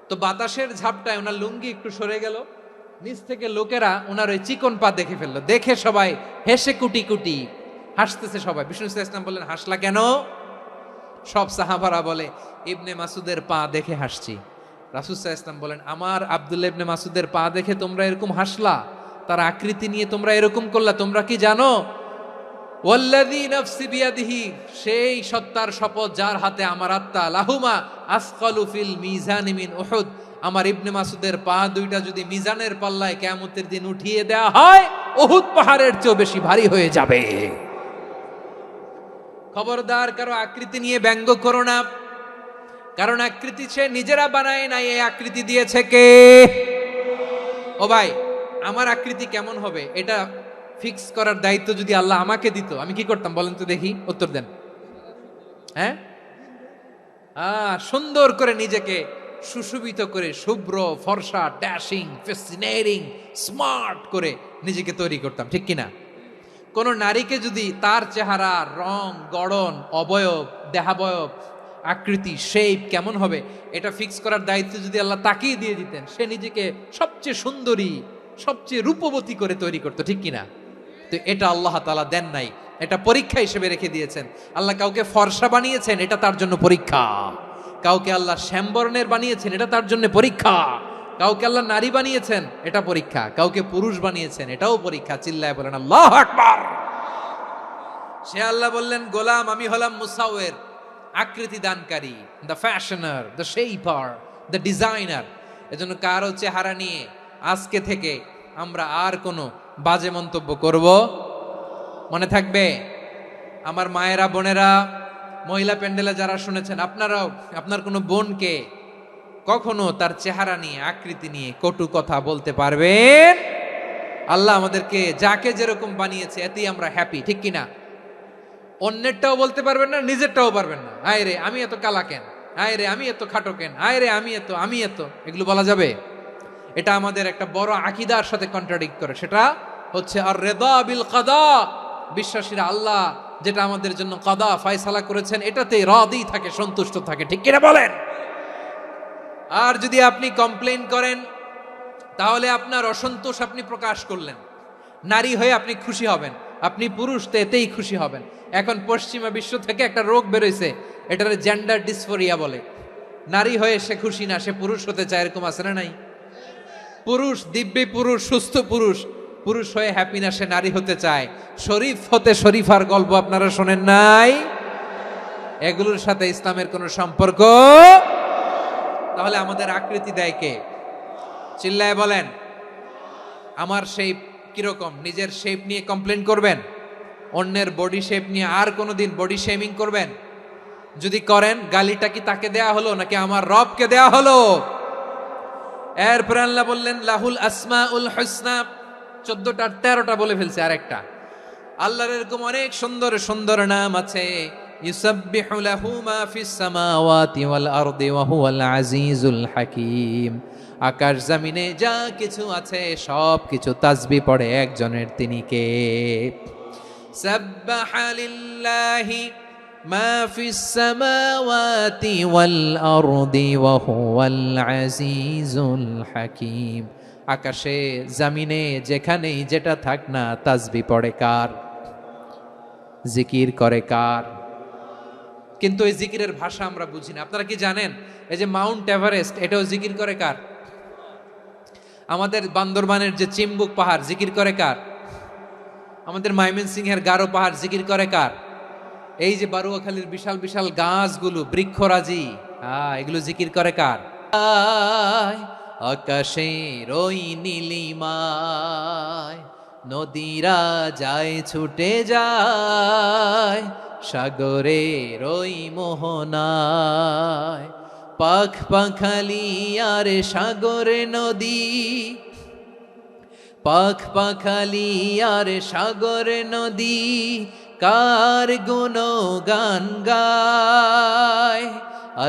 তো বাতাসের ঝাপটায় ওনার লুঙ্গি একটু সরে গেল, নিচ থেকে লোকেরা ওনার ওই চিকন পা দেখে ফেললো, দেখে সবাই হেসে কুটি কুটি হাসতেছে সবাই। বিষ্ণু সাল্লাল্লাহু আলাইহি ওয়াসাল্লাম বললেন, হাসলা কেন? সব সাহাবারা বলে, ইবনে মাসুদের পা দেখে হাসছি। রাসূল সাল্লাল্লাহু আলাইহি ওয়াসাল্লাম বলেন, আমার আব্দুল্লাহ ইবনে মাসুদের পা দেখে তোমরা এরকম হাসলা, তার আকৃতি নিয়ে তোমরা এরকম করলা, তোমরা কি জানো? ওয়াল্লাযী নাফসি বিয়াদিহি, সেই সত্তার শপথ যার হাতে আমার আত্মা, লাহুমা আসকালু ফিল মিজানি মিন উহুদ, আমার ইবনে মাসুদের পা দুইটা যদি মিজানের পাল্লায় কিয়ামতের দিন উঠিয়ে দেওয়া হয়, উহুদ পাহাড়ের চেয়েও বেশি ভারী হয়ে যাবে। খবরদার, কারো আকৃতি নিয়ে ব্যঙ্গ করো না, কারণ আকৃতি সে নিজেরা বানায় নাই, এই আকৃতি দিয়েছে কে? ও ভাই, আমার আকৃতি কেমন হবে এটা ফিক্স করার দায়িত্ব যদি আল্লাহ আমাকে দিত, আমি কি করতাম বলেন তো দেখি, উত্তর দেন। হ্যাঁ, সুন্দর করে নিজেকে সুশোভিত করে, শুভ্র ফর্সা, ড্যাশিং, ফ্যাসিনেটিং, স্মার্ট করে নিজেকে তৈরি করতাম, ঠিক কিনা? কোন নারীকে যদি তার চেহারা, রং, গড়ন, অবয়ব, দেহাবয়ব, আকৃতি, শেপ কেমন হবে এটা ফিক্স করার দায়িত্ব যদি আল্লাহ তাকেই দিয়ে দিতেন, সে নিজেকে সবচেয়ে সুন্দরী, সবচেয়ে রূপবতী করে তৈরি করতো, ঠিক কিনা? তো এটা আল্লাহ তাআলা দেন নাই, এটা পরীক্ষা হিসেবে রেখে দিয়েছেন। আল্লাহ কাউকে ফর্সা বানিয়েছেন, এটা তার জন্য পরীক্ষা। কাউকে আল্লাহ শ্যামবর্ণের বানিয়েছেন, এটা তার জন্য পরীক্ষা। কাউকে আল্লাহ নারী বানিয়েছেন, এটা পরীক্ষা। কাউকে পুরুষ বানিয়েছেন, এটাও পরীক্ষা। চিল্লায় বলেন আল্লাহু আকবার। সে আল্লাহ বললেন, গোলাম আমি হলাম মুসাওয়ের, আকৃতি দানকারী, the fashioner, the shaper, the designer. এজন্য কারো চেহারা নিয়ে আজকে থেকে আমরা আর কোনো বাজে মন্তব্য করব মনে থাকবে। আমার মায়েরা, বোনেরা, মহিলা প্যান্ডেলে যারা শুনেছেন, আপনারাও আপনার কোনো বোনকে কখনো তার চেহারা নিয়ে, আকৃতি নিয়ে কটু কথা বলতে পারবেন? আল্লাহ আমাদেরকে যাকে যেরকম বানিয়েছে এতেই আমরা হ্যাপি, ঠিক কিনা? অন্যেরটাও বলতে পারবেন না, নিজেরটাও পারবেন না। আয় রে আমি এত কালা কেন, আয় রে আমি এত খাটো কেন, আয় রে আমি এত, এগুলো বলা যাবে? এটা আমাদের একটা বড় আকীদার সাথে কন্ট্রাডিক্ট করে। সেটা হচ্ছে আর রিদা বিল কাদা, বিশ্বাসীরা আল্লাহ যেটা আমাদের জন্য কাদা ফয়সালা করেছেন এটাতেই রাদি থাকে, সন্তুষ্ট থাকে, ঠিক কিনা বলেন? আর যদি আপনি কমপ্লেইন করেন তাহলে আপনার অসন্তোষ আপনি প্রকাশ করলেন। নারী হয়ে আপনি খুশি হবেন, আপনি পুরুষ তো এতেই খুশি হবেন। এখন পশ্চিমা বিশ্ব থেকে একটা রোগ বেরোইছে, এটার জেন্ডার ডিসফোরিয়া বলে। নারী হয়ে সে খুশি না, সে পুরুষ হতে চায়, এরকম আছে না নাই? পুরুষ, দিব্যি পুরুষ, সুস্থ পুরুষ, পুরুষ হয়ে হ্যাপি না, সে নারী হতে চায়। শরীফ হতে শরীফার গল্প আপনারা শোনেন নাই? এগুলোর সাথে ইসলামের কোনো সম্পর্ক? তাহলে আমাদের আকৃতি দেয় কে? চিল্লায় বলেন। আমার শেপ কিরকম, নিজের শেপ নিয়ে কমপ্লেন করবেন? অন্যের বডি শেপ নিয়ে আর কোনোদিন বডি শেমিং করবেন? যদি করেন, গালিটা কি তাকে দেয়া হলো নাকি আমার রবকে দেয়া হলো? এরপর আল্লাহ বললেন লাহুল আসমাউল হুসনা, 14টা 13টা বলে ফেলছে, আরেকটা। আল্লাহর এরকম অনেক সুন্দর সুন্দর নাম আছে। ইউসাব্বিহু লাহু মা ফিস সামাওয়াতি ওয়াল আরদি ওয়া হুয়াল আজিজুল হাকীম। আকাশ জমিনে যা কিছু আছে সব কিছু তাসবিহ পড়ে একজনের, তিনি কে? সাব্বাহা লিল্লাহি মা ফিস সামাওয়াতি ওয়াল আরদি ওয়া হুয়াল আজিজুল হাকীম। আকাশে জামিনে যেখানেই যেটা থাক না তাসবিহ পড়ে কার? জিকির করে কার? কিন্তু এই জিকিরের ভাষা আমরা বুঝি না। আপনারা কি জানেন এই যে মাউন্ট এভারেস্ট, এটাও জিকির করে কার? আমাদের বান্দরবানের যে চিম্বুক পাহাড় জিকির করে কার? আমাদের ময়মনসিংহের গারো পাহাড় জিকির করে কার? এই যে বারুয়াখালীর বিশাল বিশাল গাছগুলো, বৃক্ষরাজি, এগুলো জিকির করে কার? আকাশের ওই নীলিমায় নদীরা যায় ছুটে যায়, সাগরের ওই মোহনায় পাখ পাখালি আর সাগরে নদী, পাখ পাখালি আর সাগর নদী কার গুণগান গায়।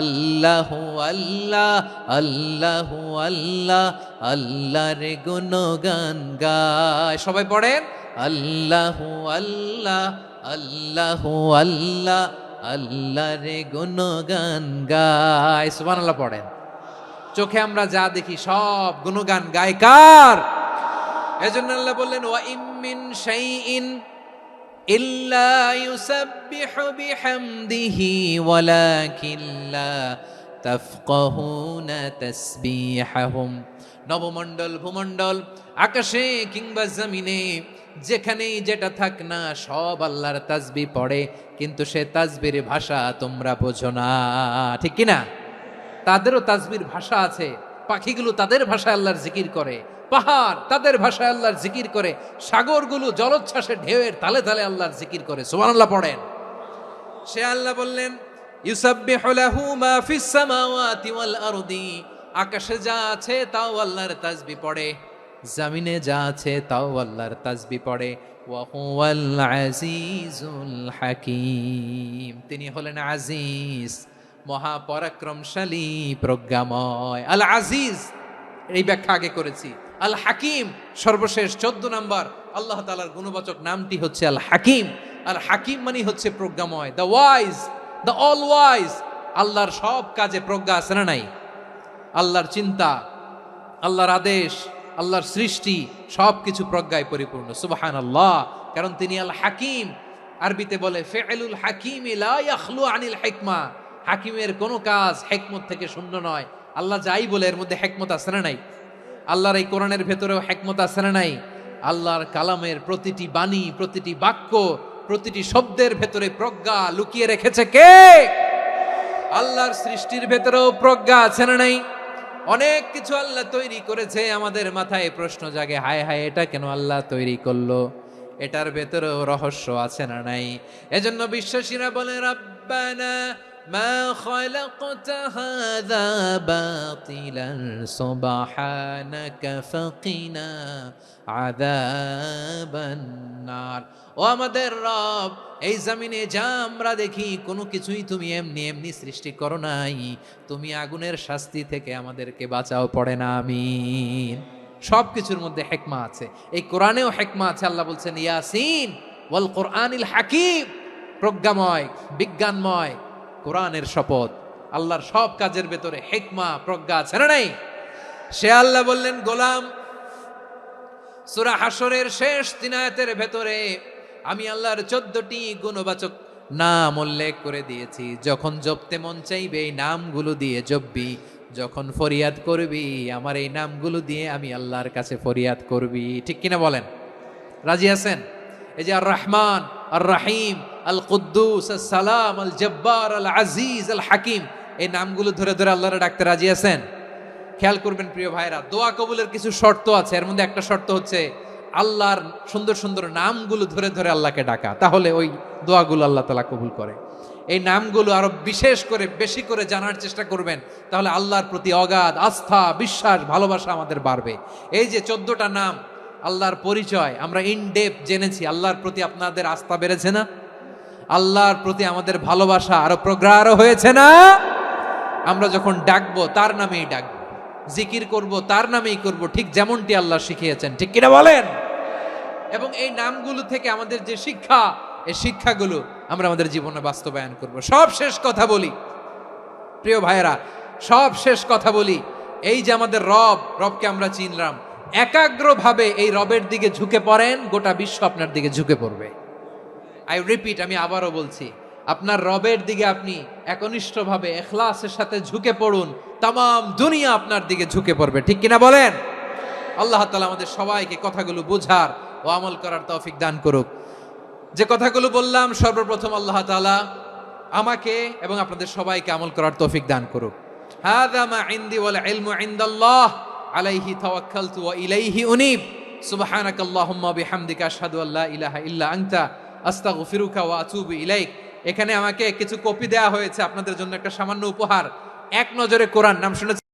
আল্লাহ আল্লাহ আল্লাহ আল্লাহ আল্লাহর গুণগান গায়। সবাই পড়েন আল্লাহ আল্লাহ আল্লাহ আল্লাহ আল্লাহর গুণগান গায়। সুবহানাল্লাহ পড়েন। চোখে আমরা যা দেখি সব গুণগান গায় কার? এজন্য আল্লাহ বললেন ওয়া ইম মিন শাইইন ইল্লা ইউসাব্বিহু বিহামদিহি ওয়ালাকিন লা তাফকাহুনা তাসবিহাহুম। নবমণ্ডল, ভূমণ্ডল, আকাশে কিংবা জমিনে যেখানেই যেটা থাক না সব আল্লাহর তাসবিহ পড়ে, কিন্তু সে তাসবির ভাষা তোমরা বোঝো না, ঠিক কি না? তাদেরও তাসবির ভাষা আছে। পাখিগুলো তাদের ভাষায় আল্লাহর জিকির করে, পাহাড় তাদের ভাষায় আল্লাহর জিকির করে, সাগরগুলো জলোচ্ছ্বাসে ঢেউয়ের তালে তালে আল্লাহর জিকির করে। সুবহানাল্লাহ পড়েন। সে আল্লাহ বললেন ইউসাব্বিহু লাহু মা ফিস সামাওয়াতি ওয়াল আরদি, আকাশে যা আছে তাও আল্লাহর তাসবিহ পড়ে, জমিনে যা আছে তাও আল্লাহর তাসবিহ পড়ে। ওয়া হুয়াল আজিজুল হাকীম, তিনি হলেন আজিজ, মহাপরাক্রমশালী, প্রজ্ঞাময়। আল আজিজ এই ব্যাখ্যা আগে করেছি। আল হাকিম সর্বশেষ 14 নম্বর আল্লাহ তাআলার গুণবাচক নামটি হচ্ছে আল হাকিম। আল হাকিম মানে হচ্ছে প্রজ্ঞাময়, the wise, the all wise. আল্লাহর সব কাজে প্রজ্ঞা আছে না নাই? আল্লাহর চিন্তা, আল্লাহর আদেশ, আল্লাহর সৃষ্টি সবকিছু প্রজ্ঞায় পরিপূর্ণ। সুবহানাল্লাহ, কারণ তিনি আল হাকিম। আরবিতে বলে ফিআলুল হাকিম লা ইয়াখলু আনিল হিকমা, হাকিমের কোনো কাজ হিকমত থেকে শূন্য নয়। আল্লাহ যাই বলে এর মধ্যে হিকমত আছে না নাই? আল্লাহর এই কোরআনের ভেতরেও হিকমত আছে না নাই? আল্লাহর কালামের প্রতিটি বাণী, প্রতিটি বাক্য, প্রতিটি শব্দের ভেতরে প্রজ্ঞা লুকিয়ে রেখেছে কে? আল্লাহর সৃষ্টির ভেতরেও প্রজ্ঞা আছে না নাই? অনেক কিছু আল্লাহ তৈরি করেছে, আমাদের মাথায় প্রশ্ন জাগে, হায় হায় এটা কেন আল্লাহ তৈরি করলো? এটার ভেতরেও রহস্য আছে না নাই? এজন্য বিশ্বাসীরা বলে রব্বানা মা খালাকতা হাযা বাতিলান সুবহানাকা ফাকিনা আযাবান নার। ও আমাদের রব, এই জমিনে যা আমরা দেখি কোনো কিছুই তুমি এমনি এমনি সৃষ্টি করো নাই, তুমি আগুনের শাস্তি থেকে আমাদেরকে বাঁচাও, পড়ে না আমিন। সব কিছুর মধ্যে হিকমা আছে, এই কোরআনেও হিকমা আছে। আল্লাহ বলছেন ইয়াসিন ওয়াল কোরআনিল হাকিম, প্রজ্ঞাময়, বিজ্ঞানময় কোরআনের শপথ। আল্লাহর সব কাজের ভেতরে হিকমা, প্রজ্ঞা আছে না নাই? সে আল্লাহ বললেন গোলাম, সূরা হাশরের শেষ 3 আয়াতের ভেতরে আমি আল্লাহর 14টি গুণবাচক নাম উল্লেখ করে দিয়েছি। যখন জপতে মন চাইবে এই নামগুলো দিয়ে জপবি, যখন ফরিয়াদ করবি আমার এই নামগুলো দিয়ে আমি আল্লাহর কাছে ফরিয়াদ করবি। ঠিক কিনা বলেন? রাজি আছেন? এই যে আর রহমান, আর রাহিম, আল কুদ্দুস, আল সালাম, আল জব্বার, আল আজিজ, আল হাকিম, এই নামগুলো ধরে ধরে আল্লাহরে ডাকতে রাজি আছেন? খেয়াল করবেন প্রিয় ভাইরা, দোয়া কবুলের কিছু শর্ত আছে। এর মধ্যে একটা শর্ত হচ্ছে আল্লাহর সুন্দর সুন্দর নামগুলো ধরে ধরে আল্লাহকে ডাকা, তাহলে ওই দোয়াগুলো আল্লাহ তাআলা কবুল করে। এই নামগুলো আরো বিশেষ করে বেশি করে জানার চেষ্টা করবেন, তাহলে আল্লাহর প্রতি অগাধ আস্থা, বিশ্বাস, ভালোবাসা আমাদের বাড়বে। এই যে 14টা নাম আল্লাহর পরিচয় আমরা ইন ডেপথ জেনেছি, আল্লাহর প্রতি আপনাদের আস্থা বেড়েছে না? আল্লাহর প্রতি আমাদের ভালোবাসা আরো প্রগাঢ় হয়েছে না? আমরা যখন ডাকবো তার নামেই ডাকবো, জিকির করব তার নামেই করব, ঠিক যেমনটি আল্লাহ শিখিয়েছেন। ঠিক কিনা বলেন? এবং এই নামগুলো থেকে আমাদের যে শিক্ষা, এই শিক্ষাগুলো আমরা আমাদের জীবনে বাস্তবায়ন করব। সব শেষ কথা বলি প্রিয় ভাইয়েরা, সব শেষ কথা বলি, এই যে আমাদের রবকে আমরা চিনলাম, একাগ্রভাবে এই রবের দিকে ঝুঁকে পড়েন, গোটা বিশ্ব আপনার দিকে ঝুঁকে পড়বে। আই রিপিট, আমি আবারও বলছি, আপনার রবের দিকে আপনি একনিষ্ঠভাবে ইখলাসের সাথে ঝুঁকে পড়ুন, তামাম দুনিয়া আপনার দিকে ঝুঁকে পড়বে। ঠিক কিনা বলেন? আল্লাহ তাআলা আমাদের সবাইকে কথাগুলো বোঝার ও আমল করার তৌফিক দান করুক। যে কথাগুলো বললাম, সর্বপ্রথম আল্লাহ তাআলা আমাকে এবং আপনাদের সবাইকে আমল করার তৌফিক দান করুক। হাযা মা ইনদি ওয়াল ইলমু ইনদাল্লাহ আলাইহি তাওয়াক্কালতু ওয়া ইলাইহি উনীব। সুবহানাকাল্লাহুম্মা বিহামদিকা আশহাদু আল্লা ইলাহা ইল্লা আনতা আস্তাগফিরুকা ওয়া আতুবু ইলাইক। এখানে আমাকে কিছু কপি দেয়া হয়েছে আপনাদের জন্য, একটা সামান্য উপহার। এক নজরে কোরআন নাম শুনে